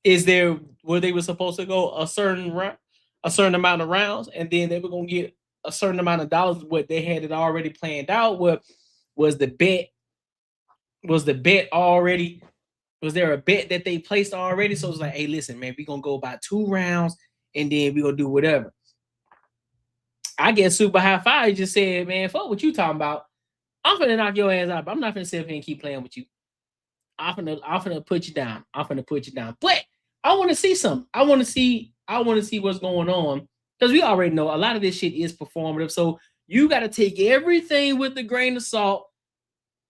Where they were supposed to go a certain amount of rounds, and then they were gonna get a certain amount of dollars. What they had it already planned out. What was the bet? Was the bet already? Was there a bet that they placed already? So it's like, hey, listen, man, we're gonna go about 2 rounds and then we're gonna do whatever. I guess Super High Five just said, man, fuck what you talking about. I'm finna knock your ass out, but I'm not finna sit up here and keep playing with you. I'm finna put you down. But I want to see something. I want to see what's going on. Because we already know a lot of this shit is performative. So you got to take everything with a grain of salt.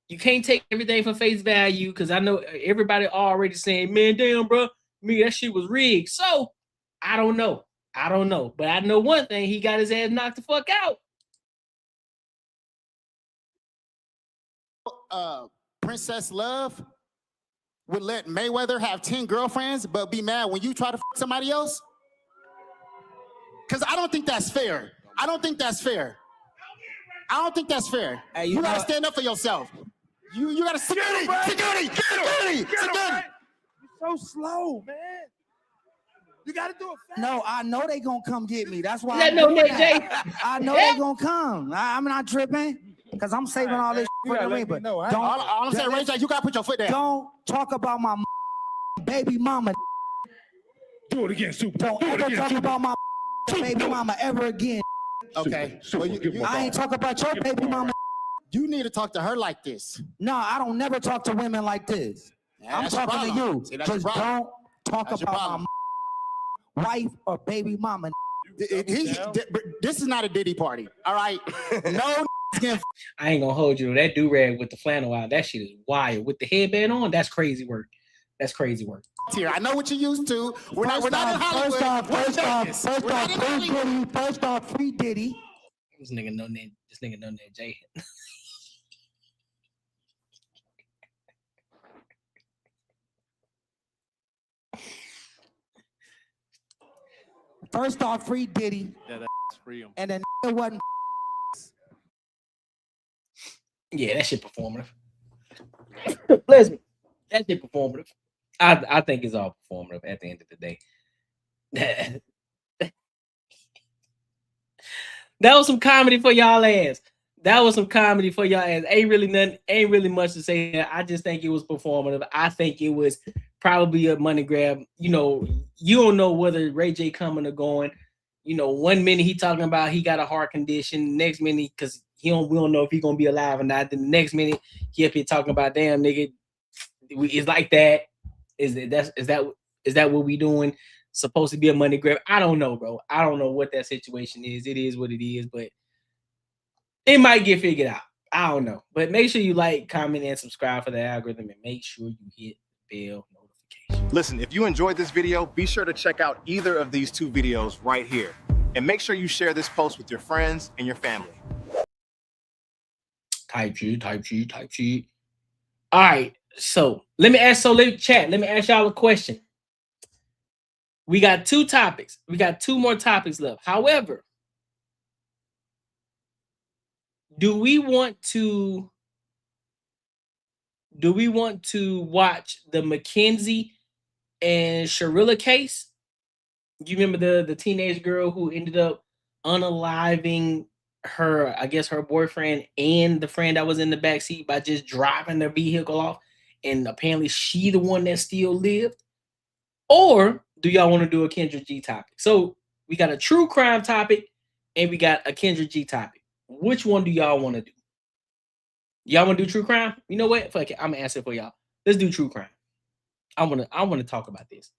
You can't take everything for face value, because I know everybody already saying, man, damn, bro, that shit was rigged. So I don't know. But I know one thing, he got his ass knocked the fuck out.
Princess Love would let Mayweather have 10 girlfriends, but be mad when you try to fuck somebody else? Because I don't think that's fair. I don't think that's fair. Hey, you gotta stand up for yourself. You gotta security.
You're so slow, man. You gotta do it fast.
No, I know they gonna come get me. That's why
I know they
gonna come. I'm not tripping. Because I'm saving all this for the ring. But
all I'm saying, Ray J, you gotta put your foot down.
Don't talk about my baby mama.
Do it again, Super.
Don't ever talk about my baby mama ever again.
Okay.
I ain't talk about your baby mama.
You need to talk to her like this.
No, I don't never talk to women like this.
Yeah,
I'm talking to you. Just don't talk
That's
about my wife or baby mama.
This is not a Diddy party. All right. No.
I ain't gonna hold you. That do-rag with the flannel out, that shit is wild. With the headband on, that's crazy work.
Here, I know what you used to. We're not in Hollywood.
First off, free Diddy.
This nigga know that Jay.
First off, free Diddy.
Yeah, that's free.
And then it wasn't.
Yeah, that shit performative. Bless me. That shit performative. I think it's all performative at the end of the day. That was some comedy for y'all ass. Ain't really much to say. I just think it was performative. I think it was probably a money grab. You know, you don't know whether Ray J coming or going. You know, 1 minute he talking about he got a heart condition. Next minute, because we don't know if he's gonna be alive or not. Then the next minute he up here talking about, damn nigga, it's like that. Is that what we doing? Supposed to be a money grab? I don't know, bro. I don't know what that situation is. It is what it is, but it might get figured out. I don't know. But make sure you like, comment, and subscribe for the algorithm, and make sure you hit bell notification.
Listen, if you enjoyed this video, be sure to check out either of these 2 videos right here. And make sure you share this post with your friends and your family.
Type sheet. All right. So let me ask y'all a question. We got 2 topics. We got 2 more topics left. However, do we want to watch the McKenzie and Sharilla case? You remember the teenage girl who ended up unaliving her, I guess her boyfriend and the friend that was in the backseat by just driving their vehicle off, and apparently she the one that still lived? Or do y'all want to do a Kendra G topic? So we got a true crime topic and we got a Kendra G topic. Which one do y'all want to do? Y'all want to do true crime? You know what? Fuck it. I'm gonna answer for y'all. Let's do true crime. I wanna talk about this.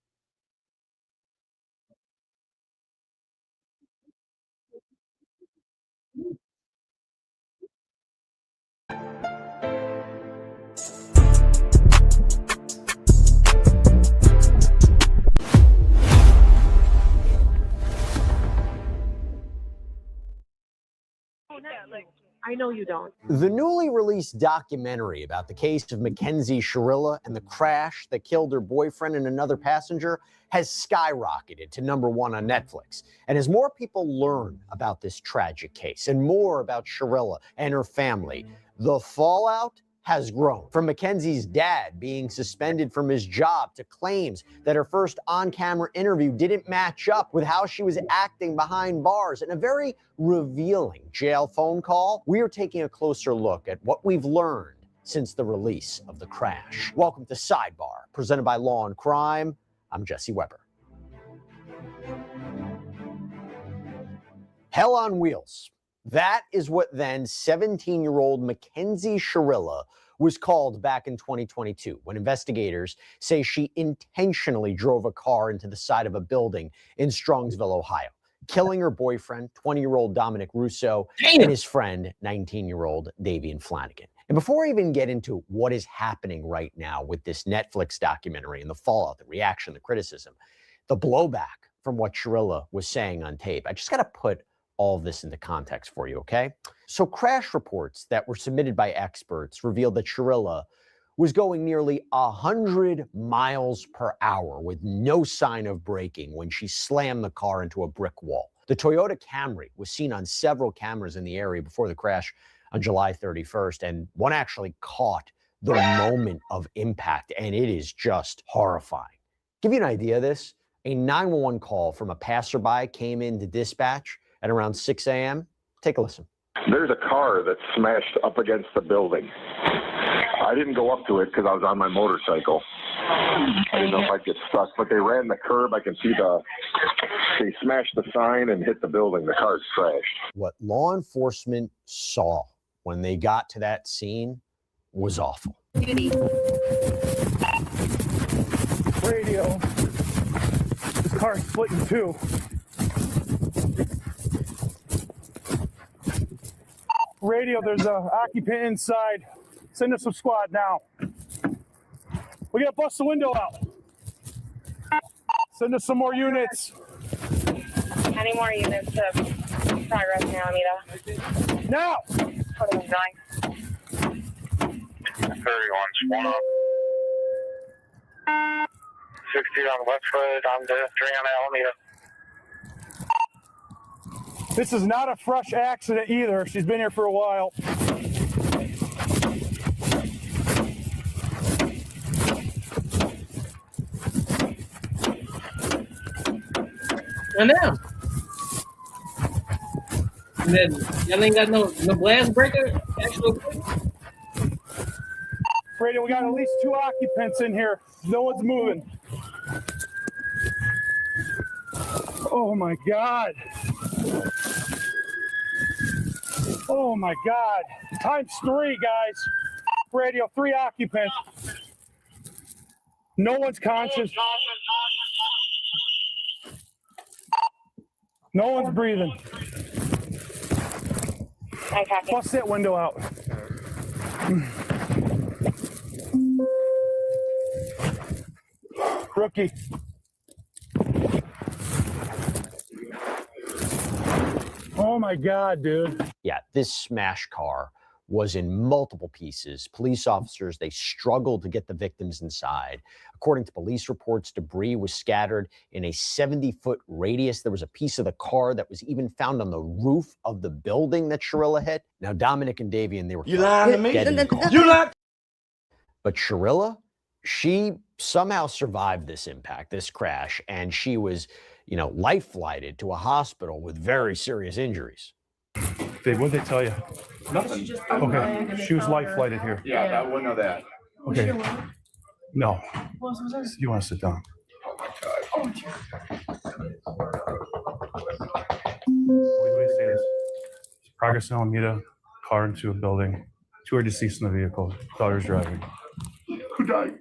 I know you don't.
The newly released documentary about the case of Mackenzie Shirilla and the crash that killed her boyfriend and another passenger has skyrocketed to #1 on Netflix. And as more people learn about this tragic case and more about Shirilla and her family, the fallout has grown. From Mackenzie's dad being suspended from his job to claims that her first on-camera interview didn't match up with how she was acting behind bars, and a very revealing jail phone call, we are taking a closer look at what we've learned since the release of The Crash. Welcome to Sidebar, presented by Law and Crime. I'm Jesse Weber. Hell on wheels. That is what then 17-year-old Mackenzie Shirilla was called back in 2022 when investigators say she intentionally drove a car into the side of a building in Strongsville, Ohio, killing her boyfriend, 20-year-old Dominic Russo, and his friend, 19-year-old Davian Flanagan. And before I even get into what is happening right now with this Netflix documentary and the fallout, the reaction, the criticism, the blowback from what Shirilla was saying on tape, I just got to put all of this into context for you, okay? So crash reports that were submitted by experts revealed that Shirilla was going nearly 100 miles per hour with no sign of braking when she slammed the car into a brick wall. The Toyota Camry was seen on several cameras in the area before the crash on July 31st, and one actually caught the moment of impact, and it is just horrifying. Give you an idea of this, a 911 call from a passerby came into dispatch at around 6 a.m. Take a listen.
There's a car that's smashed up against the building. I didn't go up to it because I was on my motorcycle. I didn't know if I'd get stuck, but they ran the curb. I can see they smashed the sign and hit the building. The car's crashed.
What law enforcement saw when they got to that scene was awful.
Radio. This car's split in two. Radio, there's an occupant inside. Send us some squad now. We gotta bust the window out. Send us some more units.
Any more units to progress now, Anita?
Now!
What are we doing?
31, one up. 60 on the west side, I'm the 3 on Alameda.
This is not a fresh accident either. She's been here for a while.
And now, and then y'all ain't got no blast breaker. Actual.
Radio, we got at least 2 occupants in here. No one's moving. Oh my God. Oh my God. Times 3, guys. Radio, 3 occupants. No one's conscious. No one's breathing. Bust that window out. Rookie. Oh my God, dude.
Yeah, this smash car was in multiple pieces. Police officers, they struggled to get the victims inside. According to police reports, debris was scattered in a 70-foot radius. There was a piece of the car that was even found on the roof of the building that Shirilla hit. Now, Dominic and Davian, they were
You lying to me?
dead in the car.
You lying?
But Shirilla, she somehow survived this impact, this crash, and she was, life flighted to a hospital with very serious injuries.
Dave, what did they tell you?
Nothing.
Okay, she was life flighted here.
Yeah, I wouldn't know that.
Okay. No. You want to sit down? Wait, say this. Progress in Alameda, car into a building. 2 are deceased in the vehicle. Daughter's driving. Who died?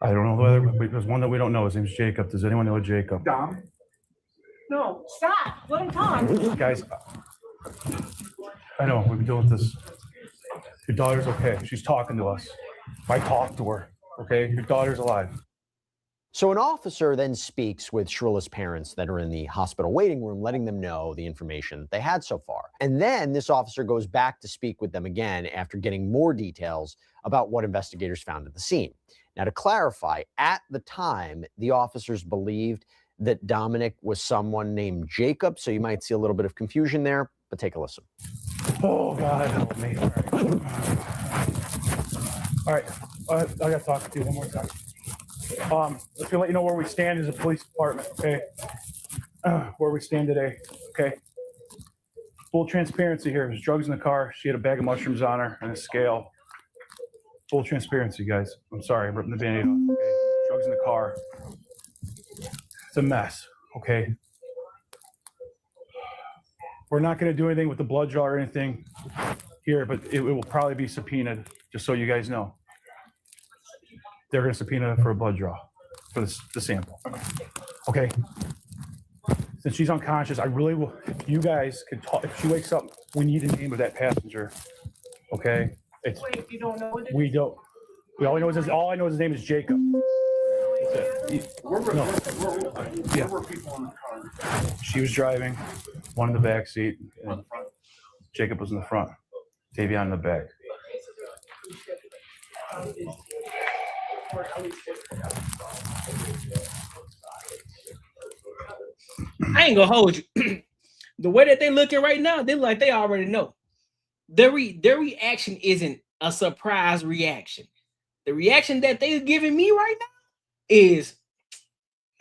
I don't know whether, but there's one that we don't know. His name's Jacob. Does anyone know Jacob?
Dom? No, stop. Let him talk.
Guys, I know, we've been dealing with this. Your daughter's okay. She's talking to us. I talked to her, okay? Your daughter's alive.
So an officer then speaks with Shrilla's parents that are in the hospital waiting room, letting them know the information that they had so far. And then this officer goes back to speak with them again after getting more details about what investigators found at the scene. Now, to clarify, at the time, the officers believed that Dominic was someone named Jacob, so you might see a little bit of confusion there, but take a listen.
Oh, God, help me. All right, I got to talk to you one more time. Just to let you know where we stand as a police department, okay? Where we stand today, okay? Full transparency here. There's drugs in the car. She had a bag of mushrooms on her and a scale. Full transparency, guys. I'm sorry, I'm ripping the Band-Aid off, okay? Drugs in the car. It's a mess, okay? We're not going to do anything with the blood draw or anything here, but it will probably be subpoenaed, just so you guys know. They're going to subpoena for a blood draw for the sample. Okay. Since she's unconscious, I really will. If you guys could talk, if she wakes up, we need the name of that passenger. Okay. Wait,
you don't know what it is?
We don't. All I know is his name is Jacob. That's it. Yeah. She was driving, one in the back seat, and Jacob was in the front. Davion in the back.
I ain't gonna hold you. The way that they're looking right now, they look like they already know. Their reaction isn't a surprise reaction. The reaction that they're giving me right now is,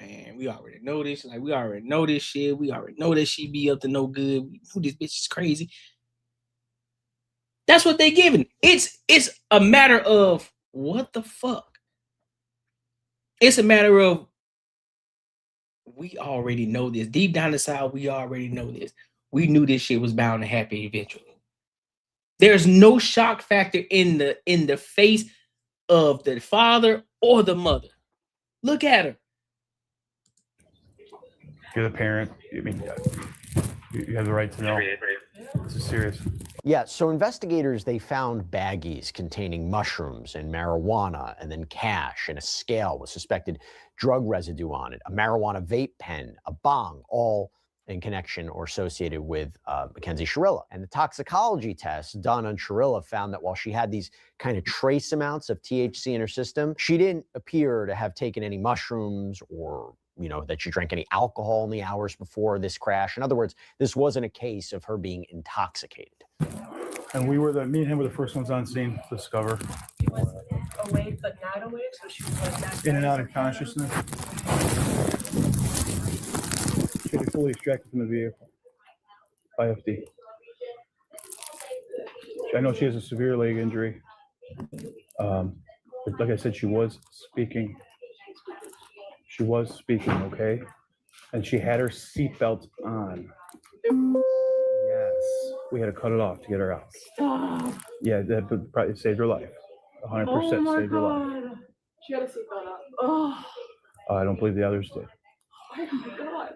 man, we already know this. Like, we already know this shit. We already know that she be up to no good. We know this bitch is crazy. That's what they giving. It's a matter of what the fuck. It's a matter of, we already know this. Deep down inside, we already know this. We knew this shit was bound to happen eventually. There's no shock factor in the face of the father or the mother. Look at her.
You're the parent. I mean, you have the right to know. This is serious.
Yeah, so investigators, they found baggies containing mushrooms and marijuana, and then cash and a scale with suspected drug residue on it, a marijuana vape pen, a bong, all in connection or associated with Mackenzie Shirilla. And the toxicology test done on Shirilla found that while she had these kind of trace amounts of THC in her system, she didn't appear to have taken any mushrooms or, you know, that she drank any alcohol in the hours before this crash. In other words, this wasn't a case of her being intoxicated.
And me and him were the first ones on scene to discover.
She was awake, but not awake, so she was like that.
In and out of consciousness. She was fully extracted from the vehicle. IFD. I know she has a severe leg injury. But like I said, she was speaking. She was speaking, okay? And she had her seatbelt on. Yes. We had to cut it off to get her out.
Stop.
Yeah, that probably saved her life. 100% saved her life.
She had a seatbelt up. Oh.
I don't believe the others did.
Oh my God.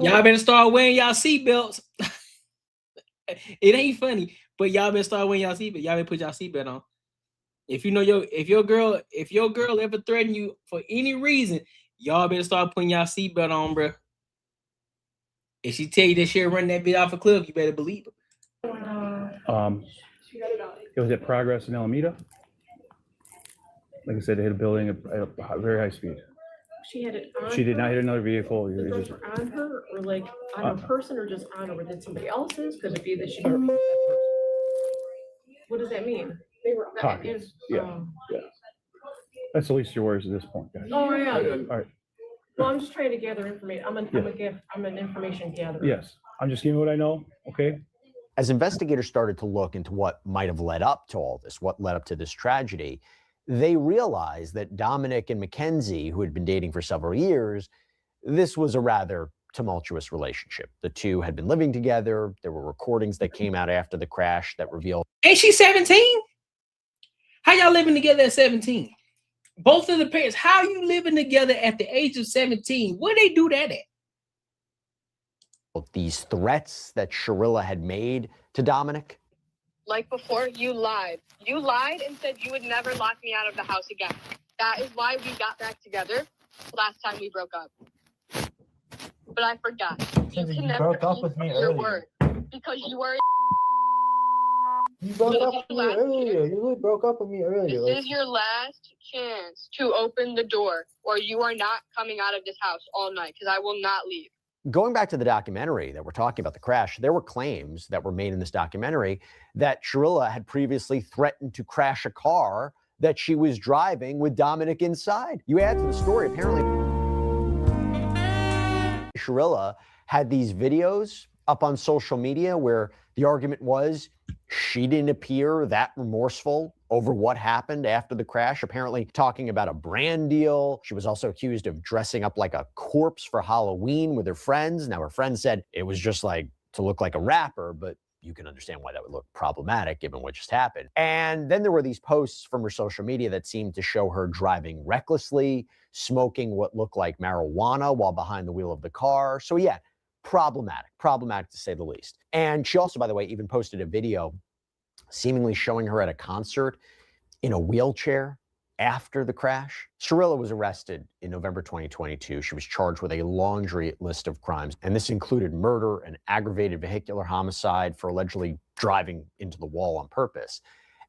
Y'all better start wearing y'all seatbelts. It ain't funny, but y'all better start wearing y'all seatbelt. Y'all better put y'all seatbelt on. If you know if your girl ever threaten you for any reason, y'all better start putting y'all seatbelt on, bro. If she tell you that she'll run that bit off a cliff, you better believe her.
It was at Progress in Alameda. Like I said, they hit a building at a very high speed.
She had it on.
She did not hit another vehicle.
The girls were on her, or like on her person, or just on her? Or did somebody else's? Because if you that she. What does that mean? They were
pockets. Yeah. That's the least your worries at this point, guys.
Oh yeah.
All right.
Well, I'm just trying to gather information. I'm an information gatherer.
Yes, I'm just giving you what I know. Okay.
As investigators started to look into what might have led up to all this, what led up to this tragedy, they realized that Dominic and Mackenzie, who had been dating for several years, this was a rather tumultuous relationship. The two had been living together. There were recordings that came out after the crash that revealed.
Ain't she 17? How y'all living together at 17? Both of the parents, how you living together at the age of 17? Where they do that at?
These threats that Sharilla had made to Dominic.
Like before, you lied. You lied and said you would never lock me out of the house again. That is why we got back together last time we broke up. But I forgot. You can never
broke up with me
keep your
earlier.
word because you were.
You broke up with me earlier. You really broke up with me earlier.
This is your last chance to open the door, or you are not coming out of this house all night because I will not leave.
Going back to the documentary that we're talking about, the crash, there were claims that were made in this documentary that Sharilla had previously threatened to crash a car that she was driving with Dominic inside. You add to the story, apparently Sharilla had these videos up on social media where the argument was she didn't appear that remorseful over what happened after the crash, apparently talking about a brand deal. She was also accused of dressing up like a corpse for Halloween with her friends. Now, her friends said it was just like to look like a rapper, but you can understand why that would look problematic given what just happened. And then there were these posts from her social media that seemed to show her driving recklessly, smoking what looked like marijuana while behind the wheel of the car. So yeah, problematic to say the least. And she also, by the way, even posted a video seemingly showing her at a concert in a wheelchair after the crash. Sharilla was arrested in November 2022. She was charged with a laundry list of crimes, and this included murder and aggravated vehicular homicide for allegedly driving into the wall on purpose.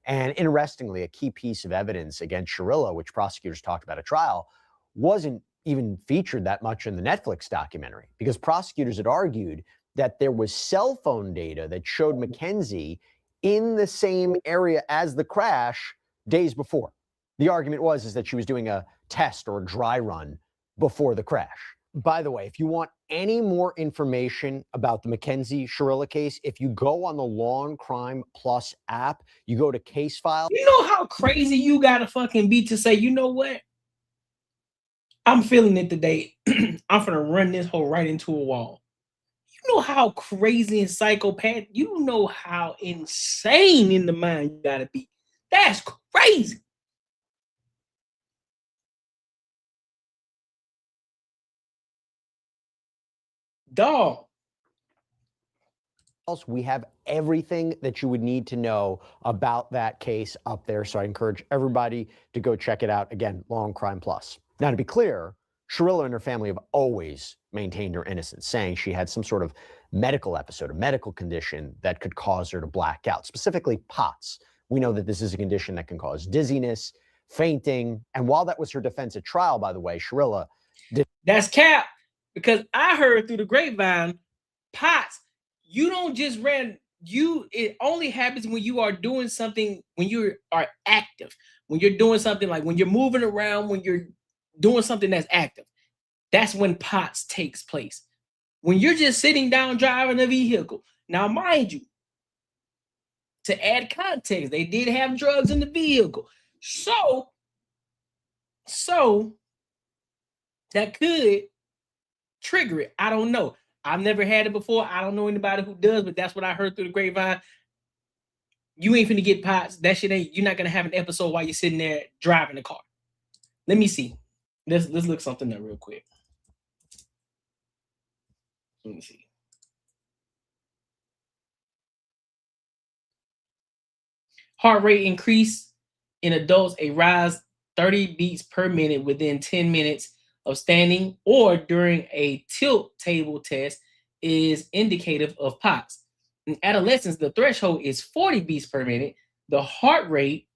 And interestingly, a key piece of evidence against Sharilla, which prosecutors talked about at trial, wasn't even featured that much in the Netflix documentary, because prosecutors had argued that there was cell phone data that showed Mackenzie in the same area as the crash days before. The argument was that she was doing a test or a dry run before the crash. By the way, if you want any more information about the Mackenzie Sharilla case, if you go on the Law & Crime Plus app, you go to case file.
You know how crazy you gotta fucking be to say, you know what? I'm feeling it today. I'm gonna run this hole right into a wall. You know how crazy and psychopath, you know how insane in the mind you gotta be. That's crazy. Dog.
We have everything that you would need to know about that case up there. So I encourage everybody to go check it out. Again, Law & Crime Plus. Now, to be clear, Sharilla and her family have always maintained her innocence, saying she had some sort of medical episode, a medical condition that could cause her to black out, specifically POTS. We know that this is a condition that can cause dizziness, fainting. And while that was her defense at trial, by the way, Sharilla did.
That's cap, because I heard through the grapevine, POTS, you don't just it only happens when you are doing something, when you are active, when you're doing something like when you're moving around, when you're doing something that's active. That's when POTS takes place. When you're just sitting down driving a vehicle. Now, mind you, to add context, they did have drugs in the vehicle. So that could trigger it. I don't know. I've never had it before. I don't know anybody who does, but that's what I heard through the grapevine. You ain't finna get POTS. That shit ain't, you're not gonna have an episode while you're sitting there driving the car. Let me see. Let's look something up real quick. Let me see. Heart rate increase in adults, a rise 30 beats per minute within 10 minutes of standing or during a tilt table test is indicative of POTS. In adolescents, the threshold is 40 beats per minute. The heart rate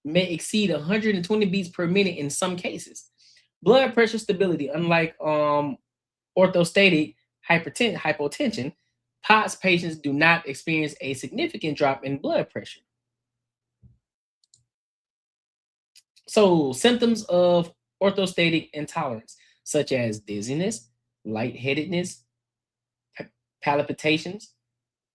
may exceed 120 beats per minute in some cases. Blood pressure stability, unlike orthostatic hypotension, POTS patients do not experience a significant drop in blood pressure. So symptoms of orthostatic intolerance, such as dizziness, lightheadedness, palpitations,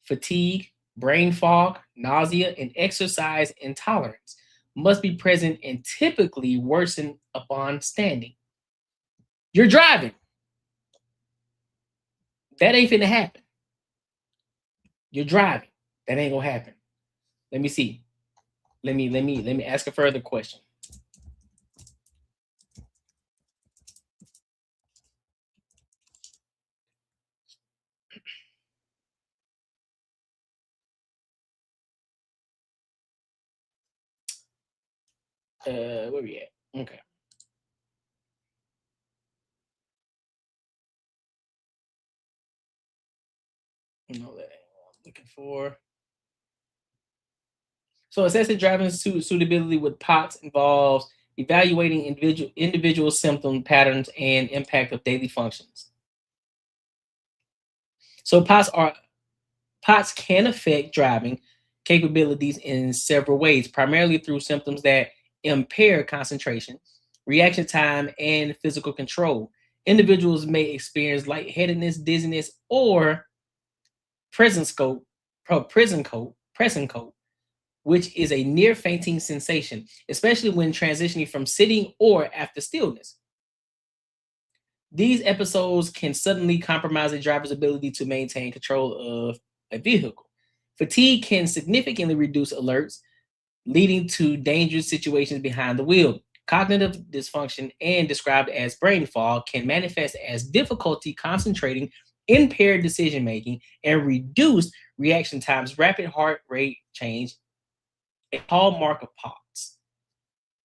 fatigue, brain fog, nausea, and exercise intolerance, must be present and typically worsen upon standing. You're driving. That ain't finna happen. You're driving. That ain't gonna happen. Let me see. Let me ask a further question. Where we at? Okay. No, that ain't what I'm looking for. So excessive driving suitability with POTS involves evaluating individual symptom patterns and impact of daily functions. So POTS can affect driving capabilities in several ways, primarily through symptoms that impair concentration, reaction time, and physical control. Individuals may experience lightheadedness, dizziness, or prison coat, which is a near fainting sensation, especially when transitioning from sitting or after stillness. These episodes can suddenly compromise a driver's ability to maintain control of a vehicle. Fatigue can significantly reduce alerts, leading to dangerous situations behind the wheel. Cognitive dysfunction, and described as brain fog, can manifest as difficulty concentrating, impaired decision making, and reduced reaction times. Rapid heart rate change, a hallmark of POTS,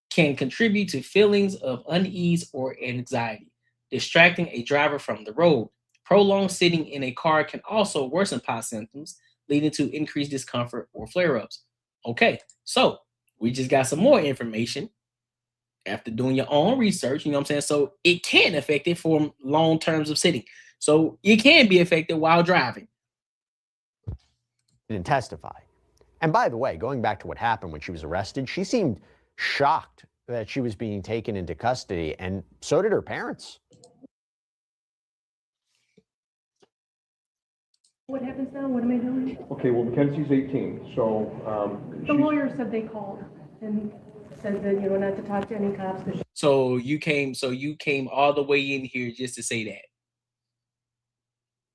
can contribute to feelings of unease or anxiety, distracting a driver from the road. Prolonged sitting in a car can also worsen POTS symptoms, leading to increased discomfort or flare-ups. Okay, so we just got some more information after doing your own research, you know what I'm saying? So it can affect it for long terms of sitting. So it can be affected while driving.
Didn't testify. And by the way, going back to what happened when she was arrested, she seemed shocked that she was being taken into custody, and so did her parents.
What happens now? What am I doing?
Okay, well, Mackenzie's 18, so
The lawyer said they called and said that, you know, not to talk to any cops.
So you came all the way in here just to say that.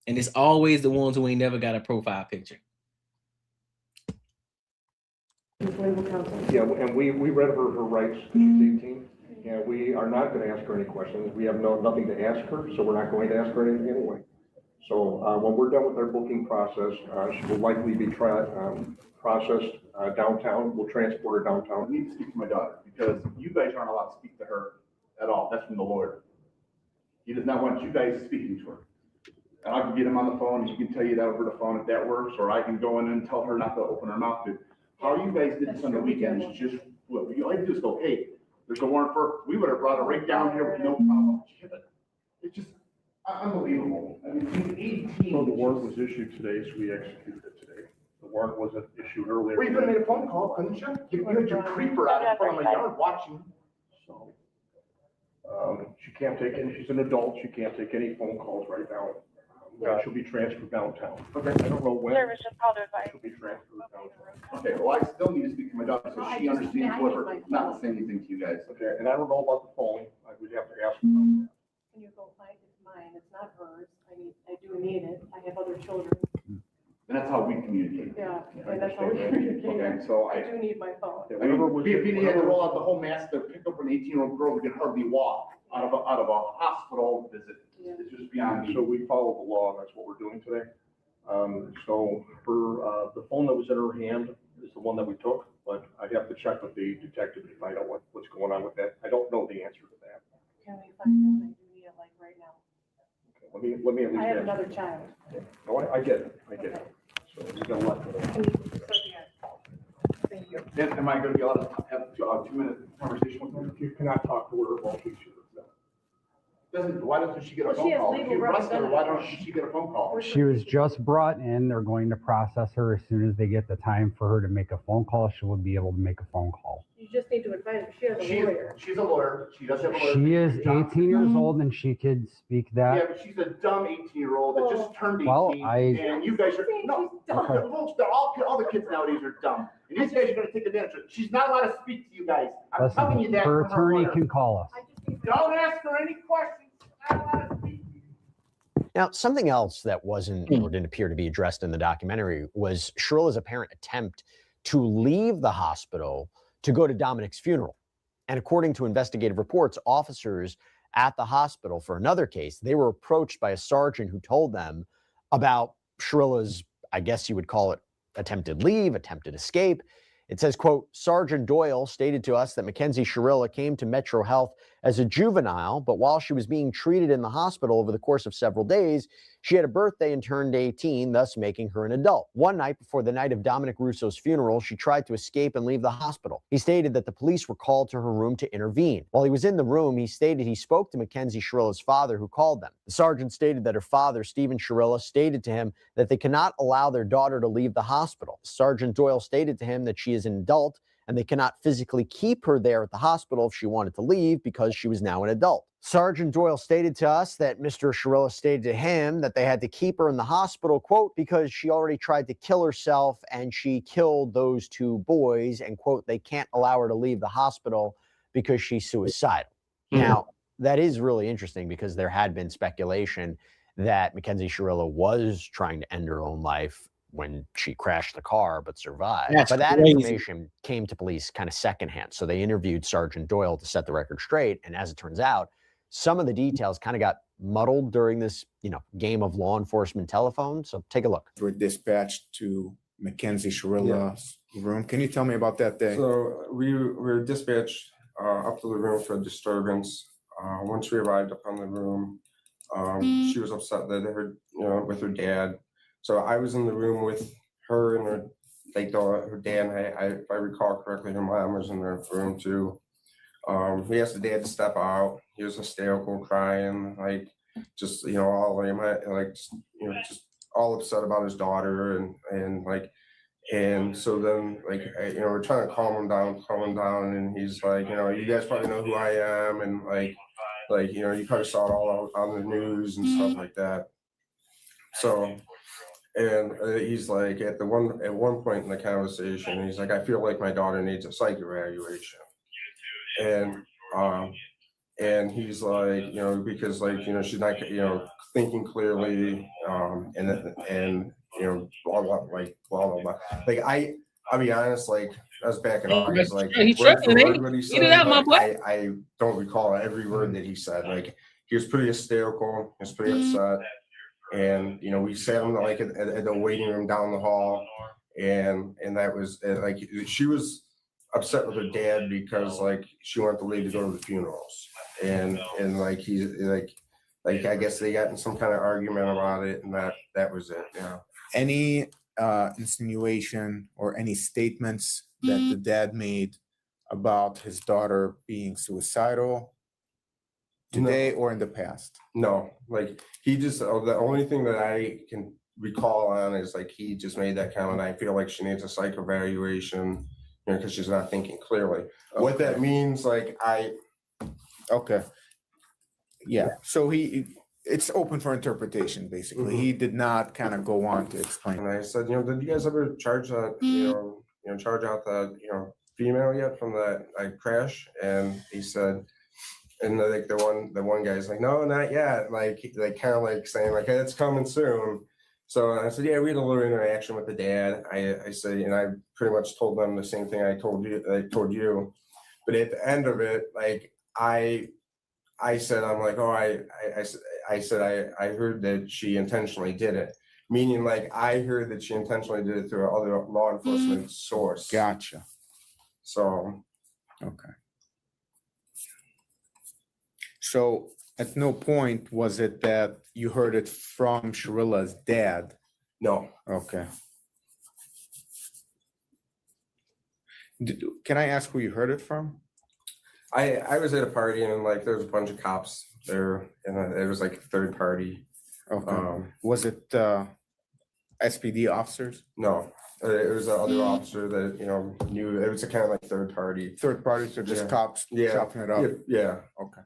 And it's always the ones who ain't never got a profile picture.
Yeah, and we read her rights. She's 18, and we are not going to ask her any questions. We have nothing to ask her, so we're not going to ask her anything anyway. So when we're done with our booking process, she will likely be processed downtown. We'll transport her downtown.
I need to speak to my daughter because you guys aren't allowed to speak to her at all. That's from the lawyer. He does not want you guys speaking to her. And I can get him on the phone, and he can tell you that over the phone if that works, or I can go in and tell her not to open her mouth. How you guys did this on the weekends, just, well, you all just go, hey, there's a warrant for, we would have brought her right down here with no problem. It's just unbelievable. I mean, she's 18.
So the warrant was issued today, so we executed it today. The warrant wasn't issued earlier.
Well, you could have made a phone call, couldn't you? You had your creeper out in front of my yard watching.
So, she can't take any, she's an adult, she can't take any phone calls right now. She'll be transferred downtown.
Okay.
I don't know when.
Service just called to advise.
She'll be transferred downtown.
Okay, well, I still need to speak to my daughter so she understands whatever, not to say anything to you guys.
Okay, and I don't know about the phone. I would have to ask.
Can you go find it? It's mine. It's not hers. I do need it. I have other children.
And that's how we communicate.
Yeah, and that's how we communicate.
Okay, so
I do need my phone.
I mean, if he had to roll out the whole mask to pick up an 18-year-old girl who can hardly walk out of a hospital visit. It's just beyond me.
So we follow the law, and that's what we're doing today. So her, the phone that was in her hand is the one that we took, but I'd have to check with the detective to find out what's going on with that. I don't know the answer to that.
Can we find it? I do need it like right now.
Okay, let me at least.
I have
ask.
another child.
No, I get it. So you got a lot.
Thank you.
Then am I going to be allowed to have a 2-minute conversation with her?
You cannot talk to her about these.
Why doesn't she get a
Well,
phone
she has
call?
legal
If you arrest her, why
representative.
don't she get a phone call?
She was just brought in. They're going to process her. As soon as they get the time for her to make a phone call, she will be able to make a phone call.
You just need to advise her. She has a lawyer.
She's a lawyer. She does have a lawyer.
She is 18 years old and she could speak
Yeah,
that.
but she's a dumb 18-year-old that just turned 18.
Well,
And you guys are, no,
Okay.
the folks, all the kids nowadays are dumb. And these guys are gonna take advantage of it. She's not allowed to speak to you guys. I'm telling you
Listen,
that.
her
from her
attorney
lawyer.
can call us.
Don't ask her any questions. She's not allowed to speak to you.
Now, something else that wasn't or didn't appear to be addressed in the documentary was Sharilla's apparent attempt to leave the hospital to go to Dominic's funeral. And according to investigative reports, officers at the hospital for another case, they were approached by a sergeant who told them about Sharilla's, I guess you would call it, attempted leave, attempted escape. It says, quote, Sergeant Doyle stated to us that Mackenzie Sharilla came to Metro Health as a juvenile, but while she was being treated in the hospital over the course of several days, she had a birthday and turned 18, thus making her an adult. One night before the night of Dominic Russo's funeral, she tried to escape and leave the hospital. He stated that the police were called to her room to intervene. While he was in the room, he stated he spoke to Mackenzie Sharilla's father, who called them. The sergeant stated that her father, Stephen Sharilla, stated to him that they cannot allow their daughter to leave the hospital. Sergeant Doyle stated to him that she is an adult and they cannot physically keep her there at the hospital if she wanted to leave because she was now an adult. Sergeant Doyle stated to us that Mr. Sharilla stated to him that they had to keep her in the hospital, quote, because she already tried to kill herself and she killed those two boys, and, quote, they can't allow her to leave the hospital because she's suicidal. Now, that is really interesting because there had been speculation that Mackenzie Sharilla was trying to end her own life when she crashed the car but survived.
That's
but that
crazy.
information came to police kind of secondhand. So they interviewed Sergeant Doyle to set the record straight. And as it turns out, some of the details kind of got muddled during this, game of law enforcement telephone. So take a look.
We're dispatched to Mackenzie Sharilla's room. Can you tell me about that day?
So we were dispatched up to the room for a disturbance. Once we arrived up on the room, she was upset that with her dad. So I was in the room with her and her dad. And if I recall correctly, her mom was in the room too. He asked the dad to step out. He was hysterical, crying, just all upset about his daughter, and so then we're trying to calm him down, and he's like, you guys probably know who I am, and you probably saw it all on the news and stuff like that. So. And he's like, at one point in the conversation, he's like, I feel like my daughter needs a psych evaluation. And he's like, because she's not, thinking clearly, and blah blah blah. I'll be honest, I was backing off. He's like,
he's struggling.
What he
Get
said,
it out, my boy.
I don't recall every word that he said. He was pretty hysterical. He was pretty upset. And we sat him at the waiting room down the hall, and that was she was upset with her dad because she wanted to leave to go to the funerals, and I guess they got in some kind of argument about it, and that was it. Yeah.
Any insinuation or any statements that the dad made about his daughter being suicidal today or in the past?
No, he just, the only thing that I can recall on is he just made that comment. I feel like she needs a psych evaluation, because she's not thinking clearly. Okay. What that means,
okay. Yeah. So it's open for interpretation, basically. He did not kind of go on to explain.
And I said, did you guys ever charge that, charge out the, female yet from that crash? And he said, and the one guy's like, no, not yet. Kind of saying hey, it's coming soon. So I said, yeah, we had a little interaction with the dad. I said, and I pretty much told them the same thing I told you. But at the end of it, I said, I'm like, oh, I said I heard that she intentionally did it. Meaning I heard that she intentionally did it through another law enforcement source.
Gotcha.
So
okay. So at no point was it that you heard it from Sharilla's dad?
No.
Okay. Can I ask who you heard it from?
I was at a party and there was a bunch of cops there, and it was a third party.
Okay. Was it SPD officers?
No, it was another officer that knew. It was a kind of third party.
Third party, so just cops chopping it up.
Yeah.
Okay.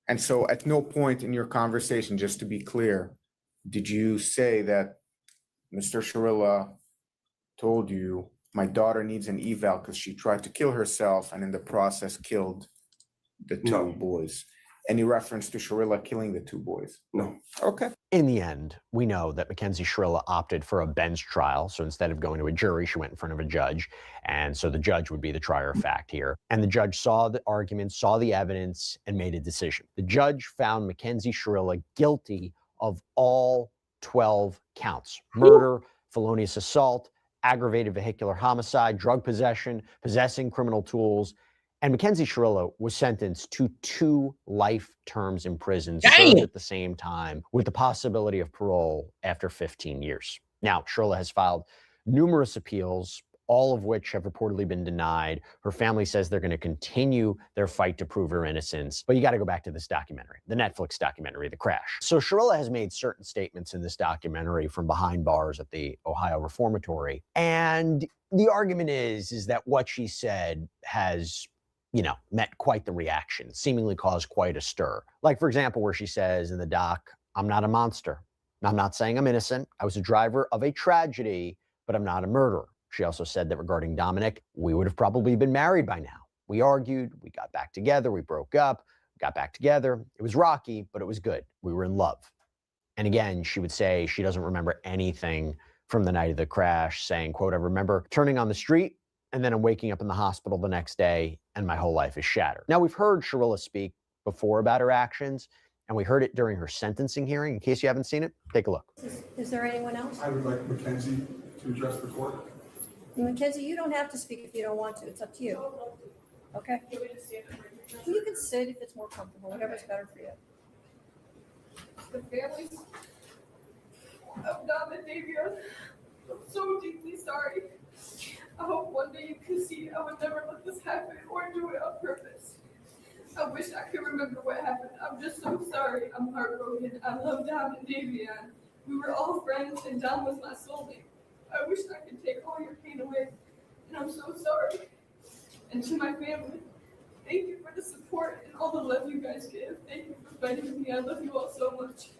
And so at no point in your conversation, just to be clear, did you say that Mr. Sharilla told you my daughter needs an eval because she tried to kill herself and in the process killed the two boys? any reference to Shirilla killing the two boys?
No.
Okay.
In the end, we know that Mackenzie Shirilla opted for a bench trial. So instead of going to a jury, she went in front of a judge. And so the judge would be the trier of fact here. And the judge saw the argument, saw the evidence, and made a decision. The judge found Mackenzie Shirilla guilty of all 12 counts: murder, felonious assault, aggravated vehicular homicide, drug possession, possessing criminal tools. And Mackenzie Shirilla was sentenced to 2 life terms in prison, served at the same time, with the possibility of parole after 15 years. Now, Shirilla has filed numerous appeals, all of which have reportedly been denied. Her family says they're going to continue their fight to prove her innocence. But you got to go back to this documentary, the Netflix documentary, The Crash. So Shirilla has made certain statements in this documentary from behind bars at the Ohio Reformatory. And the argument is that what she said has, met quite the reaction, seemingly caused quite a stir. Like, for example, where she says in the doc, "I'm not a monster. I'm not saying I'm innocent. I was a driver of a tragedy, but I'm not a murderer." She also said that regarding Dominic, we would have probably been married by now. We argued, we got back together, we broke up, got back together. It was rocky, but it was good. We were in love. And again, she would say she doesn't remember anything from the night of the crash, saying, quote, "I remember turning on the street, and then I'm waking up in the hospital the next day, and my whole life is shattered." Now, we've heard Shirilla speak before about her actions, and we heard it during her sentencing hearing. In case you haven't seen it, take a look.
Is there anyone else?
I would like Mackenzie to address the court.
Mackenzie, you don't have to speak if you don't want to. It's up to you. Okay? You can sit if it's more comfortable, whatever's better for you.
The families of Dom and Davion, I'm so deeply sorry. I hope one day you can see I would never let this happen or do it on purpose. I wish I could remember what happened. I'm just so sorry. I'm heartbroken. I love Dom and Davion. We were all friends and Dom was my soulmate. I wish I could take all your pain away, and I'm so sorry. And to my family, thank you for the support and all the love you guys give. Thank you for fighting with me. I love you all so much.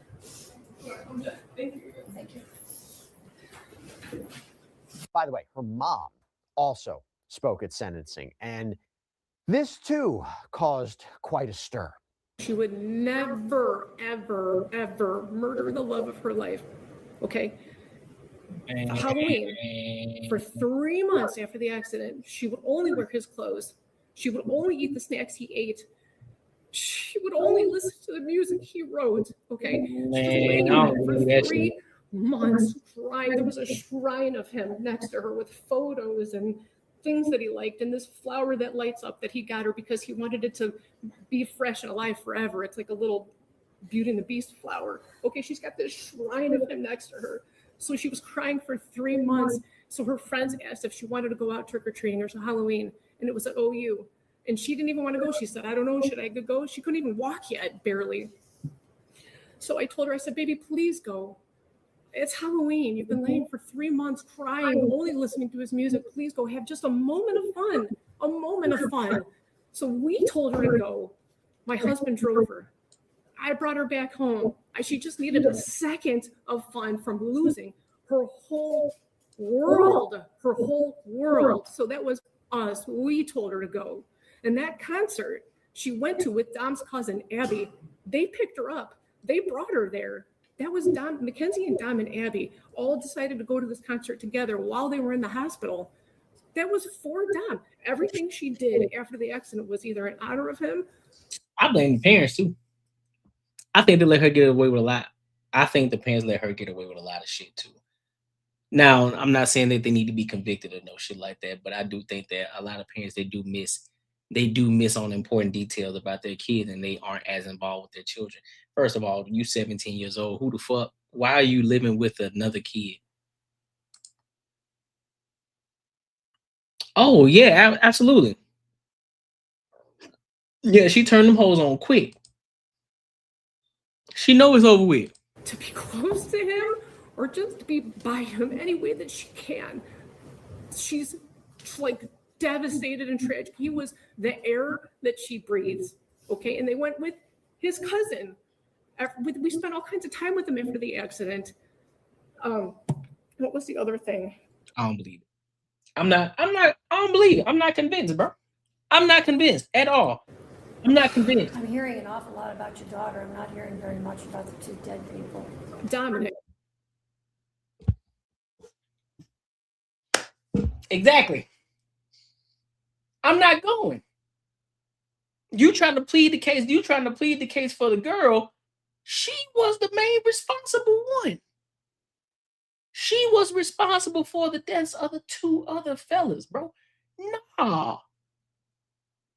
I'm done. Thank you.
Thank you.
By the way, her mom also spoke at sentencing, and this too caused quite a stir.
She would never, ever, ever murder the love of her life. Okay? Halloween, for 3 months after the accident, she would only wear his clothes. She would only eat the snacks he ate. She would only listen to the music he wrote. Okay?
Man, I don't believe that
for 3 months, crying. There was a shrine of him next to her with photos and things that he liked, and this flower that lights up that he got her because he wanted it to be fresh and alive forever. It's like a little Beauty and the Beast flower. Okay, she's got this shrine of him next to her. So she was crying for 3 months. So her friends asked if she wanted to go out trick-or-treating or Halloween, and it was at OU. And she didn't even want to go. She said, "I don't know, should I go?" She couldn't even walk yet, barely. So I told her, I said, "Baby, please go. It's Halloween. You've been laying for 3 months crying, only listening to his music. Please go have just a moment of fun, a moment of fun." So we told her to go. My husband drove her. I brought her back home. She just needed a second of fun from losing her whole world, So that was us. We told her to go. And that concert she went to with Dom's cousin, Abby, they picked her up. They brought her there. That was Dom, Mackenzie and Dom and Abby all decided to go to this concert together while they were in the hospital. That was for Dom. Everything she did after the accident was either in honor of him.
I blame the parents too. I think they let her get away with a lot. I think the parents let her get away with a lot of shit too. Now, I'm not saying that they need to be convicted or no shit like that, but I do think that a lot of parents, they do miss on important details about their kids, and they aren't as involved with their children. First of all, you 17 years old. Who the fuck? Why are you living with another kid? Oh, yeah, absolutely. Yeah, she turned them hoes on quick. She knows it's over with.
To be close to him or just to be by him any way that she can. She's like devastated and tragic. He was the air that she breathes. Okay, and they went with his cousin. We spent all kinds of time with him after the accident. What was the other thing?
I don't believe it. I don't believe it. I'm not convinced, bro. I'm not convinced at all. I'm not convinced.
I'm hearing an awful lot about your daughter. I'm not hearing very much about the two dead people.
Dominic.
Exactly. I'm not going. You trying to plead the case. You trying to plead the case for the girl. She was the main responsible one. She was responsible for the deaths of the two other fellas, bro. Nah.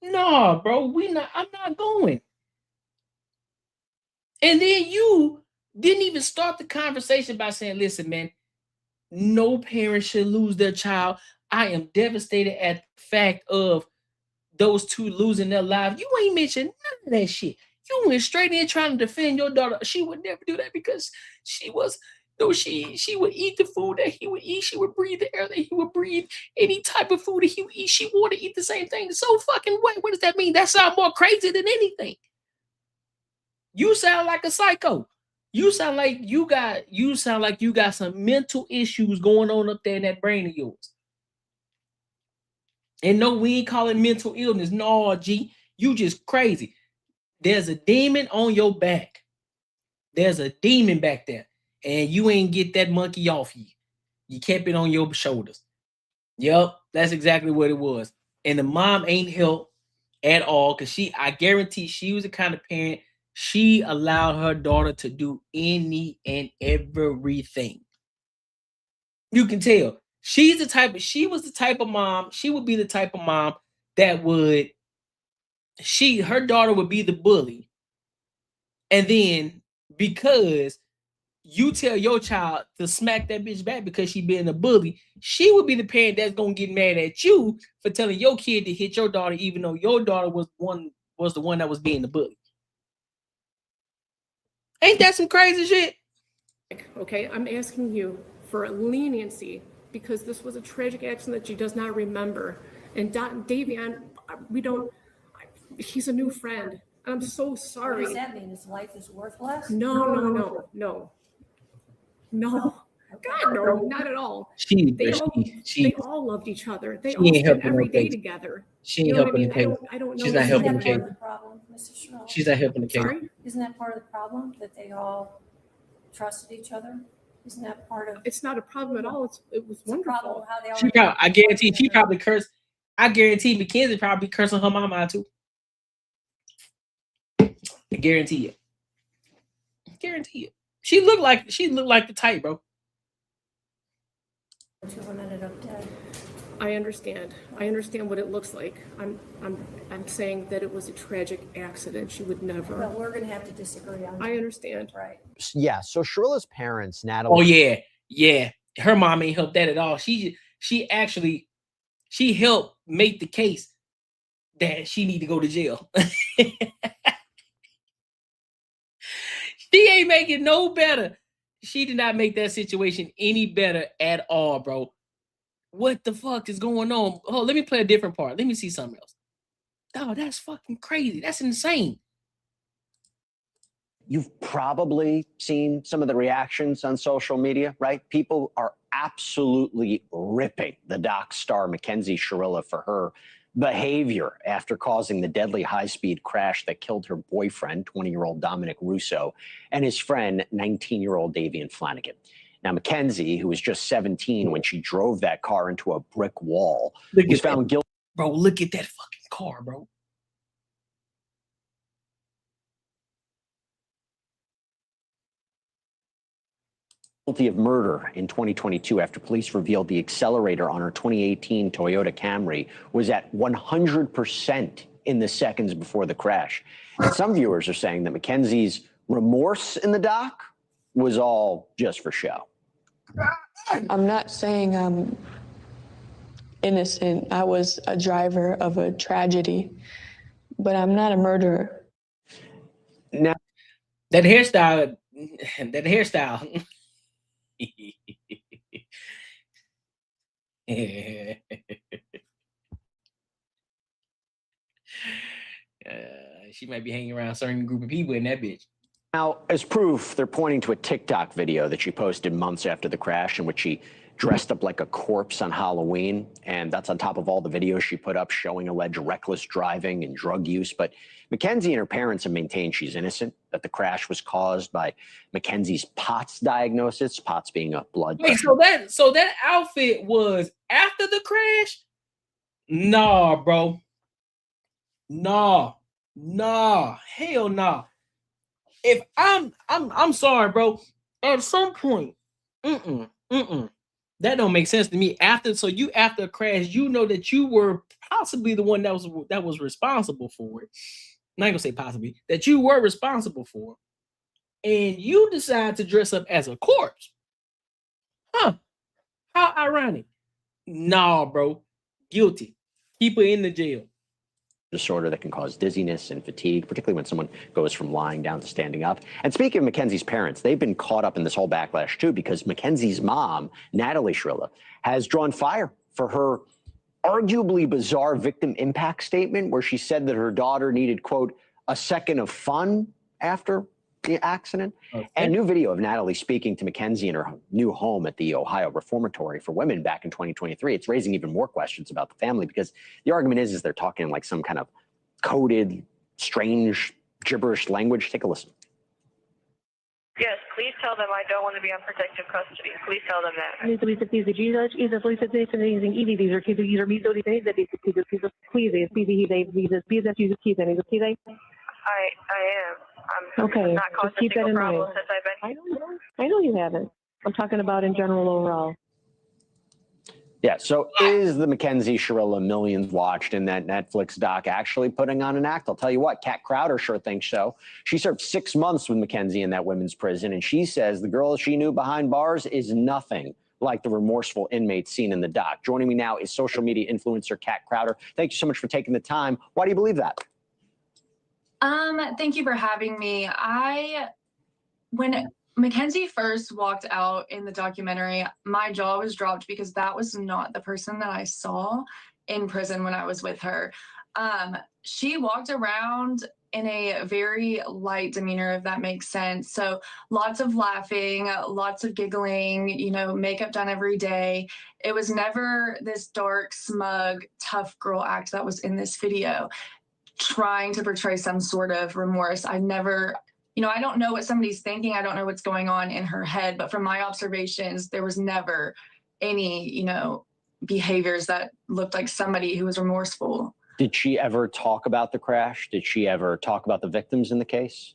Nah, bro. I'm not going. And then you didn't even start the conversation by saying, listen, man, no parent should lose their child. I am devastated at the fact of those two losing their lives. You ain't mentioned none of that shit. You went straight in trying to defend your daughter. She would never do that because she was, though she would eat the food that he would eat. She would breathe the air that he would breathe. Any type of food that he would eat, she would eat the same thing. So fucking what does that mean? That sounds more crazy than anything. You sound like a psycho. You sound like you got some mental issues going on up there in that brain of yours. And no, we ain't calling mental illness. No, G, you just crazy. There's a demon on your back. There's a demon back there. And you ain't get that monkey off you. You kept it on your shoulders. Yep, that's exactly what it was. And the mom ain't helped at all because I guarantee she was the kind of parent, she allowed her daughter to do any and everything. You can tell. She was the type of mom, she would be the type of mom that would, her daughter would be the bully. And then because you tell your child to smack that bitch back because she being a bully, she would be the parent that's gonna get mad at you for telling your kid to hit your daughter, even though your daughter was the one that was being the bully. Ain't that some crazy shit?
Okay, I'm asking you for a leniency because this was a tragic accident that she does not remember. And Davion, he's a new friend. I'm so sorry.
What does that mean? His life is worthless?
No. God, no, not at all. They all loved each other. They all spent every day together.
She ain't helping the case.
I don't know.
She's not helping the case.
She's
not helping the case.
Sorry?
Isn't that part of the problem that they all trusted each other? Isn't that part of?
It's not a problem at all. It was wonderful.
How they all
I guarantee she probably cursed. I guarantee Mackenzie probably cursing her mama out too. I guarantee it. Guarantee it. She looked like the type, bro.
Two of them ended up dead.
I understand. I understand what it looks like. I'm saying that it was a tragic accident. She would never.
Well, we're gonna have to disagree on that.
I understand.
Right.
Yeah. So Shrilla's parents, Natalie.
Oh yeah. Her mom ain't helped that at all. She helped make the case that she need to go to jail. She ain't making no better. She did not make that situation any better at all, bro. What the fuck is going on? Oh, let me play a different part. Let me see something else. Oh, that's fucking crazy. That's insane.
You've probably seen some of the reactions on social media, right? People are absolutely ripping the doc star Mackenzie Shirilla for her behavior after causing the deadly high-speed crash that killed her boyfriend, 20-year-old Dominic Russo, and his friend, 19-year-old Davian Flanagan. Now, Mackenzie, who was just 17 when she drove that car into a brick wall, was found guilty.
Bro, look at that fucking car, bro.
Guilty of murder in 2022 after police revealed the accelerator on her 2018 Toyota Camry was at 100% in the seconds before the crash. And some viewers are saying that Mackenzie's remorse in the doc was all just for show.
I'm not saying I'm innocent. I was a driver of a tragedy, but I'm not a murderer.
Now, that hairstyle. She might be hanging around a certain group of people in that bitch.
Now, as proof, they're pointing to a TikTok video that she posted months after the crash in which she dressed up like a corpse on Halloween. And that's on top of all the videos she put up showing alleged reckless driving and drug use. But Mackenzie and her parents have maintained she's innocent, that the crash was caused by Mackenzie's POTS diagnosis, POTS being a blood
Wait,
pressure.
so that outfit was after the crash? Nah, bro. Nah, hell nah. If I'm sorry, bro. At some point, that don't make sense to me. After a crash, you know that you were possibly the one that was responsible for it. I'm not gonna say possibly, that you were responsible for, and you decide to dress up as a corpse. Huh? How ironic. Nah, bro. Guilty. Keep her in the jail.
Disorder that can cause dizziness and fatigue, particularly when someone goes from lying down to standing up. And speaking of Mackenzie's parents, they've been caught up in this whole backlash too, because Mackenzie's mom, Natalie Shrilla, has drawn fire for her arguably bizarre victim impact statement where she said that her daughter needed, quote, a second of fun after the accident. Okay. And new video of Natalie speaking to Mackenzie in her new home at the Ohio Reformatory for Women back in 2023. It's raising even more questions about the family because the argument is they're talking like some kind of coded, strange, gibberish language. Take a listen.
Yes, please tell them I don't want to be on protective custody. Please tell them that. I am.
Okay,
not caused
just keep
a
that
single
in
problem
mind.
since I've been.
I know you haven't. I'm talking about in general overall.
Yeah, so is the Mackenzie Shrilla millions watched in that Netflix doc actually putting on an act? I'll tell you what, Kat Crowder sure thinks so. She served 6 months with Mackenzie in that women's prison, and she says the girl she knew behind bars is nothing like the remorseful inmates seen in the doc. Joining me now is social media influencer Kat Crowder. Thank you so much for taking the time. Why do you believe that?
Thank you for having me. When Mackenzie first walked out in the documentary, my jaw was dropped because that was not the person that I saw in prison when I was with her. She walked around in a very light demeanor, if that makes sense. So lots of laughing, lots of giggling, you know, makeup done every day. It was never this dark, smug, tough girl act that was in this video, trying to portray some sort of remorse. I never, you know, I don't know what somebody's thinking. I don't know what's going on in her head, but from my observations, there was never any, you know, behaviors that looked like somebody who was remorseful.
Did she ever talk about the crash? Did she ever talk about the victims in the case?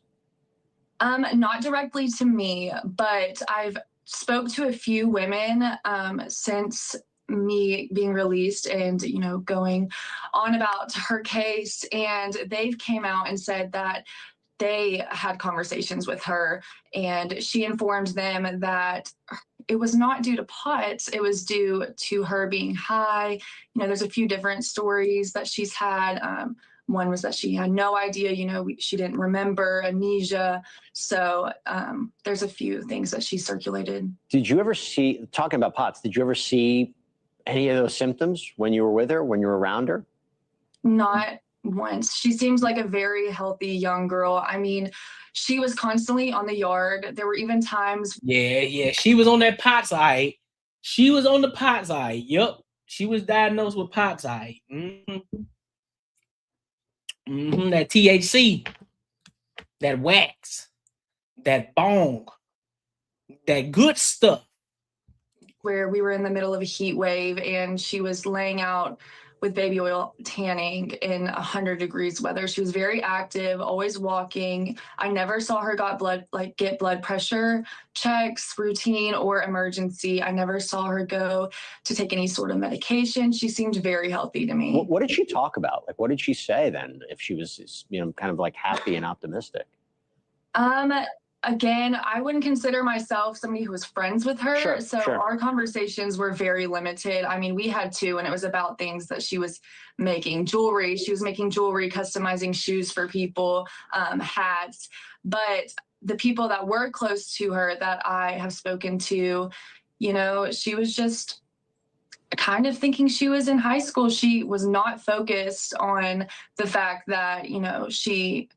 Not directly to me, but I've spoke to a few women since me being released and, you know, going on about her case, and they've came out and said that they had conversations with her and she informed them that it was not due to POTS, it was due to her being high. You know, there's a few different stories that she's had. One was that she had no idea, you know, she didn't remember, amnesia. So there's a few things that she circulated.
Did you ever see, talking about POTS, did you ever see any of those symptoms when you were with her, when you were around her?
Not once. She seems like a very healthy young girl. I mean, she was constantly on the yard. There were even times.
Yeah. She was on that POTS eye. She was on the POTS eye. Yep. She was diagnosed with POTS eye. That THC, that wax, that bong, that good stuff.
Where we were in the middle of a heat wave and she was laying out with baby oil tanning in 100 degrees weather. She was very active, always walking. I never saw her get blood pressure checks, routine or emergency. I never saw her go to take any sort of medication. She seemed very healthy to me.
What did she talk about? Like, what did she say then if she was, you know, kind of like happy and optimistic?
Again, I wouldn't consider myself somebody who was friends with her. Sure. Our conversations were very limited. I mean, we had two, and it was about things that she was making. Jewelry. She was making jewelry, customizing shoes for people, hats. But the people that were close to her that I have spoken to, you know, she was just kind of thinking she was in high school. She was not focused on the fact that, you know, she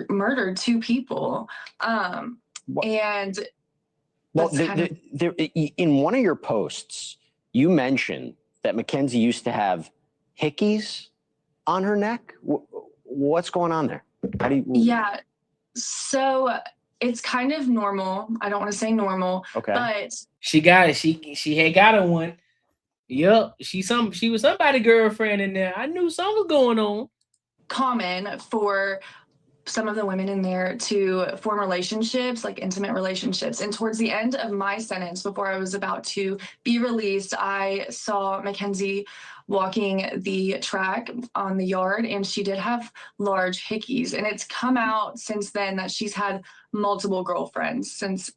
murdered 2 people. And
Well,
that's kind of,
in one of your posts, you mentioned that Mackenzie used to have hickeys on her neck. What's going on there? How do you?
yeah. So it's kind of normal. I don't want to say normal,
Okay.
but
She got it. She had got her one. Yep. She was somebody's girlfriend in there. I knew something was going on.
common for some of the women in there to form relationships, like intimate relationships. And towards the end of my sentence, before I was about to be released, I saw Mackenzie walking the track on the yard, and she did have large hickeys. And it's come out since then that she's had multiple girlfriends since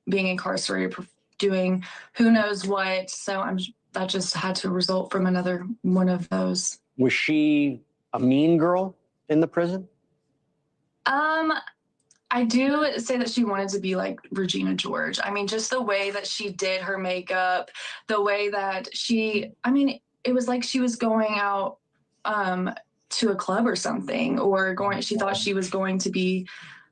being incarcerated, doing who knows what. So that just had to result from another one of those.
Was she a mean girl in the prison?
I do say that she wanted to be like Regina George. I mean, just the way that she did her makeup, the way that it was like she was going out to a club or something, or she thought she was going to be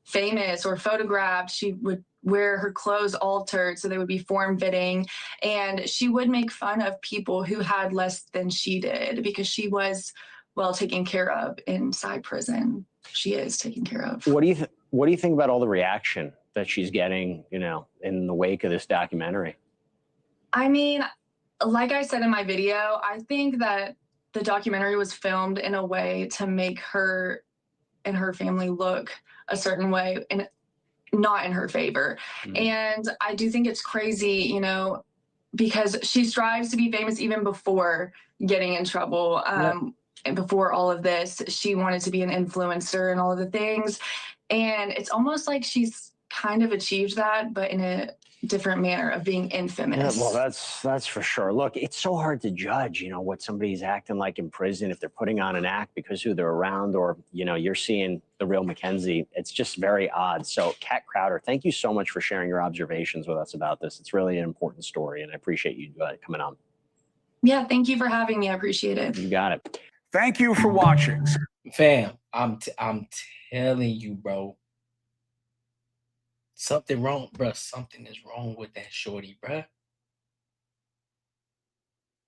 famous or photographed. She would wear her clothes altered so they would be form-fitting, and she would make fun of people who had less than she did because she was well taken care of inside prison. She is taken care of.
What do you think about all the reaction that she's getting, in the wake of this documentary?
I mean, like I said in my video, I think that the documentary was filmed in a way to make her and her family look a certain way and not in her favor. And I do think it's crazy, because she strives to be famous even before getting in trouble. And before all of this, she wanted to be an influencer and all of the things. And it's almost like she's kind of achieved that, but in a different manner of being infamous.
Yeah, well, that's for sure. Look, it's so hard to judge, what somebody's acting like in prison, if they're putting on an act because who they're around, or, you're seeing the real Mackenzie. It's just very odd. So, Kat Crowder, thank you so much for sharing your observations with us about this. It's really an important story, and I appreciate you coming on.
Yeah, thank you for having me. I appreciate it.
You got it.
Thank you for watching.
Fam, I'm telling you, bro. Something wrong, bro. Something is wrong with that shorty, bro.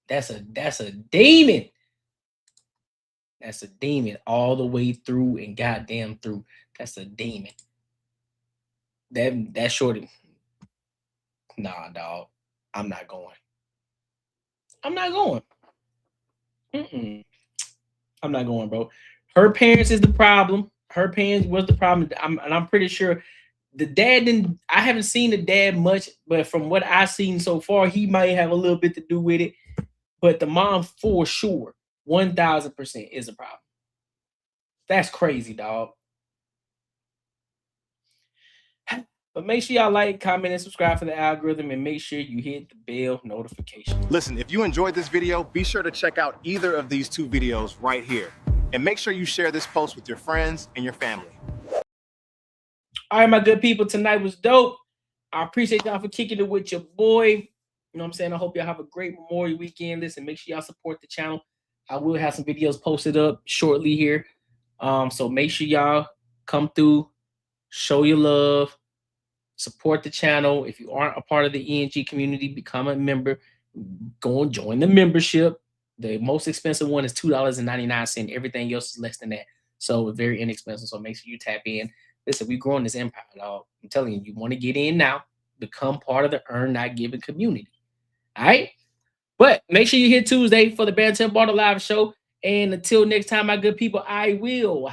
That's a demon. That's a demon all the way through and goddamn through. That's a demon. That shorty. Nah, dog. I'm not going. I'm not going. I'm not going, bro. Her parents is the problem. Her parents was the problem. I'm pretty sure the dad didn't. I haven't seen the dad much, but from what I've seen so far, he might have a little bit to do with it. But the mom, for sure, 1000% is a problem. That's crazy, dog. But make sure y'all like, comment, and subscribe for the algorithm, and make sure you hit the bell notification.
Listen, if you enjoyed this video, be sure to check out either of these 2 videos right here. And make sure you share this post with your friends and your family.
All right, my good people, tonight was dope. I appreciate y'all for kicking it with your boy. You know what I'm saying? I hope y'all have a great Memorial weekend. Listen, make sure y'all support the channel. I will have some videos posted up shortly here. So make sure y'all come through, show your love, support the channel. If you aren't a part of the ENG community, become a member. Go and join the membership. The most expensive one is $2.99. Everything else is less than that. So it's very inexpensive. So make sure you tap in. Listen, we're growing this empire, dog. I'm telling you, you want to get in now, become part of the Earn Not Giving community. All right? But make sure you hit Tuesday for the Barrington Barter Live show. And until next time, my good people, I will.